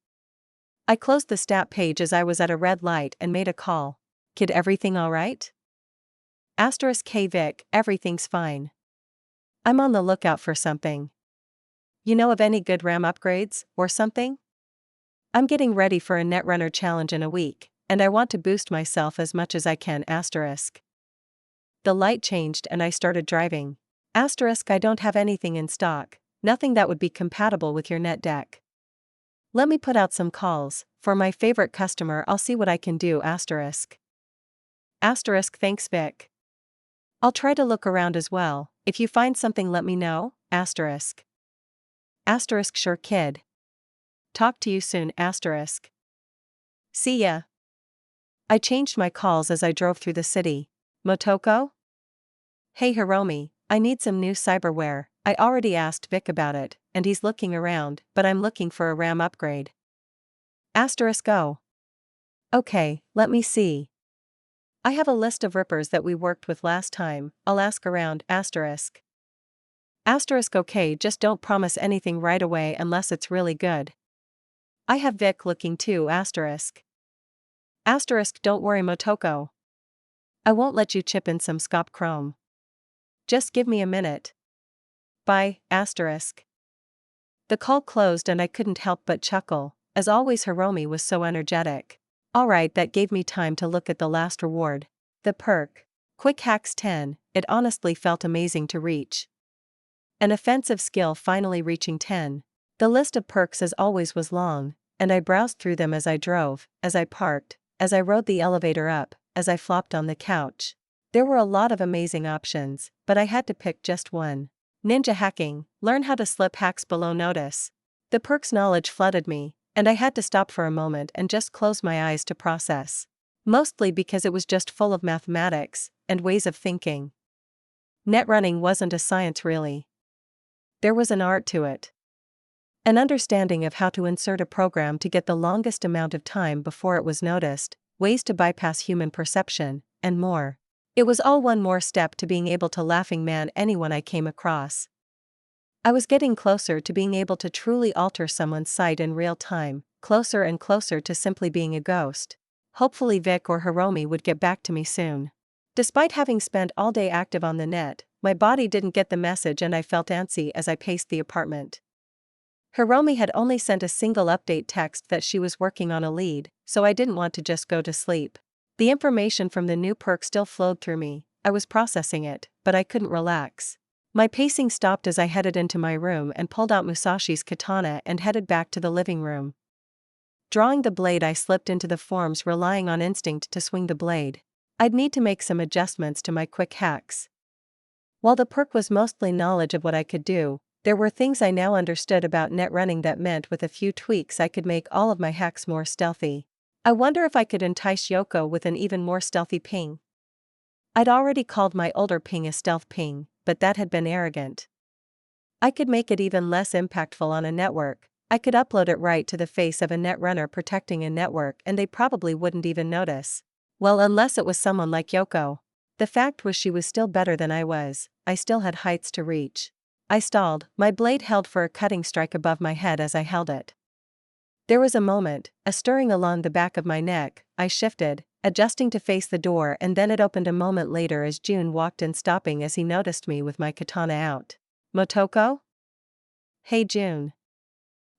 I closed the stat page as I was at a red light and made a call. Kid, everything alright? K Vic, everything's fine. I'm on the lookout for something. You know of any good RAM upgrades, or something? I'm getting ready for a Netrunner challenge in a week, and I want to boost myself as much as I can. The light changed and I started driving. I don't have anything in stock, nothing that would be compatible with your net deck. Let me put out some calls. For my favorite customer, I'll see what I can do. Thanks Vic. I'll try to look around as well. If you find something, let me know. Sure kid. Talk to you soon. See ya. I changed my calls as I drove through the city. Motoko? Hey Hiromi, I need some new cyberware. I already asked Vic about it, and he's looking around, but I'm looking for a RAM upgrade. Go. Okay, let me see. I have a list of rippers that we worked with last time. I'll ask around. Okay, just don't promise anything right away unless it's really good. I have Vic looking too. Don't worry Motoko. I won't let you chip in some scop chrome. Just give me a minute. Bye. The call closed and I couldn't help but chuckle. As always, Hiromi was so energetic. Alright, that gave me time to look at the last reward. The perk. Quick Hacks 10, it honestly felt amazing to reach. An offensive skill finally reaching 10. The list of perks as always was long, and I browsed through them as I drove, as I parked, as I rode the elevator up, as I flopped on the couch. There were a lot of amazing options, but I had to pick just one. Ninja hacking, learn how to slip hacks below notice. The perks knowledge flooded me, and I had to stop for a moment and just close my eyes to process. Mostly because it was just full of mathematics and ways of thinking. Netrunning wasn't a science really. There was an art to it. An understanding of how to insert a program to get the longest amount of time before it was noticed, ways to bypass human perception, and more. It was all one more step to being able to laughing man anyone I came across. I was getting closer to being able to truly alter someone's sight in real time, closer and closer to simply being a ghost. Hopefully Vic or Hiromi would get back to me soon. Despite having spent all day active on the net, my body didn't get the message and I felt antsy as I paced the apartment. Hiromi had only sent a single update text that she was working on a lead, so I didn't want to just go to sleep. The information from the new perk still flowed through me. I was processing it, but I couldn't relax. My pacing stopped as I headed into my room and pulled out Musashi's katana and headed back to the living room. Drawing the blade, I slipped into the forms, relying on instinct to swing the blade. I'd need to make some adjustments to my quick hacks. While the perk was mostly knowledge of what I could do, there were things I now understood about net running that meant with a few tweaks I could make all of my hacks more stealthy. I wonder if I could entice Yoko with an even more stealthy ping. I'd already called my older ping a stealth ping, but that had been arrogant. I could make it even less impactful on a network. I could upload it right to the face of a netrunner protecting a network and they probably wouldn't even notice. Well, unless it was someone like Yoko. The fact was she was still better than I was. I still had heights to reach. I stalled, my blade held for a cutting strike above my head as I held it. There was a moment, a stirring along the back of my neck. I shifted, adjusting to face the door, and then it opened a moment later as Jun walked in, stopping as he noticed me with my katana out. Motoko? Hey Jun.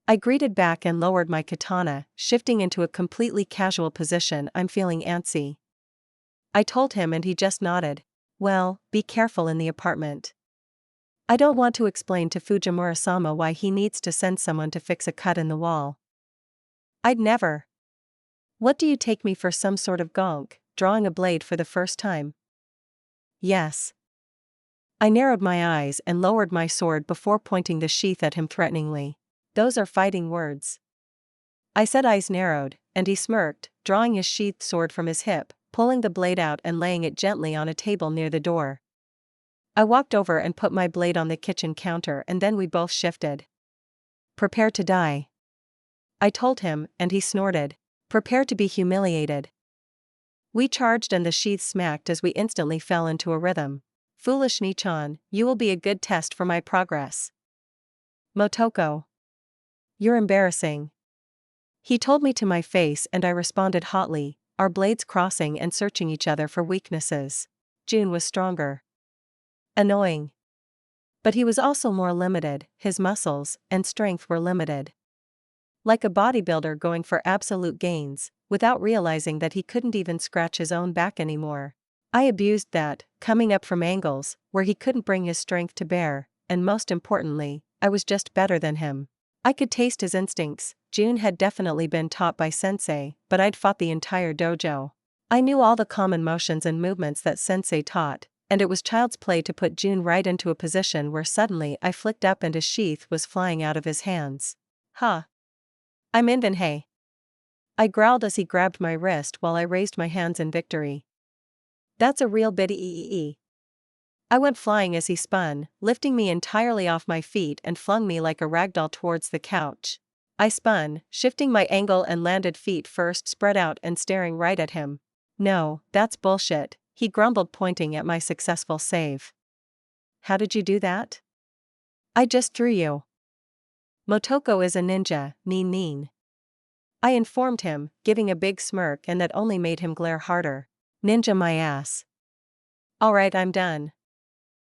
I greeted back and lowered my katana, shifting into a completely casual position. I'm feeling antsy. I told him and he just nodded. Well, be careful in the apartment. I don't want to explain to Fujimura-sama why he needs to send someone to fix a cut in the wall. I'd never. What do you take me for, some sort of gonk, drawing a blade for the first time? Yes. I narrowed my eyes and lowered my sword before pointing the sheath at him threateningly. Those are fighting words. I said, eyes narrowed, and he smirked, drawing his sheathed sword from his hip, pulling the blade out and laying it gently on a table near the door. I walked over and put my blade on the kitchen counter and then we both shifted. Prepare to die, I told him, and he snorted. Prepare to be humiliated. We charged and the sheath smacked as we instantly fell into a rhythm. Foolish Nichan, you will be a good test for my progress. Motoko. You're embarrassing. He told me to my face and I responded hotly, our blades crossing and searching each other for weaknesses. June was stronger. Annoying. But he was also more limited, his muscles and strength were limited. Like a bodybuilder going for absolute gains, without realizing that he couldn't even scratch his own back anymore. I abused that, coming up from angles where he couldn't bring his strength to bear, and most importantly, I was just better than him. I could taste his instincts. June had definitely been taught by sensei, but I'd fought the entire dojo. I knew all the common motions and movements that sensei taught, and it was child's play to put June right into a position where suddenly I flicked up and his sheath was flying out of his hands. Huh. I'm Invenhei. I growled as he grabbed my wrist while I raised my hands in victory. That's a real bitty. I went flying as he spun, lifting me entirely off my feet and flung me like a ragdoll towards the couch. I spun, shifting my angle and landed feet first spread out and staring right at him. No, that's bullshit, he grumbled pointing at my successful save. How did you do that? I just threw you. Motoko is a ninja, neen. I informed him, giving a big smirk and that only made him glare harder. Ninja my ass. Alright, I'm done.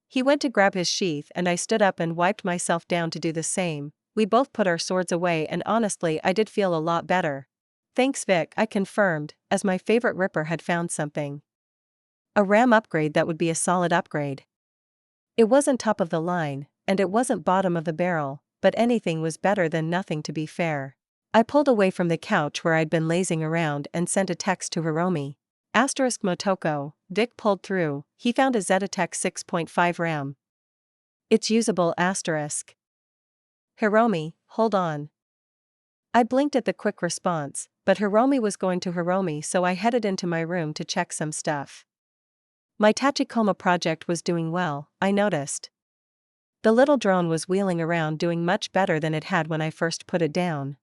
He went to grab his sheath and I stood up and wiped myself down to do the same. We both put our swords away and honestly I did feel a lot better. Thanks Vic, I confirmed, as my favorite ripper had found something. A RAM upgrade that would be a solid upgrade. It wasn't top of the line, and it wasn't bottom of the barrel, but anything was better than nothing to be fair. I pulled away from the couch where I'd been lazing around and sent a text to Hiromi. Asterisk Motoko, Vic pulled through, he found a Zetatech 6.5 RAM. It's usable asterisk. Hiromi, hold on. I blinked at the quick response, but Hiromi was going to Hiromi so I headed into my room to check some stuff. My Tachikoma project was doing well, I noticed. The little drone was wheeling around doing much better than it had when I first put it down.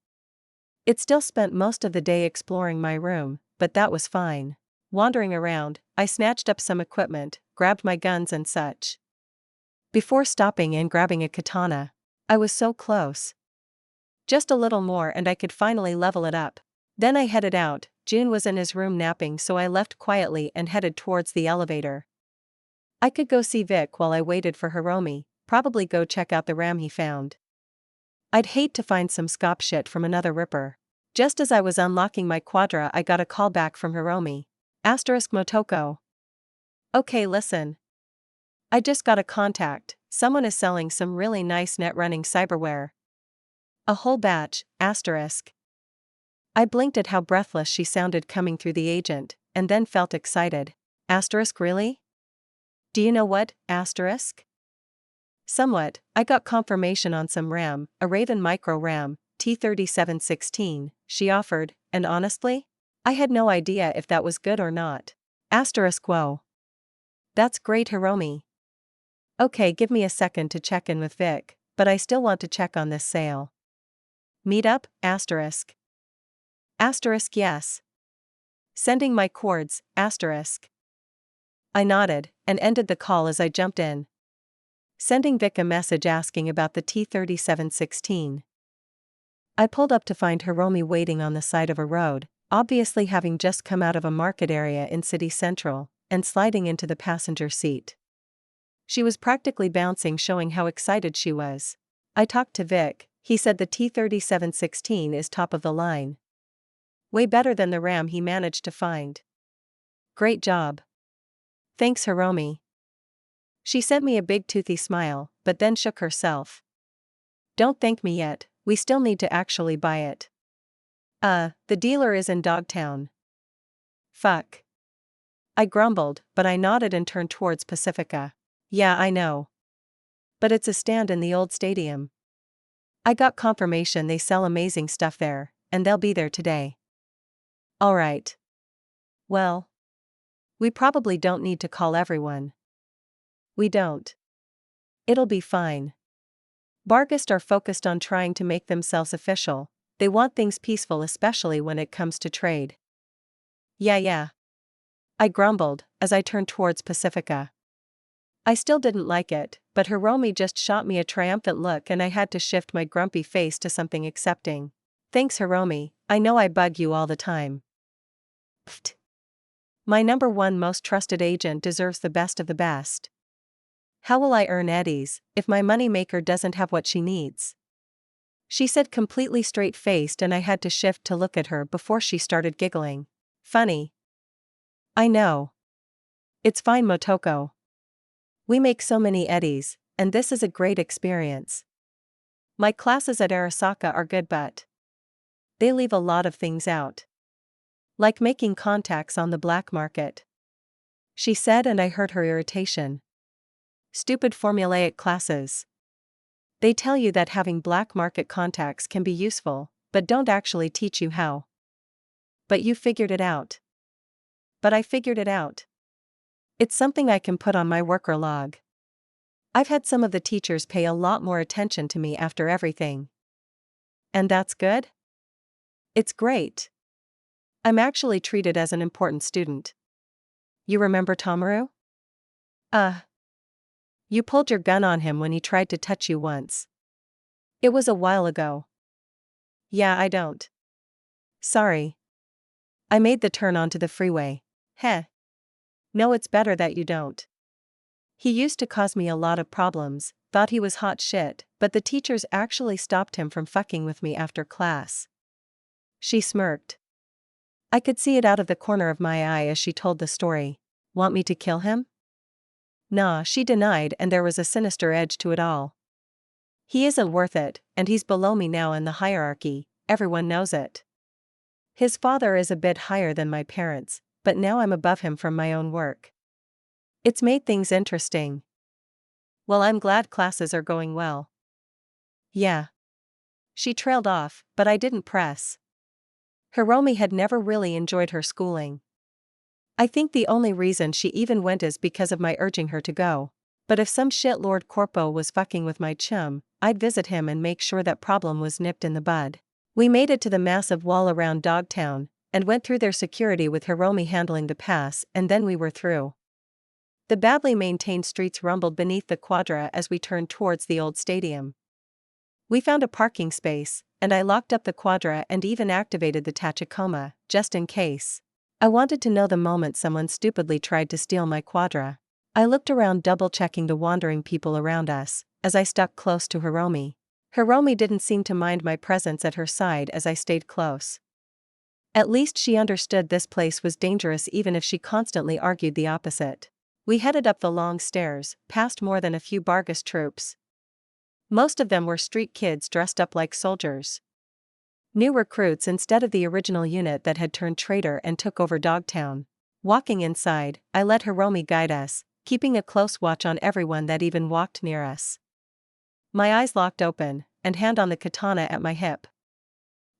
It still spent most of the day exploring my room, but that was fine. Wandering around, I snatched up some equipment, grabbed my guns and such. Before stopping and grabbing a katana. I was so close. Just a little more and I could finally level it up. Then I headed out. June was in his room napping so I left quietly and headed towards the elevator. I could go see Vic while I waited for Hiromi, probably go check out the RAM he found. I'd hate to find some scop shit from another ripper. Just as I was unlocking my quadra I got a call back from Hiromi. Asterisk Motoko. Okay, listen. I just got a contact, someone is selling some really nice netrunning cyberware. A whole batch, asterisk. I blinked at how breathless she sounded coming through the agent, and then felt excited. Asterisk really? Do you know what, asterisk? Somewhat, I got confirmation on some RAM, a Raven Micro RAM, T3716, she offered, and honestly? I had no idea if that was good or not. Asterisk whoa. That's great Hiromi. Okay, give me a second to check in with Vic, but I still want to check on this sale. Meet up, asterisk. Asterisk yes. Sending my cords, asterisk. I nodded, and ended the call as I jumped in. Sending Vic a message asking about the T3716. I pulled up to find Hiromi waiting on the side of a road, obviously having just come out of a market area in City Central, and sliding into the passenger seat. She was practically bouncing, showing how excited she was. I talked to Vic, he said the T3716 is top of the line. Way better than the RAM he managed to find. Great job. Thanks Hiromi. She sent me a big toothy smile, but then shook herself. Don't thank me yet, we still need to actually buy it. The dealer is in Dogtown. Fuck. I grumbled, but I nodded and turned towards Pacifica. Yeah, I know. But it's a stand in the old stadium. I got confirmation they sell amazing stuff there, and they'll be there today. Alright. Well. We probably don't need to call everyone. We don't. It'll be fine. Bargists are focused on trying to make themselves official. They want things peaceful, especially when it comes to trade. Yeah. I grumbled, as I turned towards Pacifica. I still didn't like it, but Hiromi just shot me a triumphant look and I had to shift my grumpy face to something accepting. Thanks Hiromi, I know I bug you all the time. Pfft. My number one most trusted agent deserves the best of the best. How will I earn eddies, if my moneymaker doesn't have what she needs? She said completely straight-faced and I had to shift to look at her before she started giggling. Funny. I know. It's fine Motoko. We make so many eddies, and this is a great experience. My classes at Arasaka are good but they leave a lot of things out. Like making contacts on the black market. She said and I heard her irritation. Stupid formulaic classes. They tell you that having black market contacts can be useful, but don't actually teach you how. But you figured it out. But I figured it out. It's something I can put on my worker log. I've had some of the teachers pay a lot more attention to me after everything. And that's good? It's great. I'm actually treated as an important student. You remember Tomaru? You pulled your gun on him when he tried to touch you once. It was a while ago. Yeah, I don't. Sorry. I made the turn onto the freeway. Heh. No, it's better that you don't. He used to cause me a lot of problems, thought he was hot shit, but the teachers actually stopped him from fucking with me after class. She smirked. I could see it out of the corner of my eye as she told the story. Want me to kill him? Nah, she denied, and there was a sinister edge to it all. He isn't worth it, and he's below me now in the hierarchy, everyone knows it. His father is a bit higher than my parents, but now I'm above him from my own work. It's made things interesting. Well, I'm glad classes are going well. Yeah. She trailed off, but I didn't press. Hiromi had never really enjoyed her schooling. I think the only reason she even went is because of my urging her to go. But if some shitlord corpo was fucking with my chum, I'd visit him and make sure that problem was nipped in the bud. We made it to the massive wall around Dogtown, and went through their security with Hiromi handling the pass, and then we were through. The badly maintained streets rumbled beneath the quadra as we turned towards the old stadium. We found a parking space, and I locked up the quadra and even activated the Tachikoma, just in case. I wanted to know the moment someone stupidly tried to steal my quadra. I looked around double-checking the wandering people around us, as I stuck close to Hiromi. Hiromi didn't seem to mind my presence at her side as I stayed close. At least she understood this place was dangerous even if she constantly argued the opposite. We headed up the long stairs, past more than a few Bargus troops. Most of them were street kids dressed up like soldiers. New recruits instead of the original unit that had turned traitor and took over Dogtown. Walking inside, I let Hiromi guide us, keeping a close watch on everyone that even walked near us. My eyes locked open, and hand on the katana at my hip.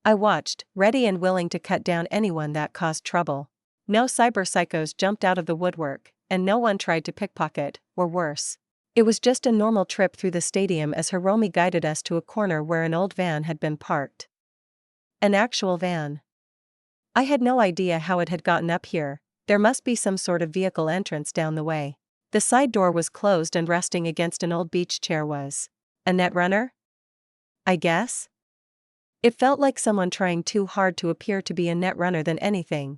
I watched, ready and willing to cut down anyone that caused trouble. No cyber psychos jumped out of the woodwork, and no one tried to pickpocket, or worse. It was just a normal trip through the stadium as Hiromi guided us to a corner where an old van had been parked. An actual van. I had no idea how it had gotten up here. There must be some sort of vehicle entrance down the way. The side door was closed and resting against an old beach chair was a netrunner? I guess? It felt like someone trying too hard to appear to be a netrunner than anything.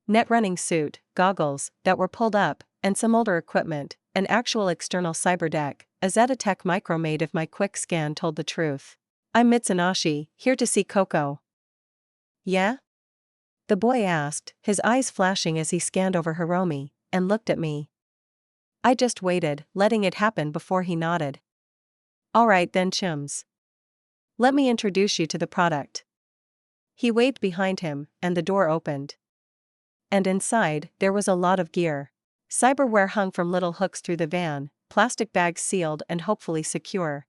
Netrunning suit, goggles, that were pulled up, and some older equipment, an actual external cyberdeck, a Zetatech micromaid if my quick scan told the truth. I'm Mitsunashi, here to see Coco. Yeah? The boy asked, his eyes flashing as he scanned over Hiromi, and looked at me. I just waited, letting it happen before he nodded. Alright then chums. Let me introduce you to the product. He waved behind him, and the door opened. And inside, there was a lot of gear. Cyberware hung from little hooks through the van, plastic bags sealed and hopefully secure.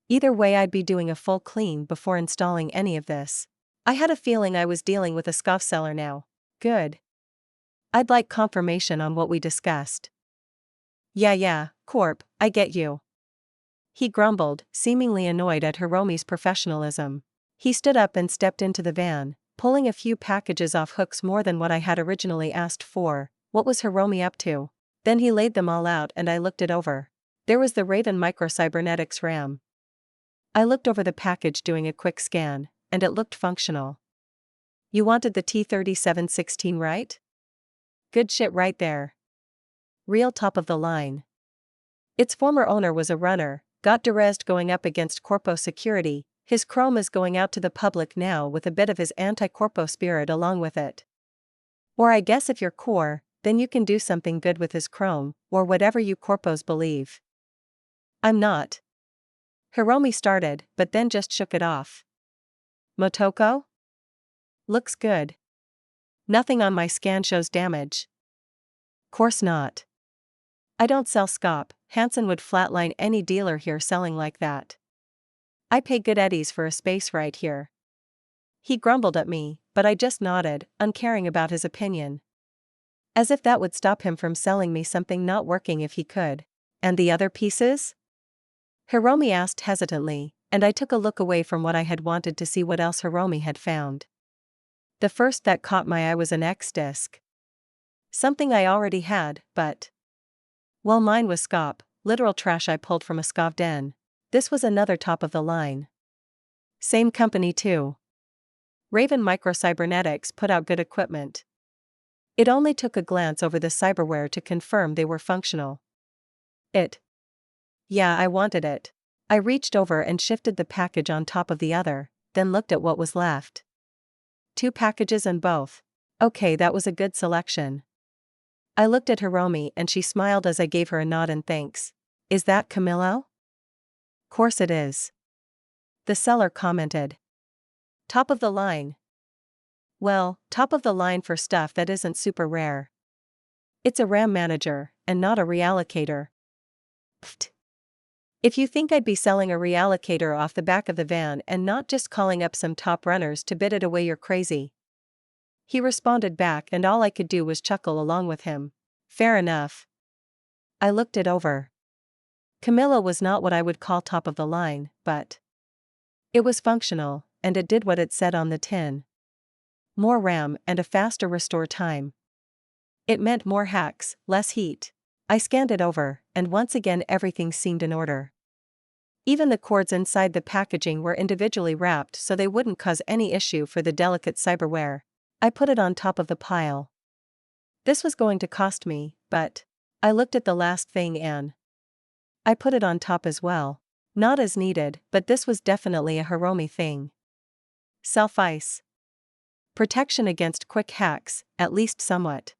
Either way I'd be doing a full clean before installing any of this. I had a feeling I was dealing with a scav seller now. Good. I'd like confirmation on what we discussed. Yeah, Corp, I get you. He grumbled, seemingly annoyed at Hiromi's professionalism. He stood up and stepped into the van, pulling a few packages off hooks more than what I had originally asked for. What was Hiromi up to? Then he laid them all out and I looked it over. There was the Raven Microcybernetics RAM. I looked over the package doing a quick scan, and it looked functional. You wanted the T3716, right? Good shit right there. Real top of the line. Its former owner was a runner, got derezed going up against Corpo security. His chrome is going out to the public now with a bit of his anti-Corpo spirit along with it. Or I guess if you're core, then you can do something good with his chrome, or whatever you Corpos believe. I'm not. Hiromi started, but then just shook it off. Motoko? Looks good. Nothing on my scan shows damage. Course not. I don't sell scop. Hansen would flatline any dealer here selling like that. I pay good eddies for a space right here. He grumbled at me, but I just nodded, uncaring about his opinion. As if that would stop him from selling me something not working if he could. And the other pieces? Hiromi asked hesitantly, and I took a look away from what I had wanted to see what else Hiromi had found. The first that caught my eye was an X disc. Something I already had, but... well, mine was scop, literal trash I pulled from a scav den. This was another top of the line. Same company too. Raven Microcybernetics put out good equipment. It only took a glance over the cyberware to confirm they were functional. Yeah, I wanted it. I reached over and shifted the package on top of the other, then looked at what was left. 2 packages and both. Okay, that was a good selection. I looked at Hiromi and she smiled as I gave her a nod and thanks. Is that Camillo? Course it is. The seller commented. Top of the line. Well, top of the line for stuff that isn't super rare. It's a RAM manager, and not a reallocator. Pfft. If you think I'd be selling a reallocator off the back of the van and not just calling up some top runners to bid it away, you're crazy. He responded back and all I could do was chuckle along with him. Fair enough. I looked it over. Camilla was not what I would call top of the line, but it was functional, and it did what it said on the tin. More RAM and a faster restore time. It meant more hacks, less heat. I scanned it over, and once again everything seemed in order. Even the cords inside the packaging were individually wrapped so they wouldn't cause any issue for the delicate cyberware. I put it on top of the pile. This was going to cost me, but I looked at the last thing and I put it on top as well. Not as needed, but this was definitely a Hiromi thing. Self-ice. Protection against quick hacks, at least somewhat.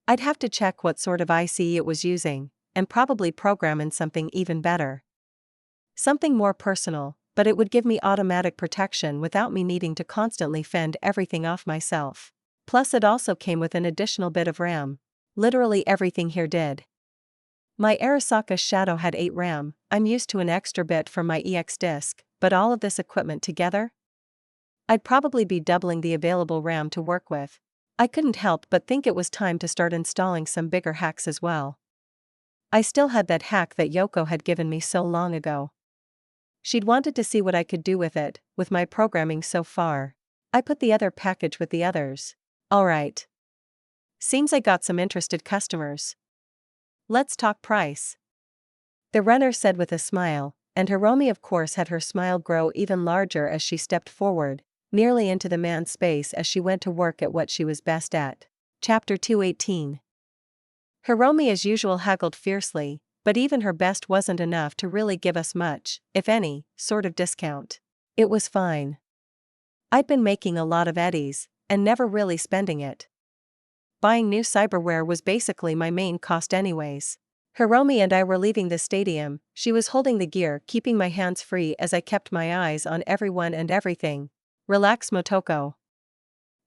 I'd have to check what sort of ICE it was using, and probably program in something even better. Something more personal, but it would give me automatic protection without me needing to constantly fend everything off myself. Plus it also came with an additional bit of RAM. Literally everything here did. My Arasaka Shadow had 8 RAM, I'm used to an extra bit from my EX disc, but all of this equipment together? I'd probably be doubling the available RAM to work with. I couldn't help but think it was time to start installing some bigger hacks as well. I still had that hack that Yoko had given me so long ago. She'd wanted to see what I could do with it, with my programming so far. I put the other package with the others. Alright. Seems I got some interested customers. Let's talk price. The runner said with a smile, and Hiromi of course had her smile grow even larger as she stepped forward, nearly into the man's space as she went to work at what she was best at. Chapter 218. Hiromi as usual haggled fiercely, but even her best wasn't enough to really give us much, if any, sort of discount. It was fine. I'd been making a lot of eddies, and never really spending it. Buying new cyberware was basically my main cost anyways. Hiromi and I were leaving the stadium, she was holding the gear, keeping my hands free as I kept my eyes on everyone and everything. Relax, Motoko.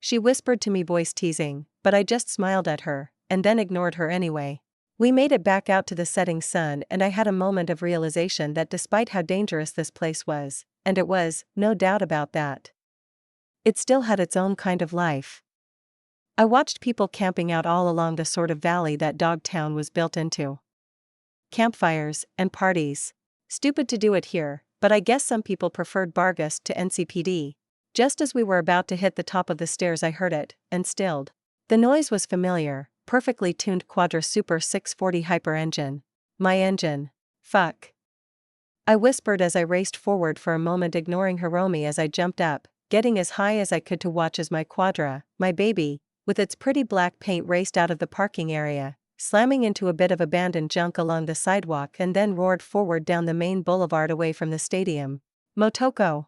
She whispered to me, voice teasing, but I just smiled at her, and then ignored her anyway. We made it back out to the setting sun and I had a moment of realization that despite how dangerous this place was, and it was, no doubt about that, it still had its own kind of life. I watched people camping out all along the sort of valley that Dogtown was built into. campfires, and parties. Stupid to do it here, but I guess some people preferred Bargus to NCPD. Just as we were about to hit the top of the stairs, I heard it, and stilled. The noise was familiar, perfectly tuned Quadra Super 640 Hyper engine. My engine. Fuck. I whispered as I raced forward for a moment, ignoring Hiromi as I jumped up, getting as high as I could to watch as my Quadra, my baby, with its pretty black paint, raced out of the parking area, slamming into a bit of abandoned junk along the sidewalk, and then roared forward down the main boulevard away from the stadium. Motoko!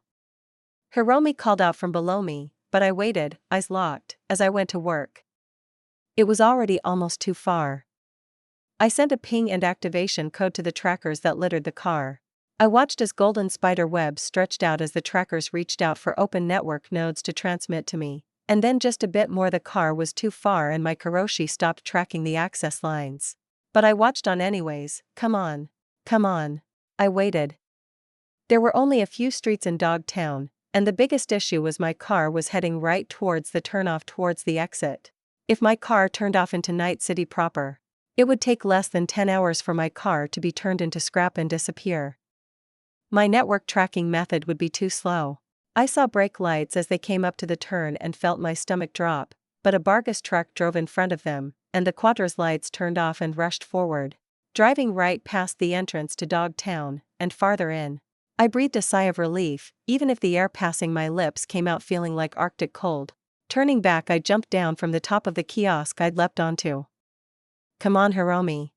Hiromi called out from below me, but I waited, eyes locked, as I went to work. It was already almost too far. I sent a ping and activation code to the trackers that littered the car. I watched as golden spider webs stretched out as the trackers reached out for open network nodes to transmit to me, and then just a bit more the car was too far and my Karoshi stopped tracking the access lines. But I watched on anyways. Come on. Come on. I waited. There were only a few streets in Dogtown, and the biggest issue was my car was heading right towards the turnoff towards the exit. If my car turned off into Night City proper, it would take less than 10 hours for my car to be turned into scrap and disappear. My network tracking method would be too slow. I saw brake lights as they came up to the turn and felt my stomach drop, but a Bargus truck drove in front of them, and the Quadra's lights turned off and rushed forward, driving right past the entrance to Dogtown, and farther in. I breathed a sigh of relief, even if the air passing my lips came out feeling like Arctic cold. Turning back, I jumped down from the top of the kiosk I'd leapt onto. Come on, Hiromi.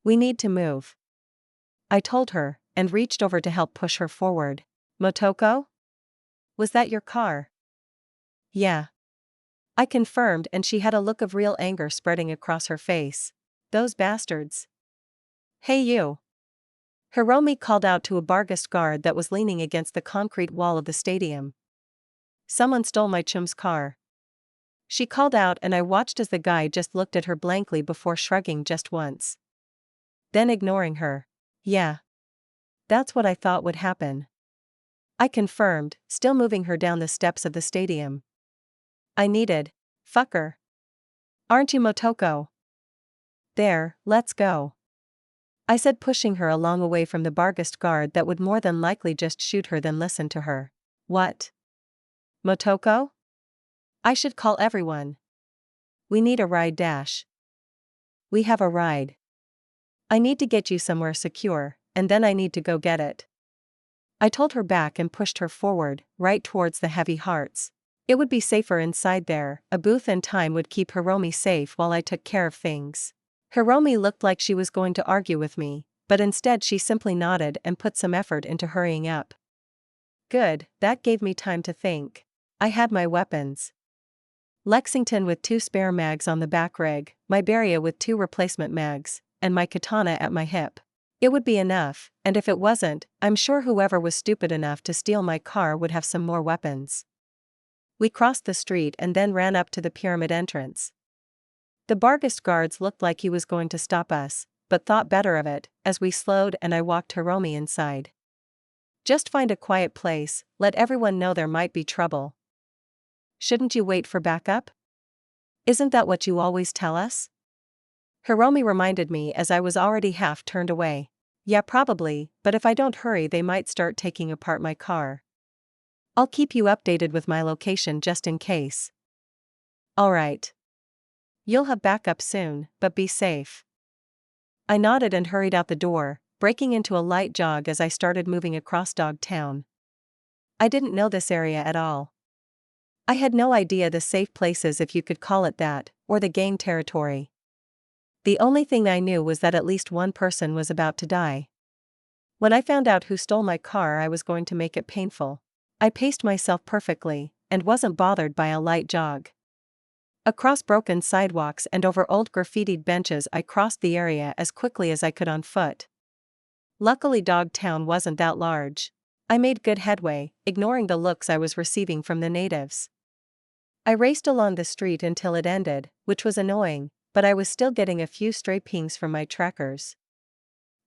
We need to move. I told her, and reached over to help push her forward. Motoko? Was that your car? Yeah. I confirmed, and she had a look of real anger spreading across her face. Those bastards. Hey you. Hiromi called out to a Bargus guard that was leaning against the concrete wall of the stadium. Someone stole my chum's car. She called out, and I watched as the guy just looked at her blankly before shrugging just once. Then ignoring her. Yeah. That's what I thought would happen. I confirmed, still moving her down the steps of the stadium. I needed. Fucker. Aren't you, Motoko? There, let's go. I said, pushing her along away from the Bargus guard that would more than likely just shoot her than listen to her. What? Motoko? I should call everyone. We need a ride dash. We have a ride. I need to get you somewhere secure, and then I need to go get it. I told her back and pushed her forward, right towards the heavy hearts. It would be safer inside there. A booth and time would keep Hiromi safe while I took care of things. Hiromi looked like she was going to argue with me, but instead she simply nodded and put some effort into hurrying up. Good, that gave me time to think. I had my weapons. Lexington with 2 spare mags on the back rig, my Beria with 2 replacement mags, and my katana at my hip. It would be enough, and if it wasn't, I'm sure whoever was stupid enough to steal my car would have some more weapons. We crossed the street and then ran up to the pyramid entrance. The Bargus guards looked like he was going to stop us, but thought better of it, as we slowed and I walked Hiromi inside. Just find a quiet place, let everyone know there might be trouble. Shouldn't you wait for backup? Isn't that what you always tell us? Hiromi reminded me as I was already half turned away. Yeah, probably, but if I don't hurry they might start taking apart my car. I'll keep you updated with my location just in case. Alright. You'll have backup soon, but be safe. I nodded and hurried out the door, breaking into a light jog as I started moving across Dogtown. I didn't know this area at all. I had no idea the safe places, if you could call it that, or the gang territory. The only thing I knew was that at least one person was about to die. When I found out who stole my car, I was going to make it painful. I paced myself perfectly, and wasn't bothered by a light jog. Across broken sidewalks and over old graffitied benches I crossed the area as quickly as I could on foot. Luckily Dogtown wasn't that large. I made good headway, ignoring the looks I was receiving from the natives. I raced along the street until it ended, which was annoying, but I was still getting a few stray pings from my trackers.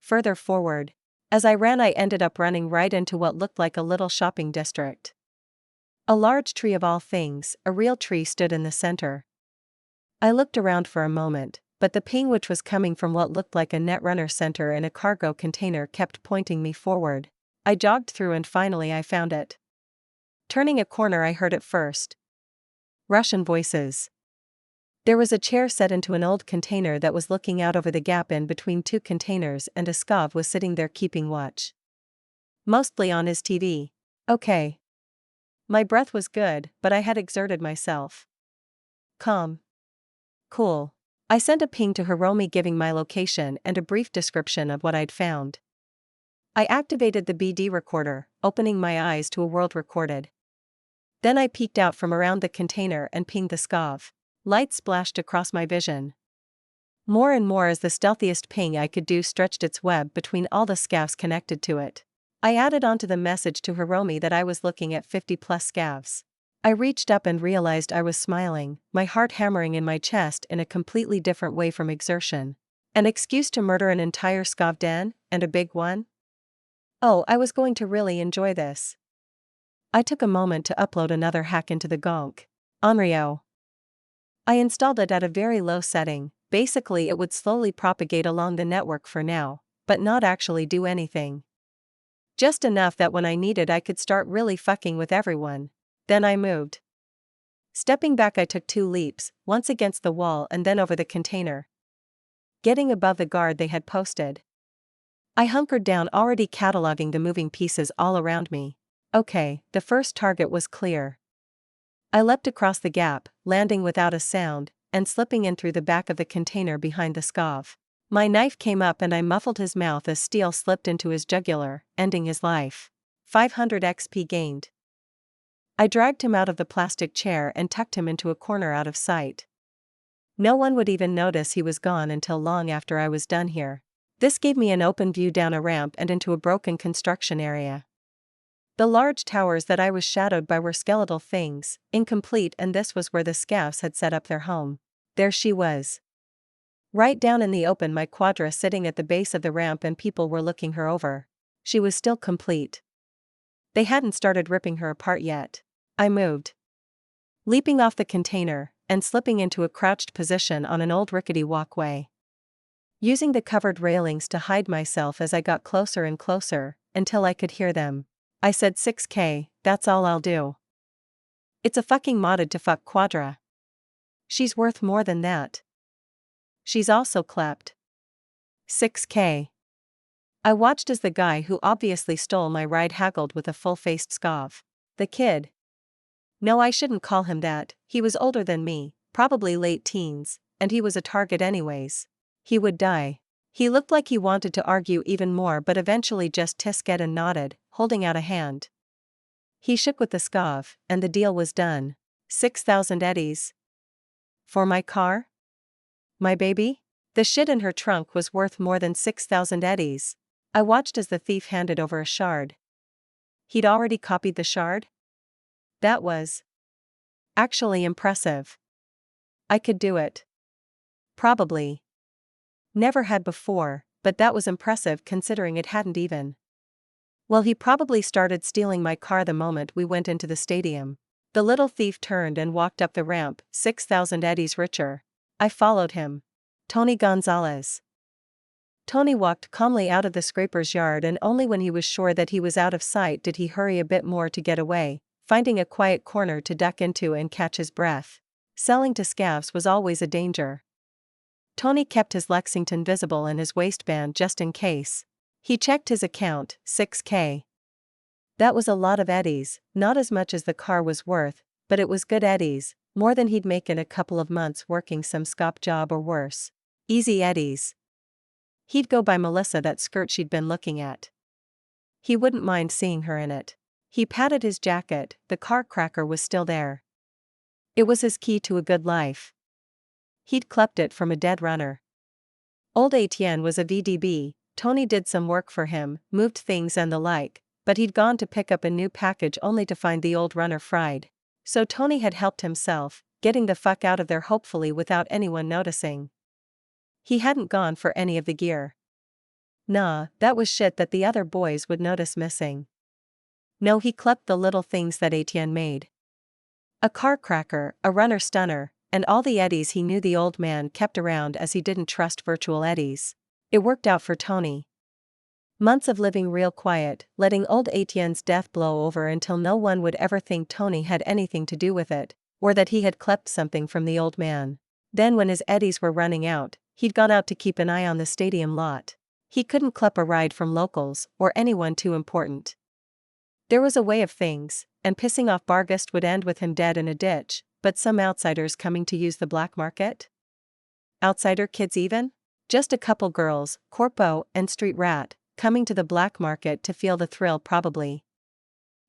Further forward, as I ran I ended up running right into what looked like a little shopping district. A large tree of all things, a real tree, stood in the center. I looked around for a moment, but the ping which was coming from what looked like a netrunner center in a cargo container kept pointing me forward. I jogged through and finally I found it. Turning a corner I heard it first. Russian voices. There was a chair set into an old container that was looking out over the gap in between two containers, and a scav was sitting there keeping watch. Mostly on his TV. Okay. My breath was good, but I had exerted myself. Calm. Cool. I sent a ping to Hiromi giving my location and a brief description of what I'd found. I activated the BD recorder, opening my eyes to a world recorded. Then I peeked out from around the container and pinged the scav. Light splashed across my vision. More and more as the stealthiest ping I could do stretched its web between all the scavs connected to it. I added onto the message to Hiromi that I was looking at 50+ scavs. I reached up and realized I was smiling, my heart hammering in my chest in a completely different way from exertion. An excuse to murder an entire scav den, and a big one? Oh, I was going to really enjoy this. I took a moment to upload another hack into the gonk. Onryo. I installed it at a very low setting. Basically it would slowly propagate along the network for now, but not actually do anything. Just enough that when I needed I could start really fucking with everyone. Then I moved. Stepping back I took 2 leaps, once against the wall and then over the container. Getting above the guard they had posted. I hunkered down, already cataloging the moving pieces all around me. Okay, the first target was clear. I leapt across the gap, landing without a sound, and slipping in through the back of the container behind the scav. My knife came up and I muffled his mouth as steel slipped into his jugular, ending his life. 500 XP gained. I dragged him out of the plastic chair and tucked him into a corner out of sight. No one would even notice he was gone until long after I was done here. This gave me an open view down a ramp and into a broken construction area. The large towers that I was shadowed by were skeletal things, incomplete, and this was where the scavs had set up their home. There she was. Right down in the open, my quadra sitting at the base of the ramp, and people were looking her over. She was still complete. They hadn't started ripping her apart yet. I moved. Leaping off the container, and slipping into a crouched position on an old rickety walkway. Using the covered railings to hide myself as I got closer and closer, until I could hear them. I said 6K, that's all I'll do. It's a fucking modded to fuck quadra. She's worth more than that. She's also clept. 6K. I watched as the guy who obviously stole my ride haggled with a full-faced scav. The kid. No, I shouldn't call him that, he was older than me, probably late teens, and he was a target anyways. He would die. He looked like he wanted to argue even more but eventually just tisket and nodded, holding out a hand. He shook with the scav, and the deal was done. 6,000 eddies. For my car? My baby? The shit in her trunk was worth more than 6,000 eddies. I watched as the thief handed over a shard. He'd already copied the shard? That was actually impressive. I could do it. Probably. Never had before, but that was impressive considering it hadn't even. Well, he probably started stealing my car the moment we went into the stadium. The little thief turned and walked up the ramp, 6,000 eddies richer. I followed him. Tony Gonzalez. Tony walked calmly out of the scraper's yard, and only when he was sure that he was out of sight did he hurry a bit more to get away, finding a quiet corner to duck into and catch his breath. Selling to scavs was always a danger. Tony kept his Lexington visible in his waistband just in case. He checked his account, 6K. That was a lot of eddies, not as much as the car was worth, but it was good eddies, more than he'd make in a couple of months working some scop job or worse. Easy eddies. He'd go buy Melissa that skirt she'd been looking at. He wouldn't mind seeing her in it. He patted his jacket, the car cracker was still there. It was his key to a good life. He'd clept it from a dead runner. Old Etienne was a VDB, Tony did some work for him, moved things and the like, but he'd gone to pick up a new package only to find the old runner fried. So Tony had helped himself, getting the fuck out of there hopefully without anyone noticing. He hadn't gone for any of the gear. Nah, that was shit that the other boys would notice missing. No, he clept the little things that Etienne made. A car cracker, a runner stunner, and all the eddies he knew the old man kept around as he didn't trust virtual eddies. It worked out for Tony. Months of living real quiet, letting old Etienne's death blow over until no one would ever think Tony had anything to do with it, or that he had clept something from the old man. Then when his eddies were running out, he'd gone out to keep an eye on the stadium lot. He couldn't clep a ride from locals or anyone too important. There was a way of things, and pissing off Bargast would end with him dead in a ditch, but some outsiders coming to use the black market? Outsider kids even? Just a couple girls, corpo and street rat, coming to the black market to feel the thrill probably.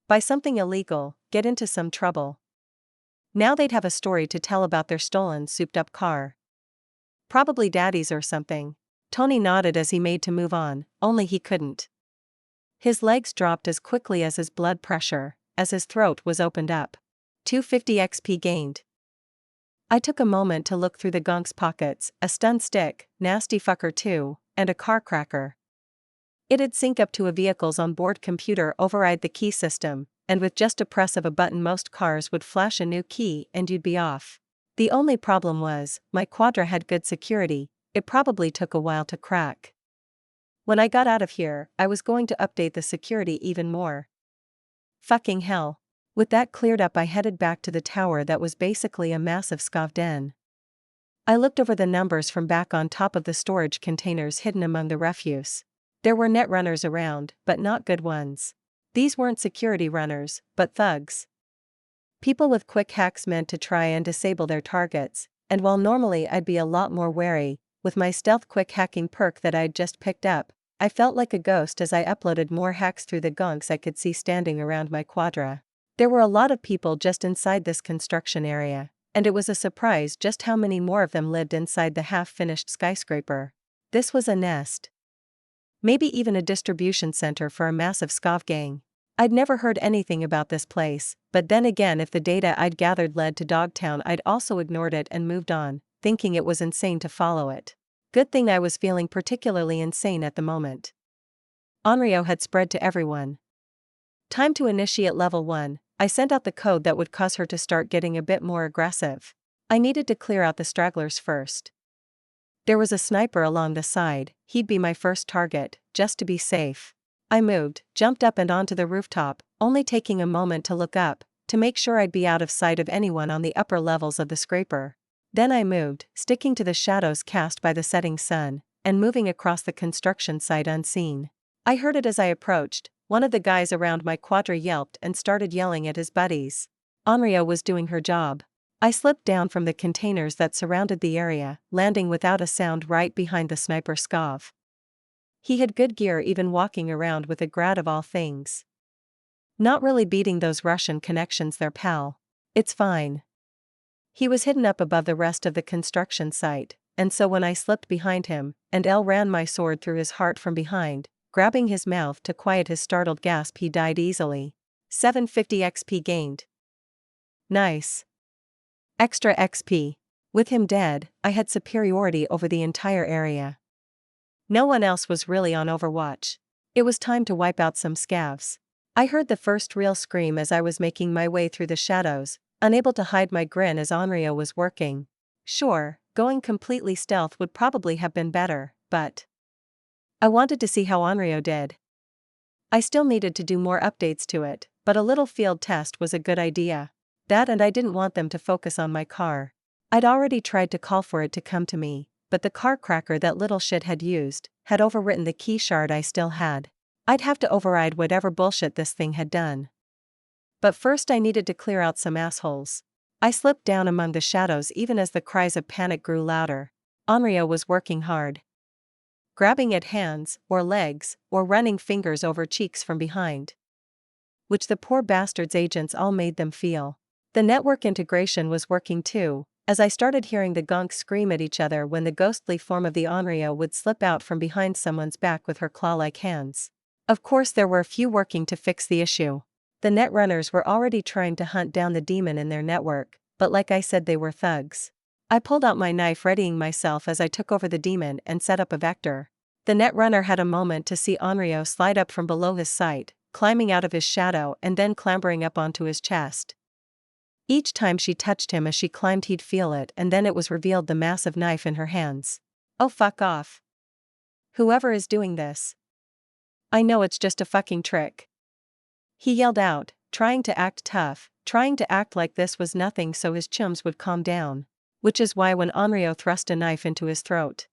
Buy something illegal, get into some trouble. Now they'd have a story to tell about their stolen souped-up car. Probably daddy's or something. Tony nodded as he made to move on, only he couldn't. His legs dropped as quickly as his blood pressure, as his throat was opened up. 250 XP gained. I took a moment to look through the gonk's pockets, a stun stick, nasty fucker too, and a car cracker. It'd sync up to a vehicle's onboard computer, override the key system, and with just a press of a button most cars would flash a new key and you'd be off. The only problem was, my Quadra had good security, it probably took a while to crack. When I got out of here, I was going to update the security even more. Fucking hell. With that cleared up, I headed back to the tower that was basically a massive scav den. I looked over the numbers from back on top of the storage containers hidden among the refuse. There were net runners around, but not good ones. These weren't security runners, but thugs. People with quick hacks meant to try and disable their targets, and while normally I'd be a lot more wary, with my stealth quick hacking perk that I'd just picked up, I felt like a ghost as I uploaded more hacks through the gonks I could see standing around my Quadra. There were a lot of people just inside this construction area, and it was a surprise just how many more of them lived inside the half-finished skyscraper. This was a nest. Maybe even a distribution center for a massive scav gang. I'd never heard anything about this place, but then again, if the data I'd gathered led to Dogtown, I'd also ignored it and moved on, thinking it was insane to follow it. Good thing I was feeling particularly insane at the moment. Onryo had spread to everyone. Time to initiate level 1, I sent out the code that would cause her to start getting a bit more aggressive. I needed to clear out the stragglers first. There was a sniper along the side, he'd be my first target, just to be safe. I moved, jumped up and onto the rooftop, only taking a moment to look up, to make sure I'd be out of sight of anyone on the upper levels of the scraper. Then I moved, sticking to the shadows cast by the setting sun, and moving across the construction site unseen. I heard it as I approached. One of the guys around my Quadra yelped and started yelling at his buddies. Onryo was doing her job. I slipped down from the containers that surrounded the area, landing without a sound right behind the sniper scav. He had good gear, even walking around with a grad of all things. Not really beating those Russian connections there, pal. It's fine. He was hidden up above the rest of the construction site, and so when I slipped behind him, and ran my sword through his heart from behind, grabbing his mouth to quiet his startled gasp, he died easily. 750 XP gained. Nice. Extra XP. With him dead, I had superiority over the entire area. No one else was really on Overwatch. It was time to wipe out some scavs. I heard the first real scream as I was making my way through the shadows, unable to hide my grin as Onryo was working. Sure, going completely stealth would probably have been better, but I wanted to see how Onryo did. I still needed to do more updates to it, but a little field test was a good idea. That, and I didn't want them to focus on my car. I'd already tried to call for it to come to me, but the car cracker that little shit had used had overwritten the key shard I still had. I'd have to override whatever bullshit this thing had done. But first I needed to clear out some assholes. I slipped down among the shadows even as the cries of panic grew louder. Onryo was working hard. Grabbing at hands, or legs, or running fingers over cheeks from behind. Which the poor bastards' agents all made them feel. The network integration was working too, as I started hearing the gonks scream at each other when the ghostly form of the Onryo would slip out from behind someone's back with her claw-like hands. Of course there were a few working to fix the issue. The netrunners were already trying to hunt down the demon in their network, but like I said, they were thugs. I pulled out my knife, readying myself as I took over the demon and set up a vector. The netrunner had a moment to see Onryo slide up from below his sight, climbing out of his shadow and then clambering up onto his chest. Each time she touched him as she climbed he'd feel it, and then it was revealed the massive knife in her hands. Oh, fuck off. Whoever is doing this. I know it's just a fucking trick. He yelled out, trying to act tough, trying to act like this was nothing so his chums would calm down. Which is why when Onryo thrust a knife into his throat,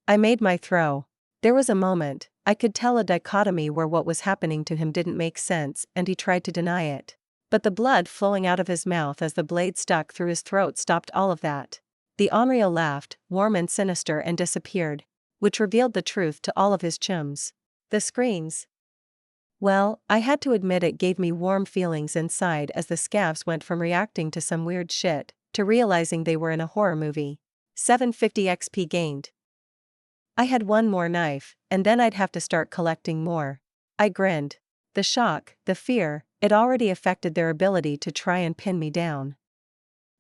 I made my throw. There was a moment, I could tell a dichotomy where what was happening to him didn't make sense and he tried to deny it. But the blood flowing out of his mouth as the blade stuck through his throat stopped all of that. The Onryo laughed, warm and sinister, and disappeared, which revealed the truth to all of his chums. The screams. Well, I had to admit it gave me warm feelings inside as the scavs went from reacting to some weird shit to realizing they were in a horror movie. 750 XP gained. I had one more knife, and then I'd have to start collecting more. I grinned. The shock, the fear, it already affected their ability to try and pin me down.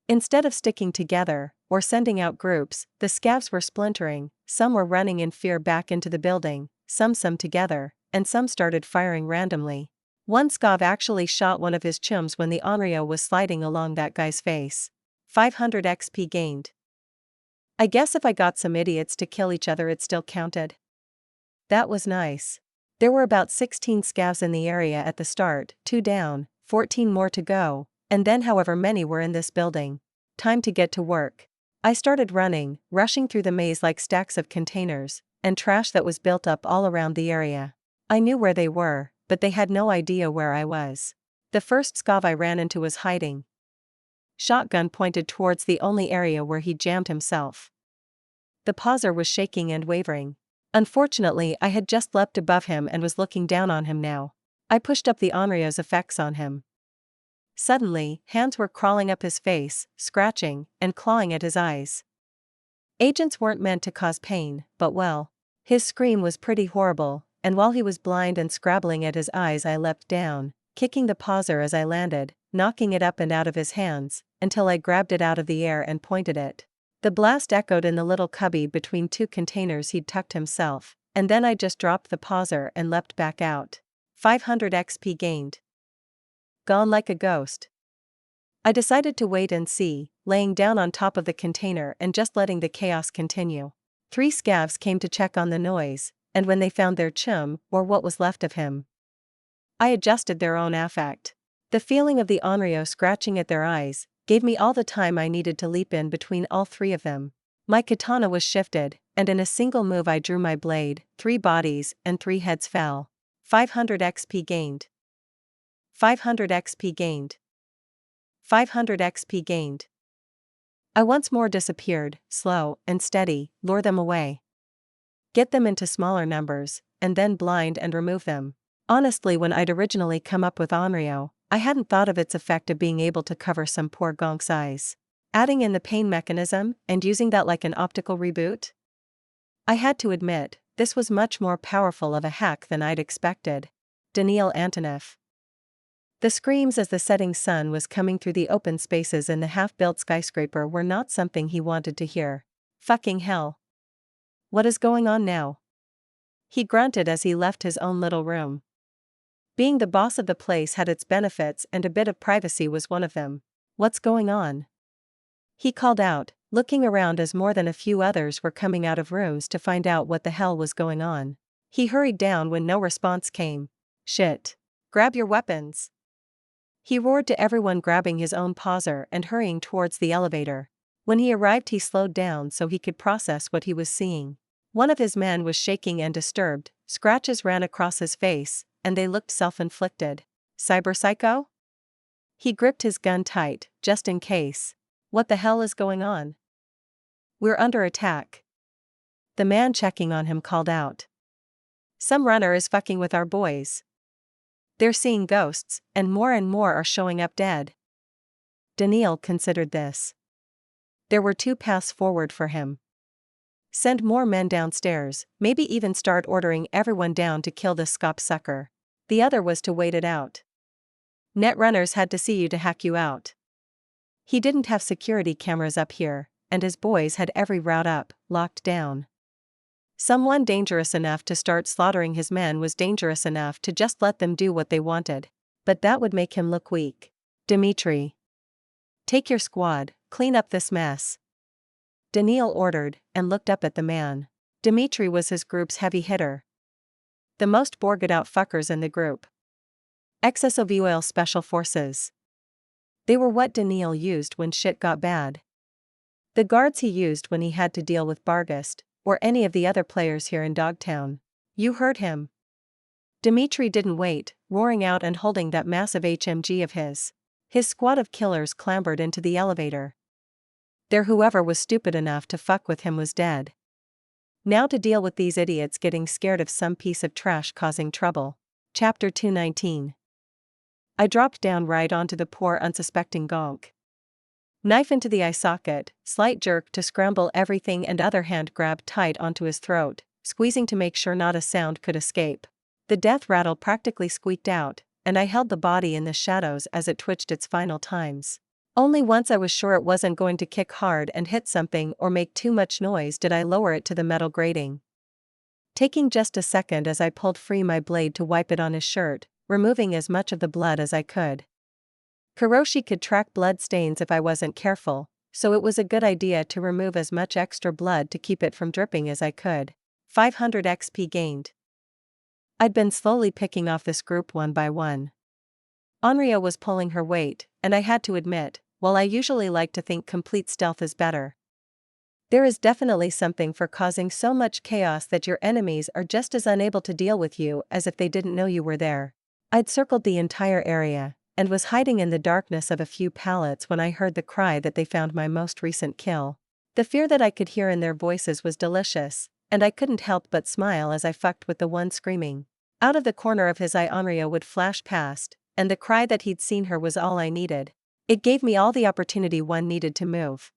Instead of sticking together, or sending out groups, the scavs were splintering, some were running in fear back into the building, some together, and some started firing randomly. One scav actually shot one of his chums when the Onryo was sliding along that guy's face. 500 XP gained. I guess if I got some idiots to kill each other it still counted. That was nice. There were about 16 scavs in the area at the start, 2 down, 14 more to go, and then however many were in this building. Time to get to work. I started running, rushing through the maze like stacks of containers and trash that was built up all around the area. I knew where they were, but they had no idea where I was. The first scav I ran into was hiding. Shotgun pointed towards the only area where he jammed himself. The pauser was shaking and wavering. Unfortunately, I had just leapt above him and was looking down on him now. I pushed up the Onryo's effects on him. Suddenly, hands were crawling up his face, scratching and clawing at his eyes. Agents weren't meant to cause pain, but well. His scream was pretty horrible, and while he was blind and scrabbling at his eyes I leapt down, kicking the pauser as I landed, knocking it up and out of his hands, until I grabbed it out of the air and pointed it. The blast echoed in the little cubby between 2 containers he'd tucked himself, and then I just dropped the pauser and leapt back out. 500 XP gained. Gone like a ghost. I decided to wait and see, laying down on top of the container and just letting the chaos continue. 3 scavs came to check on the noise, and when they found their chum, or what was left of him, I adjusted their own affect. The feeling of the Onryo scratching at their eyes gave me all the time I needed to leap in between all 3 of them. My katana was shifted, and in a single move I drew my blade, 3 bodies and 3 heads fell. 500 XP gained. 500 XP gained. 500 XP gained. I once more disappeared, slow and steady, lure them away. Get them into smaller numbers, and then blind and remove them. Honestly, when I'd originally come up with Onryo, I hadn't thought of its effect of being able to cover some poor gonk's eyes. Adding in the pain mechanism, and using that like an optical reboot? I had to admit, this was much more powerful of a hack than I'd expected. Daniil Antonov. The screams as the setting sun was coming through the open spaces in the half-built skyscraper were not something he wanted to hear. Fucking hell. What is going on now? He grunted as he left his own little room. Being the boss of the place had its benefits, and a bit of privacy was one of them. What's going on? He called out, looking around as more than a few others were coming out of rooms to find out what the hell was going on. He hurried down when no response came. Shit. Grab your weapons. He roared to everyone, grabbing his own pauser and hurrying towards the elevator. When he arrived, he slowed down so he could process what he was seeing. One of his men was shaking and disturbed, scratches ran across his face, and they looked self-inflicted. Cyberpsycho? He gripped his gun tight, just in case. What the hell is going on? We're under attack. The man checking on him called out. Some runner is fucking with our boys. They're seeing ghosts, and more are showing up dead. Daniil considered this. There were 2 paths forward for him. Send more men downstairs, maybe even start ordering everyone down to kill this scop sucker. The other was to wait it out. Netrunners had to see you to hack you out. He didn't have security cameras up here, and his boys had every route up, locked down. Someone dangerous enough to start slaughtering his men was dangerous enough to just let them do what they wanted. But that would make him look weak. Dmitri. Take your squad, clean up this mess. Daniil ordered, and looked up at the man. Dimitri was his group's heavy hitter. The most borged out fuckers in the group. XSOVOL Special Forces. They were what Daniil used when shit got bad. The guards he used when he had to deal with Bargast, or any of the other players here in Dogtown. You heard him. Dimitri didn't wait, roaring out and holding that massive HMG of his. His squad of killers clambered into the elevator. There, whoever was stupid enough to fuck with him was dead. Now to deal with these idiots getting scared of some piece of trash causing trouble. Chapter 219. I dropped down right onto the poor unsuspecting gonk. Knife into the eye socket, slight jerk to scramble everything, and other hand grab tight onto his throat, squeezing to make sure not a sound could escape. The death rattle practically squeaked out, and I held the body in the shadows as it twitched its final times. Only once I was sure it wasn't going to kick hard and hit something or make too much noise did I lower it to the metal grating. Taking just a second as I pulled free my blade to wipe it on his shirt, removing as much of the blood as I could. Kuroshi could track blood stains if I wasn't careful, so it was a good idea to remove as much extra blood to keep it from dripping as I could. 500 XP gained. I'd been slowly picking off this group one by one. Onryo was pulling her weight, and I had to admit, while I usually like to think complete stealth is better, there is definitely something for causing so much chaos that your enemies are just as unable to deal with you as if they didn't know you were there. I'd circled the entire area, and was hiding in the darkness of a few pallets when I heard the cry that they found my most recent kill. The fear that I could hear in their voices was delicious, and I couldn't help but smile as I fucked with the one screaming. Out of the corner of his eye Onryo would flash past, and the cry that he'd seen her was all I needed. It gave me all the opportunity one needed to move.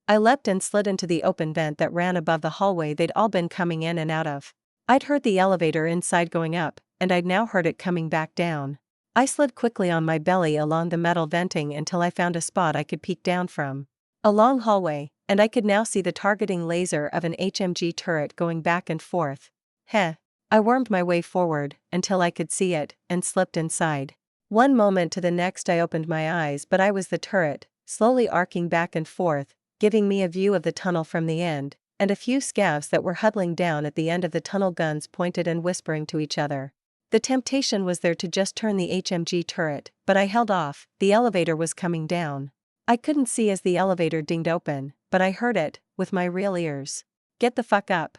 I leapt and slid into the open vent that ran above the hallway they'd all been coming in and out of. I'd heard the elevator inside going up, and I'd now heard it coming back down. I slid quickly on my belly along the metal venting until I found a spot I could peek down from. A long hallway, and I could now see the targeting laser of an HMG turret going back and forth. Heh. I wormed my way forward, until I could see it, and slipped inside. One moment to the next I opened my eyes, but I was the turret, slowly arcing back and forth, giving me a view of the tunnel from the end, and a few scavs that were huddling down at the end of the tunnel, guns pointed and whispering to each other. The temptation was there to just turn the HMG turret, but I held off. The elevator was coming down. I couldn't see as the elevator dinged open, but I heard it, with my real ears. Get the fuck up.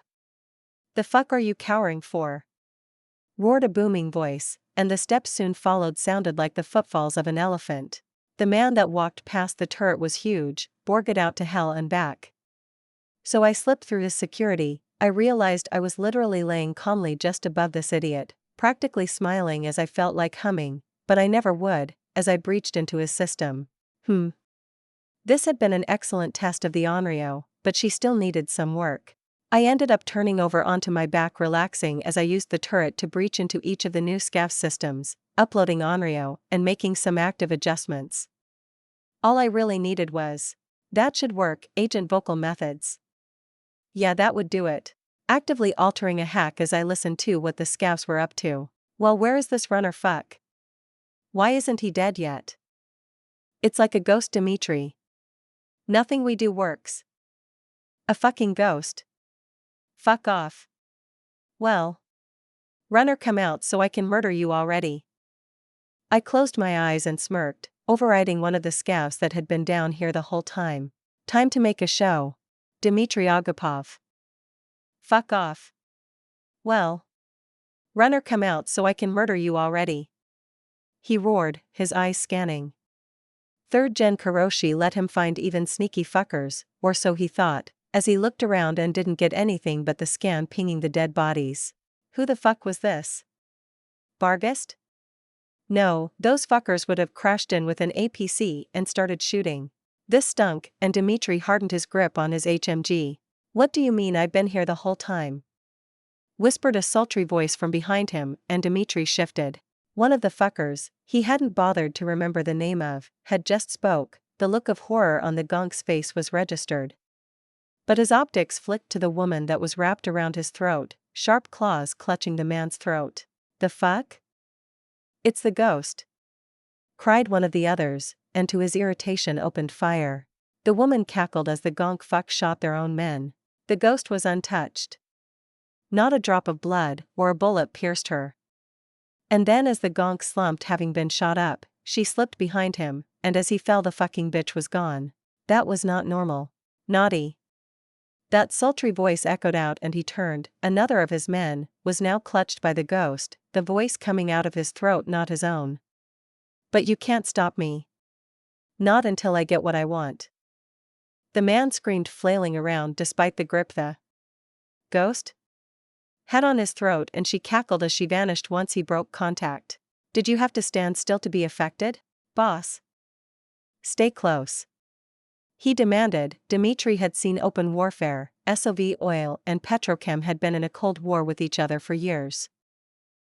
The fuck are you cowering for? Roared a booming voice, and the steps soon followed sounded like the footfalls of an elephant. The man that walked past the turret was huge, borged out to hell and back. So I slipped through his security. I realized I was literally laying calmly just above this idiot, practically smiling as I felt like humming, but I never would, as I breached into his system. This had been an excellent test of the Onryo, but she still needed some work. I ended up turning over onto my back, relaxing as I used the turret to breach into each of the new scav systems, uploading Onryo, and making some active adjustments. All I really needed was, that should work, agent vocal methods. Yeah, that would do it. Actively altering a hack as I listened to what the scavs were up to. Well, where is this runner fuck? Why isn't he dead yet? It's like a ghost, Dimitri. Nothing we do works. A fucking ghost. Fuck off. Well. Runner, come out so I can murder you already. I closed my eyes and smirked, overriding one of the scavs that had been down here the whole time. Time to make a show. Dmitry Agapov. Fuck off. Well. Runner, come out so I can murder you already. He roared, his eyes scanning. Third gen Kuroshi let him find even sneaky fuckers, or so he thought, as he looked around and didn't get anything but the scan pinging the dead bodies. Who the fuck was this? Bargast? No, those fuckers would have crashed in with an APC and started shooting. This stunk, and Dmitri hardened his grip on his HMG. What do you mean I've been here the whole time? Whispered a sultry voice from behind him, and Dmitri shifted. One of the fuckers, he hadn't bothered to remember the name of, had just spoke. The look of horror on the gonk's face was registered. But his optics flicked to the woman that was wrapped around his throat, sharp claws clutching the man's throat. The fuck? It's the ghost, cried one of the others, and to his irritation opened fire. The woman cackled as the gonk fuck shot their own men. The ghost was untouched. Not a drop of blood or a bullet pierced her. And then as the gonk slumped having been shot up, she slipped behind him, and as he fell the fucking bitch was gone. That was not normal. Naughty. That sultry voice echoed out and he turned. Another of his men was now clutched by the ghost, the voice coming out of his throat not his own. But you can't stop me. Not until I get what I want. The man screamed, flailing around despite the grip the ghost had on his throat, and she cackled as she vanished once he broke contact. Did you have to stand still to be affected, boss? Stay close. He demanded. Dmitri had seen open warfare. SOV Oil and Petrochem had been in a cold war with each other for years.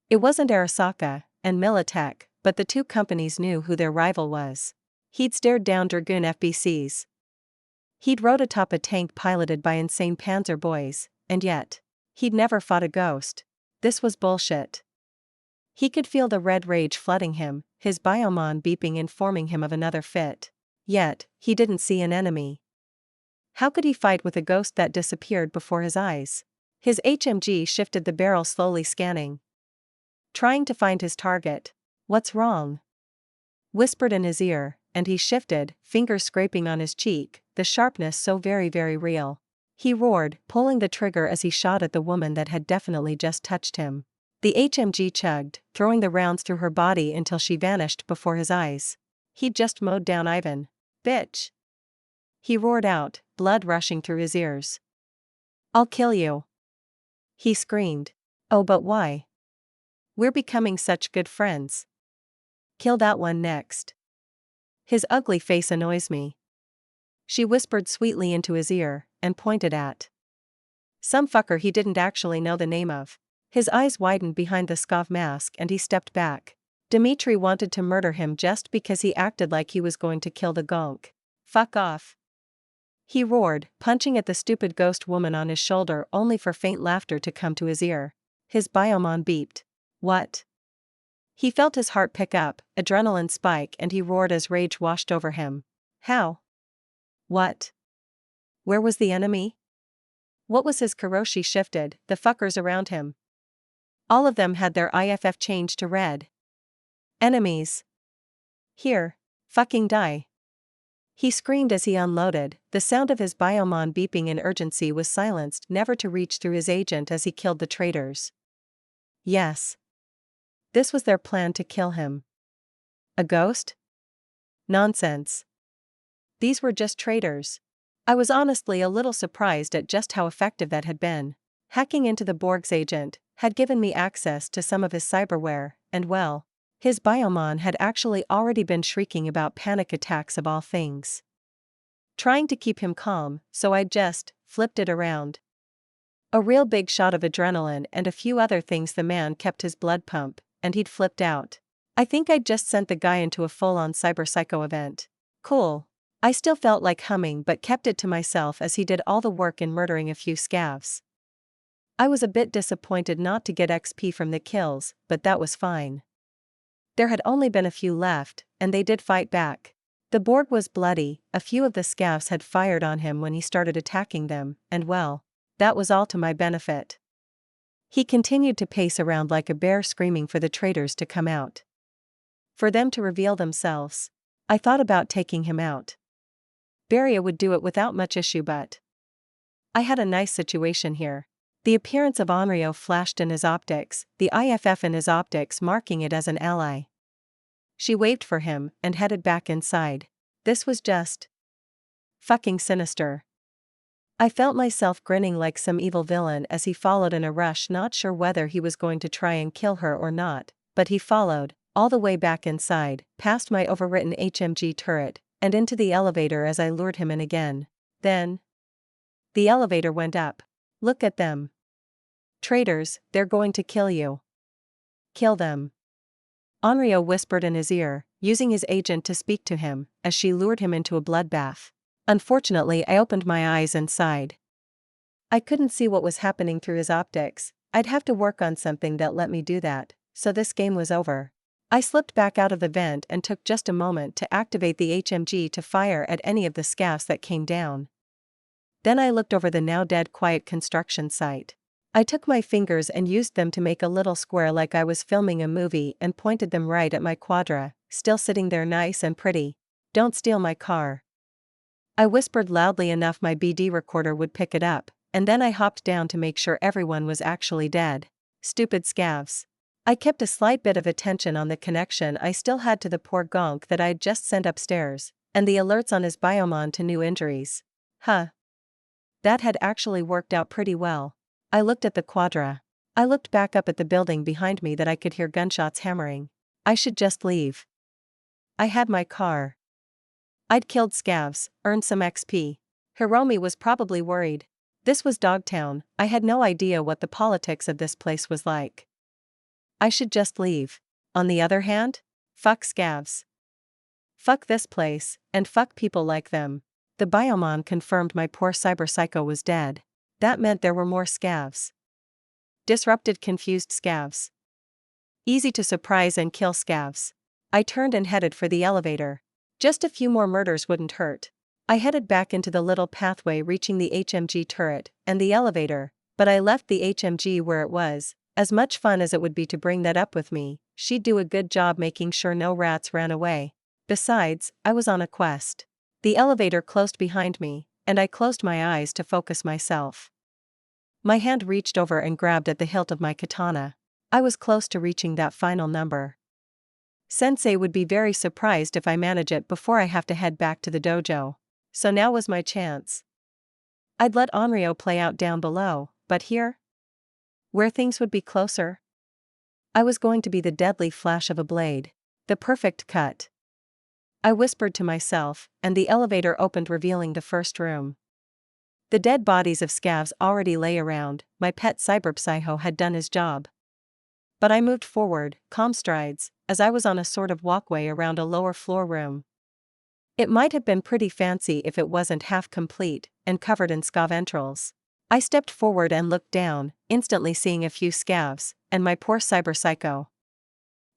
It wasn't Arasaka and Militech, but the two companies knew who their rival was. He'd stared down Dragoon FBCs. He'd rode atop a tank piloted by insane Panzer boys, and yet, he'd never fought a ghost. This was bullshit. He could feel the red rage flooding him, his biomon beeping informing him of another fit. Yet, he didn't see an enemy. How could he fight with a ghost that disappeared before his eyes? His HMG shifted, the barrel slowly scanning, trying to find his target. What's wrong? Whispered in his ear, and he shifted, fingers scraping on his cheek, the sharpness so very, very real. He roared, pulling the trigger as he shot at the woman that had definitely just touched him. The HMG chugged, throwing the rounds through her body until she vanished before his eyes. He'd just mowed down Ivan. Bitch! He roared out, blood rushing through his ears. I'll kill you! He screamed. Oh, but why? We're becoming such good friends. Kill that one next. His ugly face annoys me. She whispered sweetly into his ear, and pointed at some fucker he didn't actually know the name of. His eyes widened behind the scav mask and he stepped back. Dmitri wanted to murder him just because he acted like he was going to kill the gonk. Fuck off. He roared, punching at the stupid ghost woman on his shoulder only for faint laughter to come to his ear. His biomon beeped. What? He felt his heart pick up, adrenaline spike, and he roared as rage washed over him. How? What? Where was the enemy? What was his Karoshi shifted, the fuckers around him? All of them had their IFF changed to red. Enemies. Here. Fucking die. He screamed as he unloaded. The sound of his biomon beeping in urgency was silenced, never to reach through his agent as he killed the traitors. Yes. This was their plan, to kill him. A ghost? Nonsense. These were just traitors. I was honestly a little surprised at just how effective that had been. Hacking into the Borg's agent had given me access to some of his cyberware, and well, his biomon had actually already been shrieking about panic attacks of all things. Trying to keep him calm, so I just flipped it around. A real big shot of adrenaline and a few other things. The man kept his blood pump, and he'd flipped out. I think I'd just sent the guy into a full-on cyber psycho event. Cool. I still felt like humming but kept it to myself as he did all the work in murdering a few scavs. I was a bit disappointed not to get XP from the kills, but that was fine. There had only been a few left, and they did fight back. The Borg was bloody, a few of the scavs had fired on him when he started attacking them, and well, that was all to my benefit. He continued to pace around like a bear, screaming for the traitors to come out. For them to reveal themselves. I thought about taking him out. Beria would do it without much issue, but I had a nice situation here. The appearance of Onryo flashed in his optics, the IFF in his optics marking it as an ally. She waved for him and headed back inside. This was just fucking sinister. I felt myself grinning like some evil villain as he followed in a rush, not sure whether he was going to try and kill her or not, but he followed, all the way back inside, past my overwritten HMG turret, and into the elevator as I lured him in again. Then the elevator went up. Look at them. Traitors, they're going to kill you. Kill them. Onryo whispered in his ear, using his agent to speak to him, as she lured him into a bloodbath. Unfortunately, I opened my eyes and sighed. I couldn't see what was happening through his optics. I'd have to work on something that let me do that, so this game was over. I slipped back out of the vent and took just a moment to activate the HMG to fire at any of the scavs that came down. Then I looked over the now dead quiet construction site. I took my fingers and used them to make a little square like I was filming a movie and pointed them right at my quadra, still sitting there nice and pretty. "Don't steal my car." I whispered loudly enough my BD recorder would pick it up, and then I hopped down to make sure everyone was actually dead. Stupid scavs. I kept a slight bit of attention on the connection I still had to the poor gonk that I'd just sent upstairs, and the alerts on his biomon to new injuries. That had actually worked out pretty well. I looked at the quadra. I looked back up at the building behind me that I could hear gunshots hammering. I should just leave. I had my car. I'd killed scavs, earned some XP. Hiromi was probably worried. This was Dogtown. I had no idea what the politics of this place was like. I should just leave. On the other hand, fuck scavs. Fuck this place, and fuck people like them. The biomon confirmed my poor cyber psycho was dead. That meant there were more scavs. Disrupted confused scavs. Easy to surprise and kill scavs. I turned and headed for the elevator. Just a few more murders wouldn't hurt. I headed back into the little pathway reaching the HMG turret and the elevator, but I left the HMG where it was. As much fun as it would be to bring that up with me, she'd do a good job making sure no rats ran away. Besides, I was on a quest. The elevator closed behind me, and I closed my eyes to focus myself. My hand reached over and grabbed at the hilt of my katana. I was close to reaching that final number. Sensei would be very surprised if I manage it before I have to head back to the dojo. So now was my chance. I'd let Onryo play out down below, but here? Where things would be closer? I was going to be the deadly flash of a blade. The perfect cut. I whispered to myself, and the elevator opened revealing the first room. The dead bodies of scavs already lay around. My pet cyberpsycho had done his job. But I moved forward, calm strides, as I was on a sort of walkway around a lower floor room. It might have been pretty fancy if it wasn't half complete, and covered in scav entrails. I stepped forward and looked down, instantly seeing a few scavs, and my poor cyberpsycho.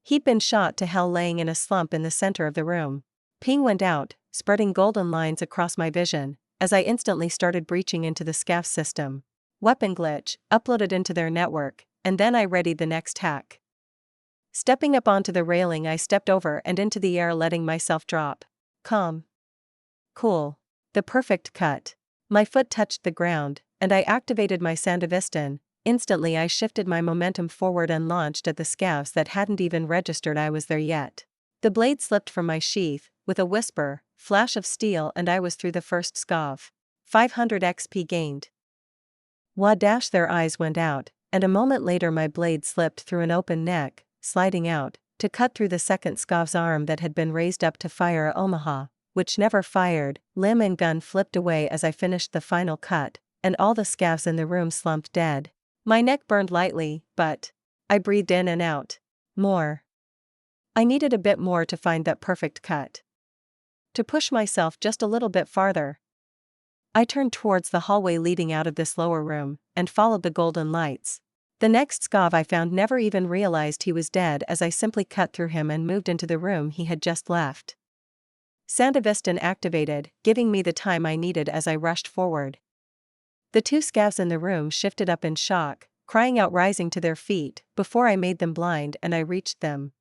He'd been shot to hell laying in a slump in the center of the room. Ping went out, spreading golden lines across my vision, as I instantly started breaching into the scav system. Weapon glitch, uploaded into their network, and then I readied the next hack. Stepping up onto the railing, I stepped over and into the air, letting myself drop. Calm. Cool. The perfect cut. My foot touched the ground, and I activated my Sandevistan. Instantly I shifted my momentum forward and launched at the scavs that hadn't even registered I was there yet. The blade slipped from my sheath, with a whisper, flash of steel, and I was through the first scav. 500 XP gained. Their eyes went out, and a moment later my blade slipped through an open neck, sliding out, to cut through the second scav's arm that had been raised up to fire a Omaha, which never fired. Limb and gun flipped away as I finished the final cut, and all the scavs in the room slumped dead. My neck burned lightly, but I breathed in and out. More. I needed a bit more to find that perfect cut. To push myself just a little bit farther. I turned towards the hallway leading out of this lower room, and followed the golden lights. The next scav I found never even realized he was dead as I simply cut through him and moved into the room he had just left. Sandevistan activated, giving me the time I needed as I rushed forward. The two scavs in the room shifted up in shock, crying out, rising to their feet, before I made them blind and I reached them.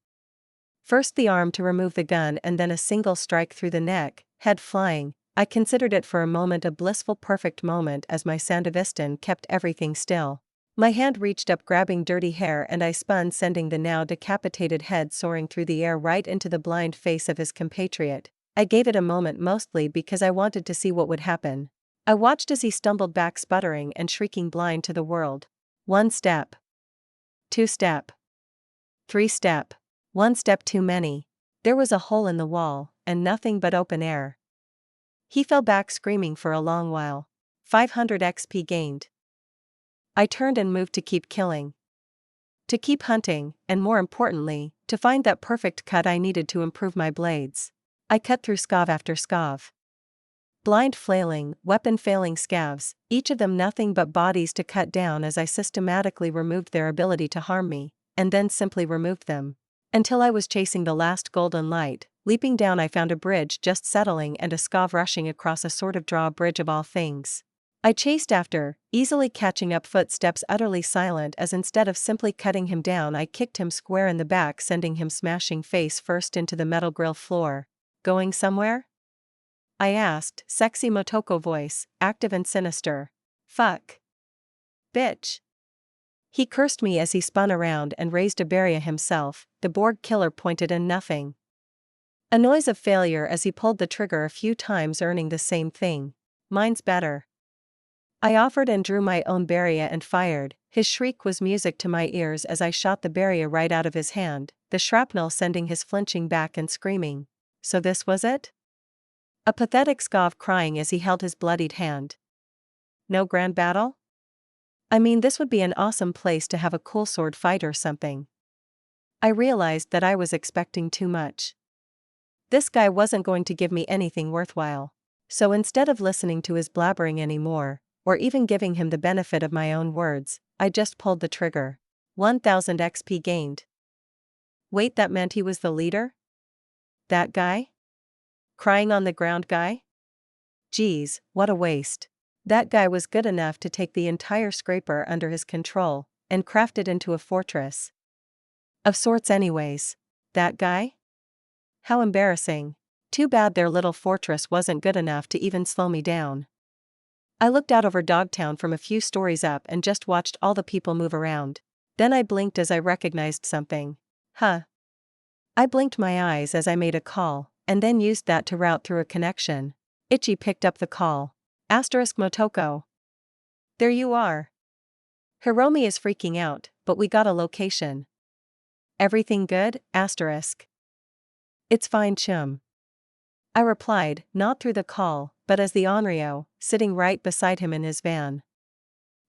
First the arm to remove the gun and then a single strike through the neck, head flying. I considered it for a moment a blissful perfect moment as my Sandevistan kept everything still. My hand reached up grabbing dirty hair and I spun, sending the now decapitated head soaring through the air right into the blind face of his compatriot. I gave it a moment mostly because I wanted to see what would happen. I watched as he stumbled back sputtering and shrieking, blind to the world. 1 step. 2 step. 3 step. 1 step too many. There was a hole in the wall, and nothing but open air. He fell back screaming for a long while. 500 XP gained. I turned and moved to keep killing. To keep hunting, and more importantly, to find that perfect cut I needed to improve my blades. I cut through scav after scav. Blind flailing, weapon failing scavs, each of them nothing but bodies to cut down as I systematically removed their ability to harm me, and then simply removed them. Until I was chasing the last golden light, leaping down I found a bridge just settling and a scav rushing across a sort of drawbridge of all things. I chased after, easily catching up footsteps utterly silent as instead of simply cutting him down I kicked him square in the back sending him smashing face first into the metal grill floor. Going somewhere? I asked, sexy Motoko voice, active and sinister. Fuck. Bitch. He cursed me as he spun around and raised a barrier himself, the Borg killer pointed and nothing. A noise of failure as he pulled the trigger a few times earning the same thing. Mine's better. I offered and drew my own barrier and fired. His shriek was music to my ears as I shot the barrier right out of his hand, the shrapnel sending his flinching back and screaming. So this was it? A pathetic scav crying as he held his bloodied hand. No grand battle? I mean, this would be an awesome place to have a cool sword fight or something. I realized that I was expecting too much. This guy wasn't going to give me anything worthwhile. So instead of listening to his blabbering anymore, or even giving him the benefit of my own words, I just pulled the trigger. 1000 XP gained. Wait, that meant he was the leader? That guy? Crying on the ground guy? Geez, what a waste. That guy was good enough to take the entire scraper under his control, and craft it into a fortress. Of sorts anyways. That guy? How embarrassing. Too bad their little fortress wasn't good enough to even slow me down. I looked out over Dogtown from a few stories up and just watched all the people move around. Then I blinked as I recognized something. Huh. I blinked my eyes as I made a call, and then used that to route through a connection. Ichi picked up the call. Motoko. There you are. Hiromi is freaking out, but we got a location. Everything good? It's fine, chum. I replied, not through the call, but as the Onryo, sitting right beside him in his van.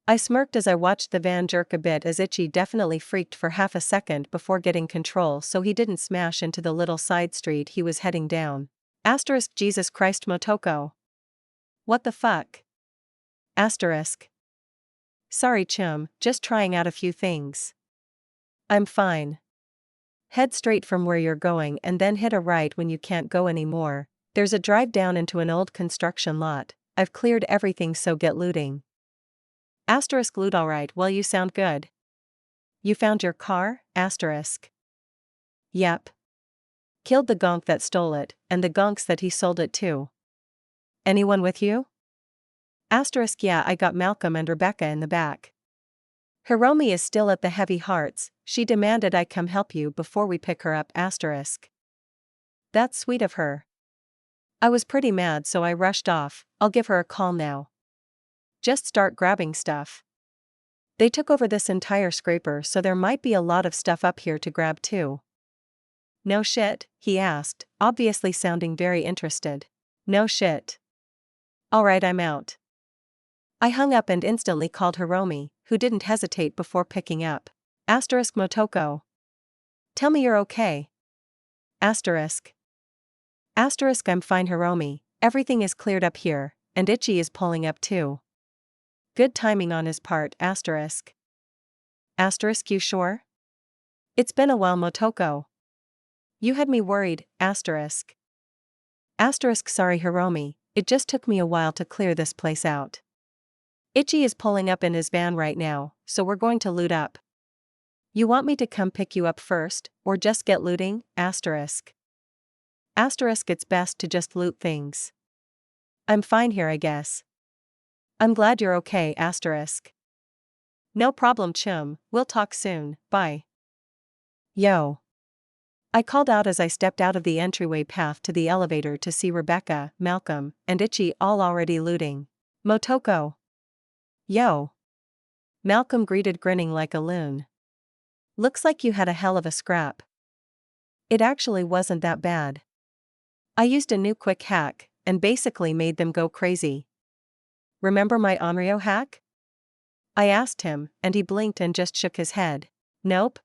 I smirked as I watched the van jerk a bit as Ichi definitely freaked for half a second before getting control so he didn't smash into the little side street he was heading down. Jesus Christ, Motoko. What the fuck? Sorry chum, just trying out a few things. I'm fine. Head straight from where you're going and then hit a right when you can't go anymore. There's a drive down into an old construction lot. I've cleared everything, so get looting. Loot alright, well you sound good. You found your car? Yep. Killed the gonk that stole it, and the gonks that he sold it to. Anyone with you? Yeah, I got Malcolm and Rebecca in the back. Hiromi is still at the Heavy Hearts, she demanded I come help you before we pick her up. That's sweet of her. I was pretty mad so I rushed off. I'll give her a call now. Just start grabbing stuff. They took over this entire scraper so there might be a lot of stuff up here to grab too. No shit? He asked, obviously sounding very interested. No shit. Alright, I'm out. I hung up and instantly called Hiromi, who didn't hesitate before picking up. Motoko. Tell me you're okay. I'm fine, Hiromi, everything is cleared up here, and Ichi is pulling up too. Good timing on his part. You sure? It's been a while, Motoko. You had me worried. Sorry, Hiromi, it just took me a while to clear this place out. Ichi is pulling up in his van right now, so we're going to loot up. You want me to come pick you up first, or just get looting? It's best to just loot things. I'm fine here, I guess. I'm glad you're okay. No problem, chum, we'll talk soon, bye. Yo. I called out as I stepped out of the entryway path to the elevator to see Rebecca, Malcolm, and Ichi all already looting. Motoko. Yo. Malcolm greeted, grinning like a loon. Looks like you had a hell of a scrap. It actually wasn't that bad. I used a new quick hack, and basically made them go crazy. Remember my Onryo hack? I asked him, and he blinked and just shook his head. Nope.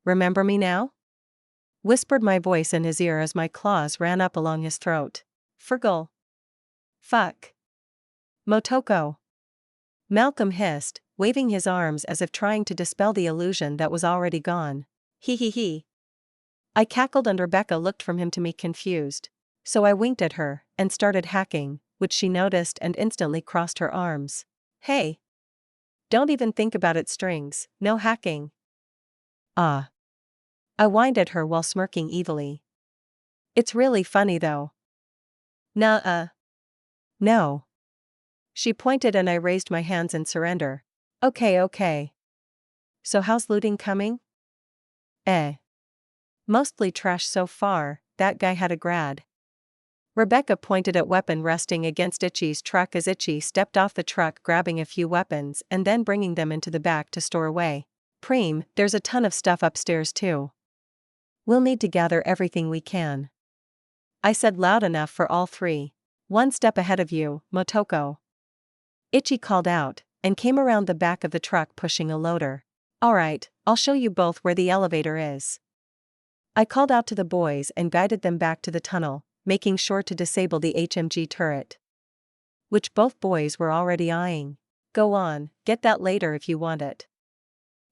Remember me now? Whispered my voice in his ear as my claws ran up along his throat. Fergal. Fuck. Motoko. Malcolm hissed, waving his arms as if trying to dispel the illusion that was already gone. He. I cackled and Rebecca looked from him to me confused. So I winked at her and started hacking, which she noticed and instantly crossed her arms. Hey! Don't even think about it, Strings, no hacking. Ah. I whined at her while smirking evilly. It's really funny though. Nuh-uh. No. She pointed and I raised my hands in surrender. Okay. So how's looting coming? Mostly trash so far, that guy had a grad. Rebecca pointed at weapon resting against Itchy's truck as Itchy stepped off the truck grabbing a few weapons and then bringing them into the back to store away. Preem, there's a ton of stuff upstairs too. We'll need to gather everything we can. I said loud enough for all three. One step ahead of you, Motoko. Itchy called out, and came around the back of the truck pushing a loader. Alright, I'll show you both where the elevator is. I called out to the boys and guided them back to the tunnel, making sure to disable the HMG turret, which both boys were already eyeing. Go on, get that later if you want it.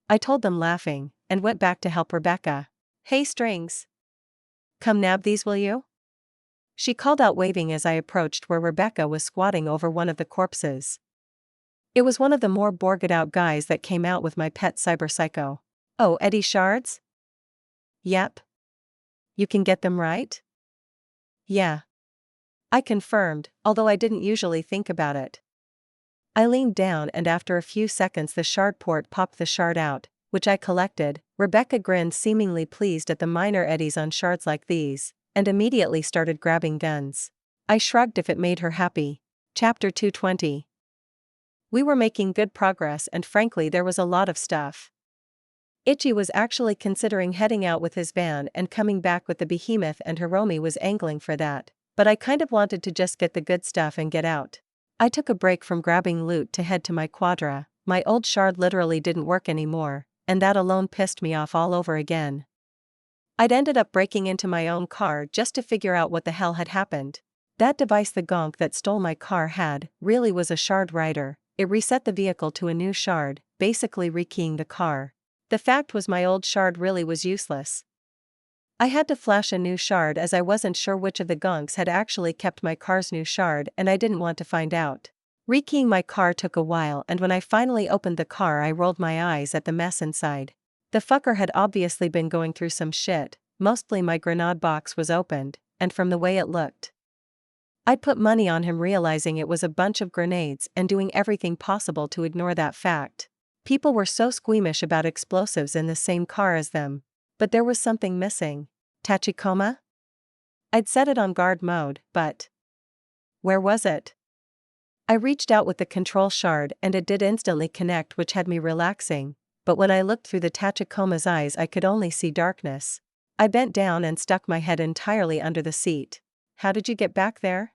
I told them laughing, and went back to help Rebecca. Hey Strings! Come nab these will you? She called out waving as I approached where Rebecca was squatting over one of the corpses. It was one of the more borged out guys that came out with my pet cyber psycho. Oh, Eddie shards? Yep. You can get them right? Yeah. I confirmed, although I didn't usually think about it. I leaned down and after a few seconds the shard port popped the shard out, which I collected. Rebecca grinned seemingly pleased at the minor eddies on shards like these, and immediately started grabbing guns. I shrugged if it made her happy. Chapter 220. We were making good progress and frankly there was a lot of stuff. Itchy was actually considering heading out with his van and coming back with the behemoth and Hiromi was angling for that, but I kind of wanted to just get the good stuff and get out. I took a break from grabbing loot to head to my quadra. My old shard literally didn't work anymore, and that alone pissed me off all over again. I'd ended up breaking into my own car just to figure out what the hell had happened. That device the gonk that stole my car had really was a shard writer. It reset the vehicle to a new shard, basically rekeying the car. The fact was my old shard really was useless. I had to flash a new shard as I wasn't sure which of the gonks had actually kept my car's new shard and I didn't want to find out. Rekeying my car took a while and when I finally opened the car I rolled my eyes at the mess inside. The fucker had obviously been going through some shit, mostly my grenade box was opened, and from the way it looked, I'd put money on him realizing it was a bunch of grenades and doing everything possible to ignore that fact. People were so squeamish about explosives in the same car as them. But there was something missing. Tachikoma? I'd set it on guard mode, but where was it? I reached out with the control shard and it did instantly connect, which had me relaxing, but when I looked through the Tachikoma's eyes I could only see darkness. I bent down and stuck my head entirely under the seat. How did you get back there?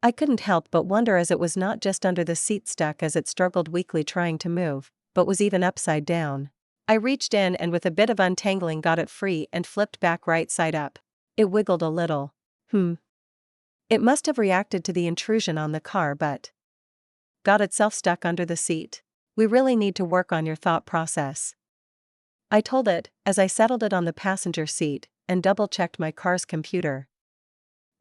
I couldn't help but wonder as it was not just under the seat stuck as it struggled weakly trying to move, but was even upside down. I reached in and with a bit of untangling got it free and flipped back right side up. It wiggled a little. It must have reacted to the intrusion on the car but got itself stuck under the seat. We really need to work on your thought process, I told it, as I settled it on the passenger seat and double-checked my car's computer.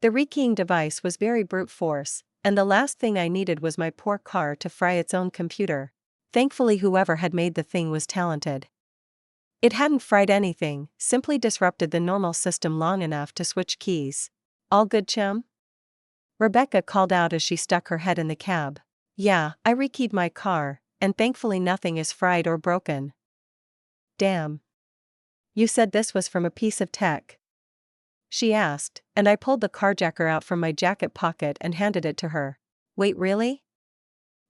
The rekeying device was very brute force, and the last thing I needed was my poor car to fry its own computer. Thankfully whoever had made the thing was talented. It hadn't fried anything, simply disrupted the normal system long enough to switch keys. All good, chum? Rebecca called out as she stuck her head in the cab. Yeah, I rekeyed my car, and thankfully nothing is fried or broken. Damn. You said this was from a piece of tech? She asked, and I pulled the carjacker out from my jacket pocket and handed it to her. Wait, really?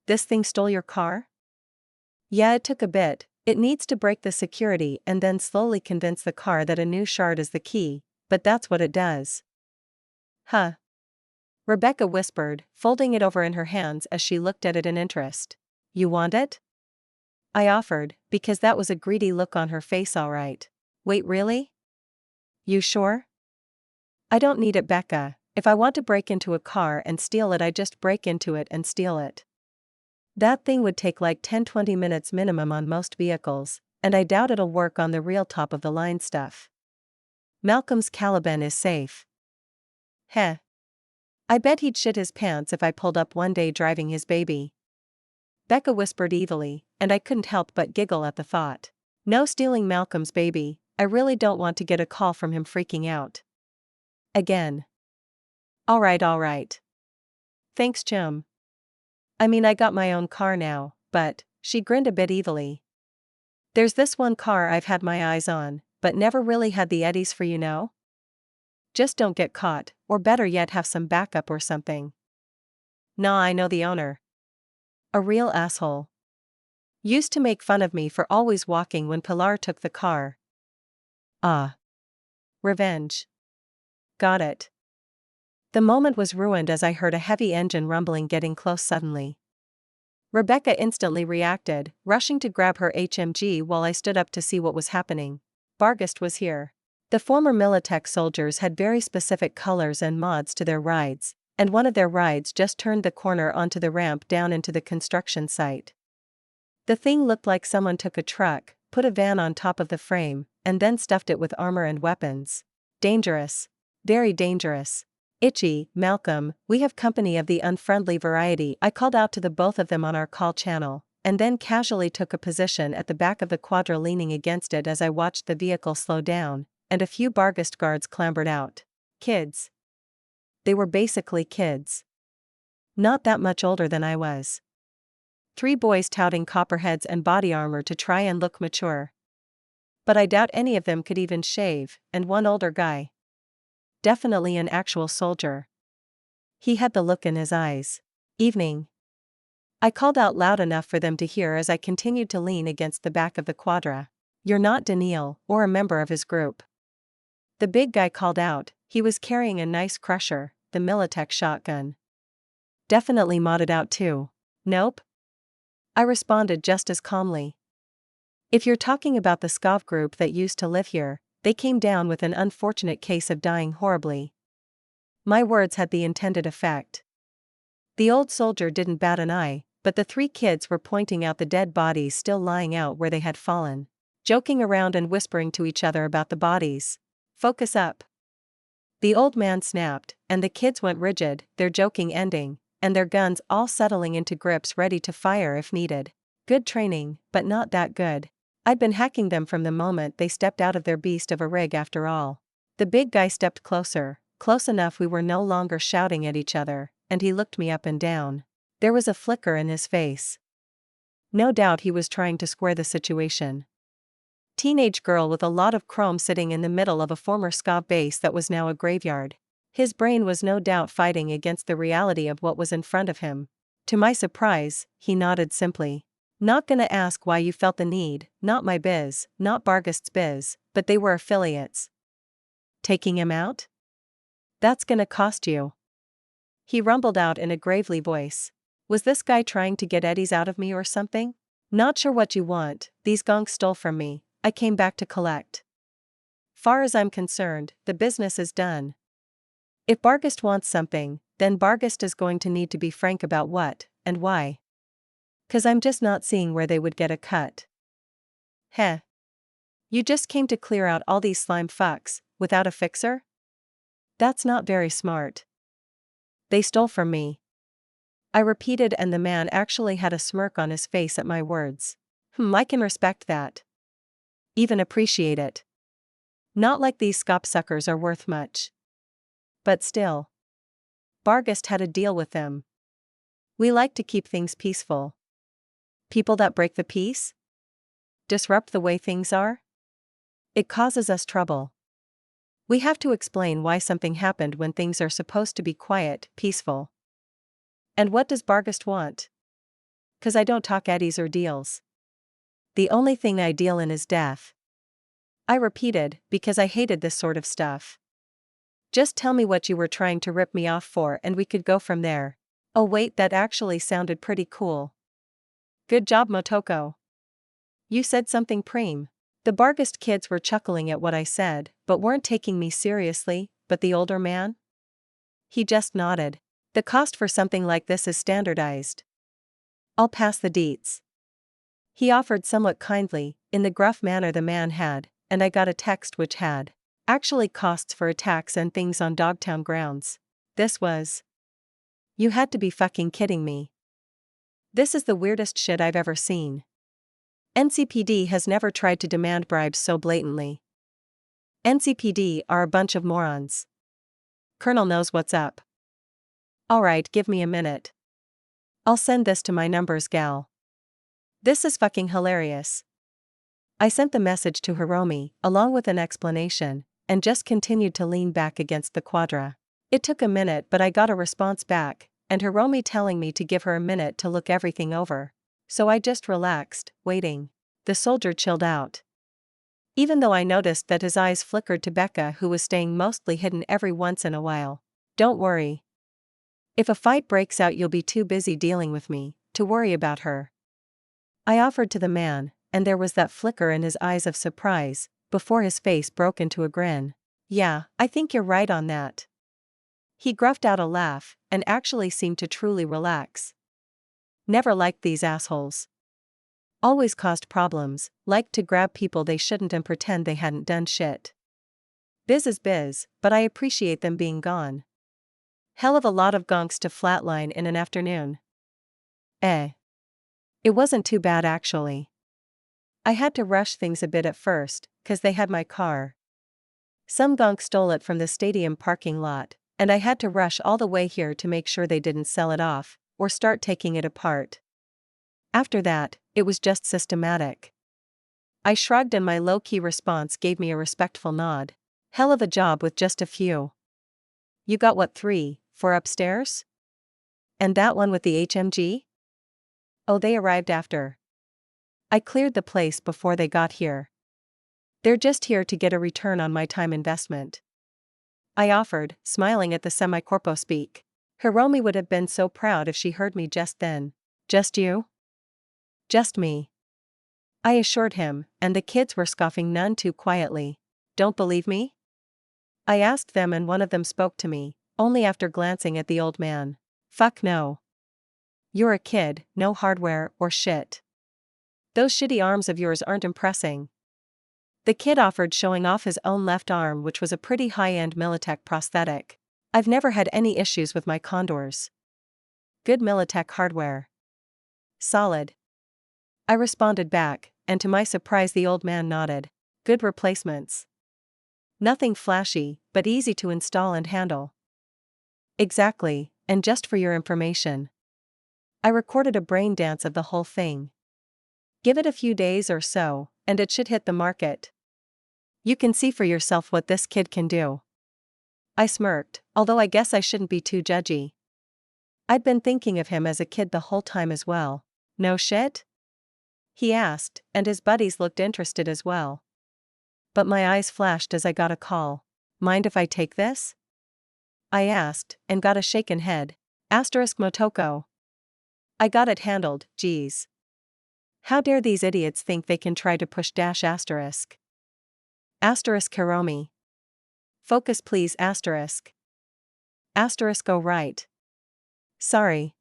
This thing stole your car? Yeah, it took a bit. It needs to break the security and then slowly convince the car that a new shard is the key, but that's what it does. Huh. Rebecca whispered, folding it over in her hands as she looked at it in interest. You want it? I offered, because that was a greedy look on her face all right. Wait, really? You sure? I don't need it, Becca. If I want to break into a car and steal it I just break into it and steal it. That thing would take like 10-20 minutes minimum on most vehicles, and I doubt it'll work on the real top of the line stuff. Malcolm's Caliban is safe. Heh. I bet he'd shit his pants if I pulled up one day driving his baby. Becca whispered evilly, and I couldn't help but giggle at the thought. No stealing Malcolm's baby, I really don't want to get a call from him freaking out. Again. Alright. Thanks, Chum. I mean, I got my own car now, but, she grinned a bit evilly. There's this one car I've had my eyes on, but never really had the eddies for, you know? Just don't get caught, or better yet have some backup or something. Nah, I know the owner. A real asshole. Used to make fun of me for always walking when Pilar took the car. Ah. Revenge. Got it. The moment was ruined as I heard a heavy engine rumbling getting close suddenly. Rebecca instantly reacted, rushing to grab her HMG while I stood up to see what was happening. Bargast was here. The former Militech soldiers had very specific colors and mods to their rides, and one of their rides just turned the corner onto the ramp down into the construction site. The thing looked like someone took a truck, put a van on top of the frame, and then stuffed it with armor and weapons. Dangerous. Very dangerous. Itchy, Malcolm, we have company of the unfriendly variety, I called out to the both of them on our call channel, and then casually took a position at the back of the quadra leaning against it as I watched the vehicle slow down, and a few Bargast guards clambered out. Kids. They were basically kids. Not that much older than I was. 3 boys touting copperheads and body armor to try and look mature. But I doubt any of them could even shave, and one older guy. Definitely an actual soldier. He had the look in his eyes. Evening. I called out loud enough for them to hear as I continued to lean against the back of the quadra. You're not Daniil, or a member of his group. The big guy called out. He was carrying a nice Crusher, the Militech shotgun. Definitely modded out too. Nope. I responded just as calmly. If you're talking about the scav group that used to live here, they came down with an unfortunate case of dying horribly. My words had the intended effect. The old soldier didn't bat an eye, but the 3 kids were pointing out the dead bodies still lying out where they had fallen, joking around and whispering to each other about the bodies. Focus up. The old man snapped, and the kids went rigid, their joking ending, and their guns all settling into grips ready to fire if needed. Good training, but not that good. I'd been hacking them from the moment they stepped out of their beast of a rig after all. The big guy stepped closer, close enough we were no longer shouting at each other, and he looked me up and down. There was a flicker in his face. No doubt he was trying to square the situation. Teenage girl with a lot of chrome sitting in the middle of a former scav base that was now a graveyard. His brain was no doubt fighting against the reality of what was in front of him. To my surprise, he nodded simply. Not gonna ask why you felt the need, not my biz, not Bargast's biz, but they were affiliates. Taking him out? That's gonna cost you. He rumbled out in a gravely voice. Was this guy trying to get eddies out of me or something? Not sure what you want, these gonks stole from me, I came back to collect. Far as I'm concerned, the business is done. If Bargast wants something, then Bargast is going to need to be frank about what, and why. 'Cause I'm just not seeing where they would get a cut. Heh. You just came to clear out all these slime fucks, without a fixer? That's not very smart. They stole from me. I repeated, and the man actually had a smirk on his face at my words. I can respect that. Even appreciate it. Not like these scop-suckers are worth much. But still. Bargast had a deal with them. We like to keep things peaceful. People that break the peace? Disrupt the way things are? It causes us trouble. We have to explain why something happened when things are supposed to be quiet, peaceful. And what does Bargast want? 'Cause I don't talk eddies or deals. The only thing I deal in is death. I repeated, because I hated this sort of stuff. Just tell me what you were trying to rip me off for and we could go from there. Oh wait, that actually sounded pretty cool. Good job, Motoko. You said something preem. The Bargast kids were chuckling at what I said, but weren't taking me seriously, but the older man? He just nodded. The cost for something like this is standardized. I'll pass the deets. He offered somewhat kindly, in the gruff manner the man had, and I got a text which had Actually costs for attacks and things on Dogtown grounds. This was. You had to be fucking kidding me. This is the weirdest shit I've ever seen. NCPD has never tried to demand bribes so blatantly. NCPD are a bunch of morons. Colonel knows what's up. Alright, give me a minute. I'll send this to my numbers, gal. This is fucking hilarious. I sent the message to Hiromi, along with an explanation, and just continued to lean back against the quadra. It took a minute, but I got a response back, and Hiromi telling me to give her a minute to look everything over. So I just relaxed, waiting. The soldier chilled out. Even though I noticed that his eyes flickered to Becca, who was staying mostly hidden every once in a while. Don't worry. If a fight breaks out, you'll be too busy dealing with me to worry about her. I offered to the man, and there was that flicker in his eyes of surprise, before his face broke into a grin. Yeah, I think you're right on that. He gruffed out a laugh, and actually seemed to truly relax. Never liked these assholes. Always caused problems, liked to grab people they shouldn't and pretend they hadn't done shit. Biz is biz, but I appreciate them being gone. Hell of a lot of gonks to flatline in an afternoon. It wasn't too bad actually. I had to rush things a bit at first, 'cause they had my car. Some gonk stole it from the stadium parking lot, and I had to rush all the way here to make sure they didn't sell it off, or start taking it apart. After that, it was just systematic. I shrugged and my low-key response gave me a respectful nod. Hell of a job with just a few. You got what, 3, 4 upstairs? And that one with the HMG? Oh, they arrived after. I cleared the place before they got here. They're just here to get a return on my time investment. I offered, smiling at the semi-corpo speak. Hiromi would have been so proud if she heard me just then. Just you? Just me. I assured him, and the kids were scoffing none too quietly. Don't believe me? I asked them and one of them spoke to me, only after glancing at the old man. Fuck no. You're a kid, no hardware or shit. Those shitty arms of yours aren't impressing. The kid offered, showing off his own left arm, which was a pretty high-end Militech prosthetic. I've never had any issues with my condors. Good Militech hardware. Solid. I responded back, and to my surprise the old man nodded. Good replacements. Nothing flashy, but easy to install and handle. Exactly, and just for your information. I recorded a brain dance of the whole thing. Give it a few days or so, and it should hit the market. You can see for yourself what this kid can do. I smirked, although I guess I shouldn't be too judgy. I'd been thinking of him as a kid the whole time as well. No shit? He asked, and his buddies looked interested as well. But my eyes flashed as I got a call. Mind if I take this? I asked, and got a shaken head. Motoko. I got it handled, geez. How dare these idiots think they can try to push ***. Hiromi. Focus please ***. Go right. Sorry.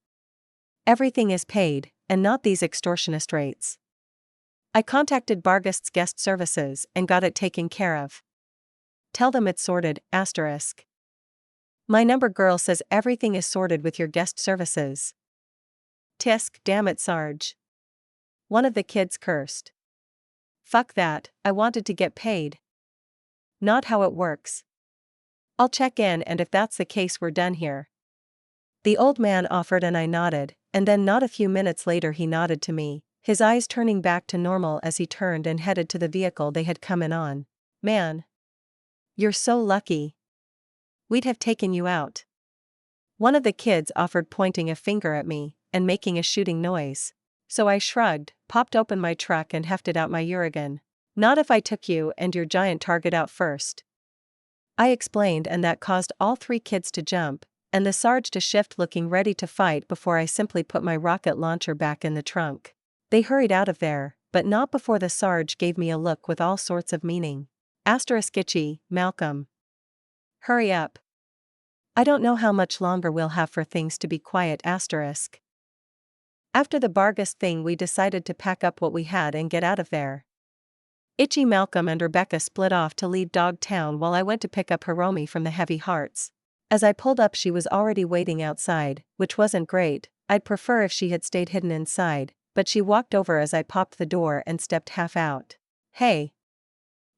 Everything is paid, and not these extortionist rates. I contacted Bargast's guest services and got it taken care of. Tell them it's sorted, ***. My number girl says everything is sorted with your guest services. Tisk, damn it Sarge. One of the kids cursed. Fuck that, I wanted to get paid. Not how it works. I'll check in, and if that's the case we're done here. The old man offered and I nodded, and then not a few minutes later he nodded to me, his eyes turning back to normal as he turned and headed to the vehicle they had come in on. Man. You're so lucky. We'd have taken you out. One of the kids offered, pointing a finger at me, and making a shooting noise. So I shrugged, popped open my truck and hefted out my Urigan. Not if I took you and your giant target out first. I explained, and that caused all 3 kids to jump, and the Sarge to shift, looking ready to fight before I simply put my rocket launcher back in the trunk. They hurried out of there, but not before the Sarge gave me a look with all sorts of meaning. Itchy, Malcolm. Hurry up. I don't know how much longer we'll have for things to be quiet. After the Bargast thing we decided to pack up what we had and get out of there. Itchy Malcolm and Rebecca split off to leave Dogtown while I went to pick up Hiromi from the Heavy Hearts. As I pulled up, she was already waiting outside, which wasn't great. I'd prefer if she had stayed hidden inside, but she walked over as I popped the door and stepped half out. Hey.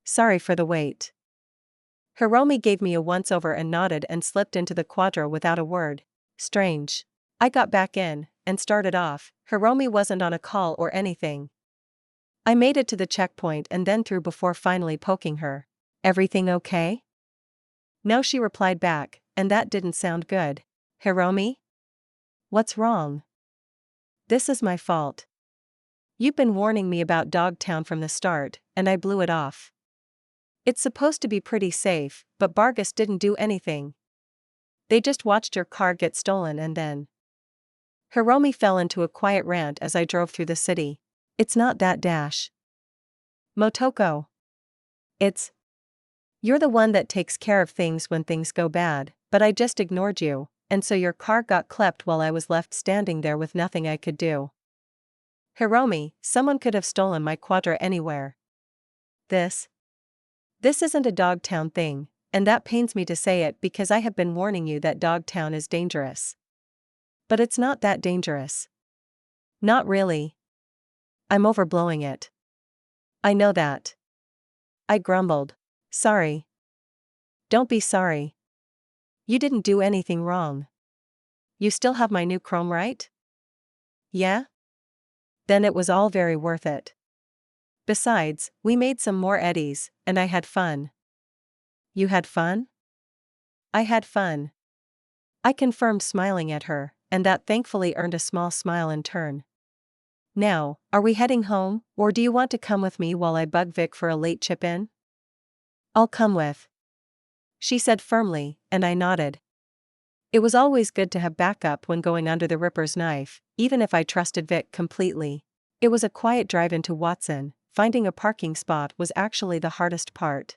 Sorry for the wait. Hiromi gave me a once-over and nodded and slipped into the quadra without a word. Strange. I got back in and started off. Hiromi wasn't on a call or anything. I made it to the checkpoint and then through before finally poking her. Everything okay? No, she replied back, and that didn't sound good. Hiromi? What's wrong? This is my fault. You've been warning me about Dogtown from the start, and I blew it off. It's supposed to be pretty safe, but Bargus didn't do anything. They just watched your car get stolen and then. Hiromi fell into a quiet rant as I drove through the city. It's not that dash. Motoko. It's. You're the one that takes care of things when things go bad, but I just ignored you, and so your car got klept while I was left standing there with nothing I could do. Hiromi, someone could have stolen my quadra anywhere. This isn't a Dogtown thing, and that pains me to say it because I have been warning you that Dogtown is dangerous. But it's not that dangerous. Not really. I'm overblowing it. I know that. I grumbled. Sorry. Don't be sorry. You didn't do anything wrong. You still have my new chrome, right? Yeah? Then it was all very worth it. Besides, we made some more eddies, and I had fun. You had fun? I had fun. I confirmed, smiling at her, and that thankfully earned a small smile in turn. Now, are we heading home, or do you want to come with me while I bug Vic for a late chip-in? I'll come with. She said firmly, and I nodded. It was always good to have backup when going under the Ripper's knife, even if I trusted Vic completely. It was a quiet drive into Watson. Finding a parking spot was actually the hardest part.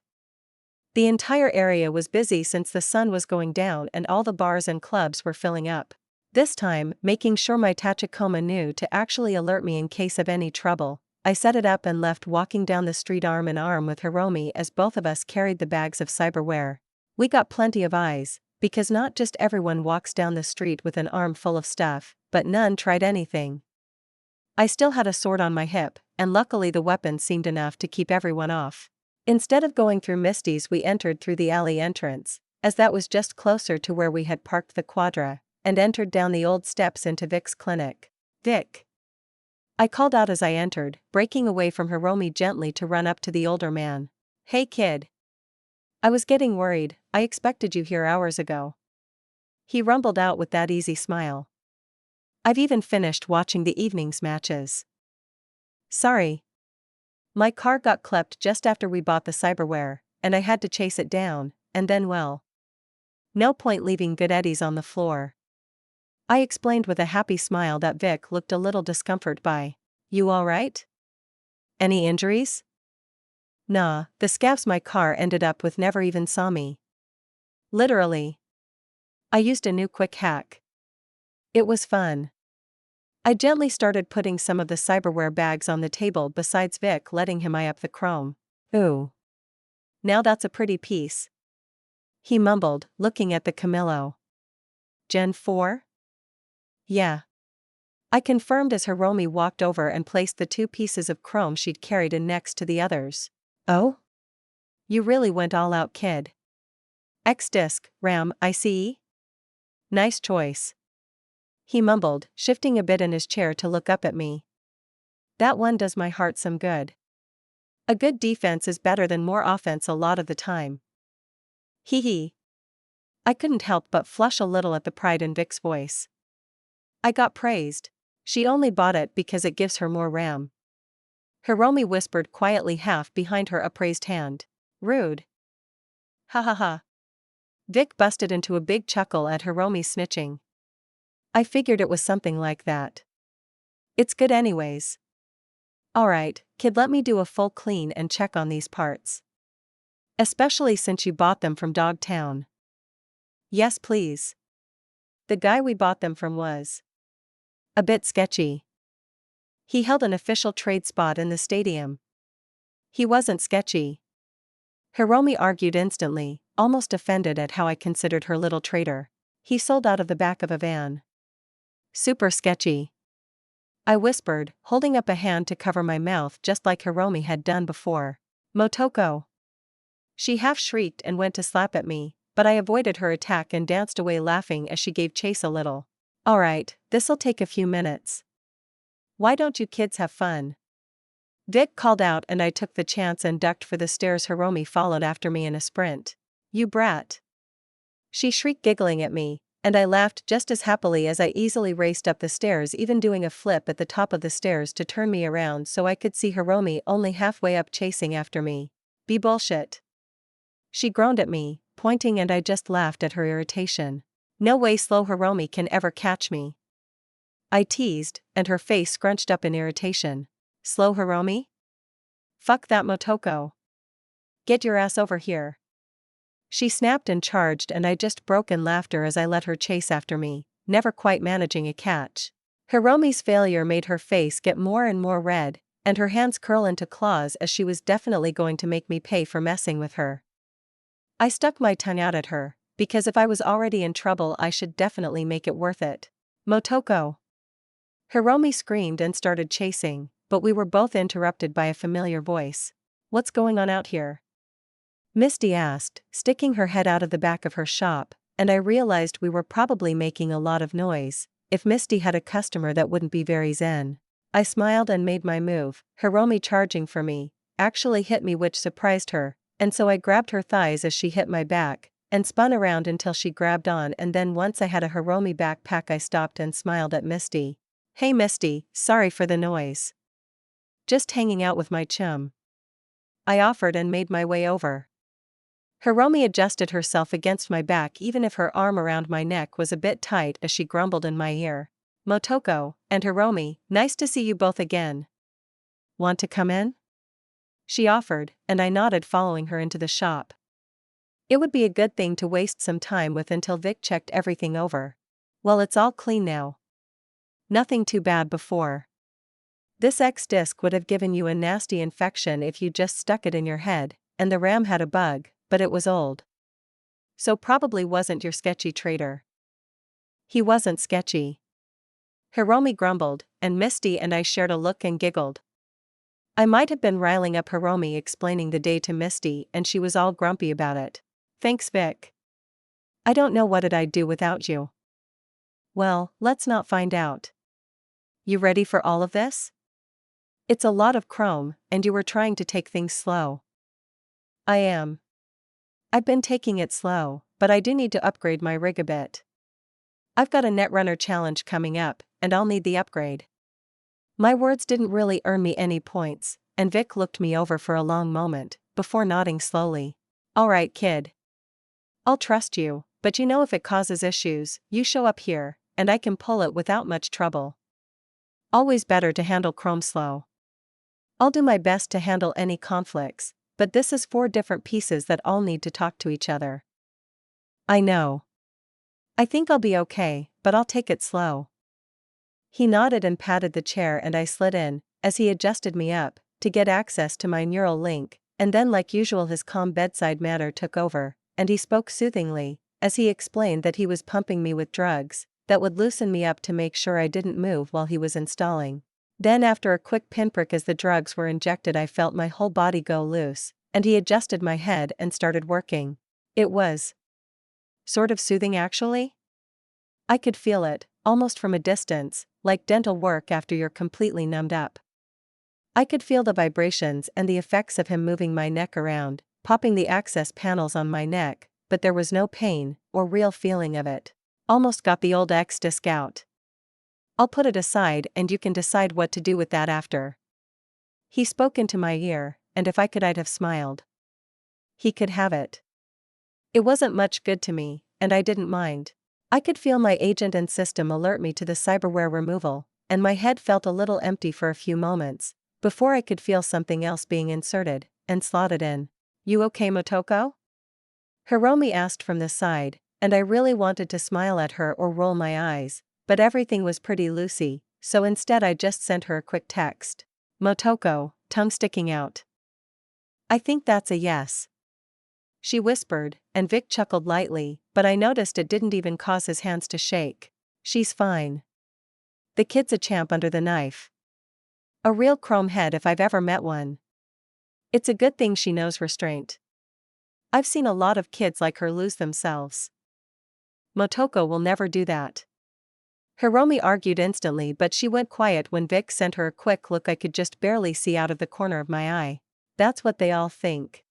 The entire area was busy since the sun was going down and all the bars and clubs were filling up. This time, making sure my Tachikoma knew to actually alert me in case of any trouble, I set it up and left walking down the street arm in arm with Hiromi as both of us carried the bags of cyberware. We got plenty of eyes, because not just everyone walks down the street with an arm full of stuff, but none tried anything. I still had a sword on my hip, and luckily the weapon seemed enough to keep everyone off. Instead of going through Misty's, we entered through the alley entrance, as that was just closer to where we had parked the quadra, and entered down the old steps into Vic's clinic. Vic. I called out as I entered, breaking away from Hiromi gently to run up to the older man. Hey kid. I was getting worried, I expected you here hours ago. He rumbled out with that easy smile. I've even finished watching the evening's matches. Sorry. My car got klept just after we bought the cyberware, and I had to chase it down, and then well. No point leaving good eddies on the floor. I explained with a happy smile that Vic looked a little discomforted by. You alright? Any injuries? Nah, the scavs my car ended up with never even saw me. Literally. I used a new quick hack. It was fun. I gently started putting some of the cyberware bags on the table besides Vic, letting him eye up the chrome. Ooh. Now that's a pretty piece. He mumbled, looking at the Camillo. Gen 4? Yeah. I confirmed as Hiromi walked over and placed the 2 pieces of chrome she'd carried in next to the others. Oh? You really went all out, kid. X-Disc, RAM, ICE? Nice choice. He mumbled, shifting a bit in his chair to look up at me. That one does my heart some good. A good defense is better than more offense a lot of the time. Hee hee. I couldn't help but flush a little at the pride in Vic's voice. I got praised. She only bought it because it gives her more RAM. Hiromi whispered quietly, half behind her upraised hand. Rude. Ha ha ha. Vic busted into a big chuckle at Hiromi's snitching. I figured it was something like that. It's good anyways. Alright, kid, let me do a full clean and check on these parts. Especially since you bought them from Dogtown. Yes, please. The guy we bought them from was a bit sketchy. He held an official trade spot in the stadium. He wasn't sketchy. Hiromi argued instantly, almost offended at how I considered her little traitor. He sold out of the back of a van. Super sketchy. I whispered, holding up a hand to cover my mouth just like Hiromi had done before. Motoko. She half shrieked and went to slap at me, but I avoided her attack and danced away laughing as she gave chase a little. Alright, this'll take a few minutes. Why don't you kids have fun? Vic called out and I took the chance and ducked for the stairs. Hiromi followed after me in a sprint. You brat. She shrieked, giggling at me, and I laughed just as happily as I easily raced up the stairs, even doing a flip at the top of the stairs to turn me around so I could see Hiromi only halfway up chasing after me. Be bullshit. She groaned at me, pointing, and I just laughed at her irritation. No way slow Hiromi can ever catch me. I teased, and her face scrunched up in irritation. Slow Hiromi? Fuck that, Motoko. Get your ass over here. She snapped and charged, and I just broke in laughter as I let her chase after me, never quite managing a catch. Hiromi's failure made her face get more and more red, and her hands curl into claws as she was definitely going to make me pay for messing with her. I stuck my tongue out at her, because if I was already in trouble I should definitely make it worth it. Motoko. Hiromi screamed and started chasing, but we were both interrupted by a familiar voice. What's going on out here? Misty asked, sticking her head out of the back of her shop, and I realized we were probably making a lot of noise. If Misty had a customer, that wouldn't be very zen. I smiled and made my move. Hiromi, charging for me, actually hit me, which surprised her, and so I grabbed her thighs as she hit my back, and spun around until she grabbed on, and then once I had a Hiromi backpack I stopped and smiled at Misty. Hey Misty, sorry for the noise. Just hanging out with my chum. I offered and made my way over. Hiromi adjusted herself against my back, even if her arm around my neck was a bit tight, as she grumbled in my ear. Motoko and Hiromi, nice to see you both again. Want to come in? She offered, and I nodded, following her into the shop. It would be a good thing to waste some time with until Vic checked everything over. Well, it's all clean now. Nothing too bad before. This X disc would have given you a nasty infection if you just stuck it in your head, and the RAM had a bug, but it was old. So probably wasn't your sketchy traitor. He wasn't sketchy. Hiromi grumbled, and Misty and I shared a look and giggled. I might have been riling up Hiromi explaining the day to Misty, and she was all grumpy about it. Thanks, Vic. I don't know what I'd do without you. Well, let's not find out. You ready for all of this? It's a lot of chrome, and you were trying to take things slow. I am. I've been taking it slow, but I do need to upgrade my rig a bit. I've got a netrunner challenge coming up, and I'll need the upgrade. My words didn't really earn me any points, and Vic looked me over for a long moment, before nodding slowly. Alright, kid. I'll trust you, but you know, if it causes issues, you show up here, and I can pull it without much trouble. Always better to handle chrome slow. I'll do my best to handle any conflicts, but this is 4 different pieces that all need to talk to each other. I know. I think I'll be okay, but I'll take it slow. He nodded and patted the chair, and I slid in, as he adjusted me up, to get access to my neural link, and then, like usual, his calm bedside manner took over, and he spoke soothingly, as he explained that he was pumping me with drugs that would loosen me up to make sure I didn't move while he was installing. Then, after a quick pinprick as the drugs were injected, I felt my whole body go loose, and he adjusted my head and started working. It was sort of soothing, actually. I could feel it, almost from a distance, like dental work after you're completely numbed up. I could feel the vibrations and the effects of him moving my neck around, popping the access panels on my neck, but there was no pain or real feeling of it. Almost got the old X disc out. I'll put it aside and you can decide what to do with that after. He spoke into my ear, and if I could, I'd have smiled. He could have it. It wasn't much good to me, and I didn't mind. I could feel my agent and system alert me to the cyberware removal, and my head felt a little empty for a few moments, before I could feel something else being inserted and slotted in. You okay, Motoko? Hiromi asked from the side, and I really wanted to smile at her or roll my eyes, but everything was pretty loosey, so instead I just sent her a quick text. Motoko, tongue sticking out. I think that's a yes. She whispered, and Vic chuckled lightly, but I noticed it didn't even cause his hands to shake. She's fine. The kid's a champ under the knife. A real chrome head if I've ever met one. It's a good thing she knows restraint. I've seen a lot of kids like her lose themselves. Motoko will never do that. Hiromi argued instantly, but she went quiet when Vic sent her a quick look I could just barely see out of the corner of my eye. That's what they all think.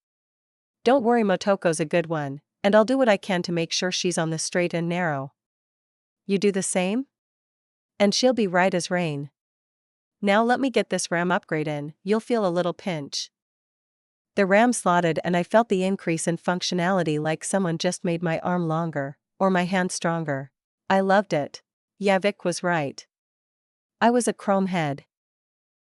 Don't worry, Motoko's a good one, and I'll do what I can to make sure she's on the straight and narrow. You do the same? And she'll be right as rain. Now let me get this RAM upgrade in, you'll feel a little pinch. The RAM slotted and I felt the increase in functionality, like someone just made my arm longer, or my hand stronger. I loved it. Yeah, Vic was right. I was a chrome head.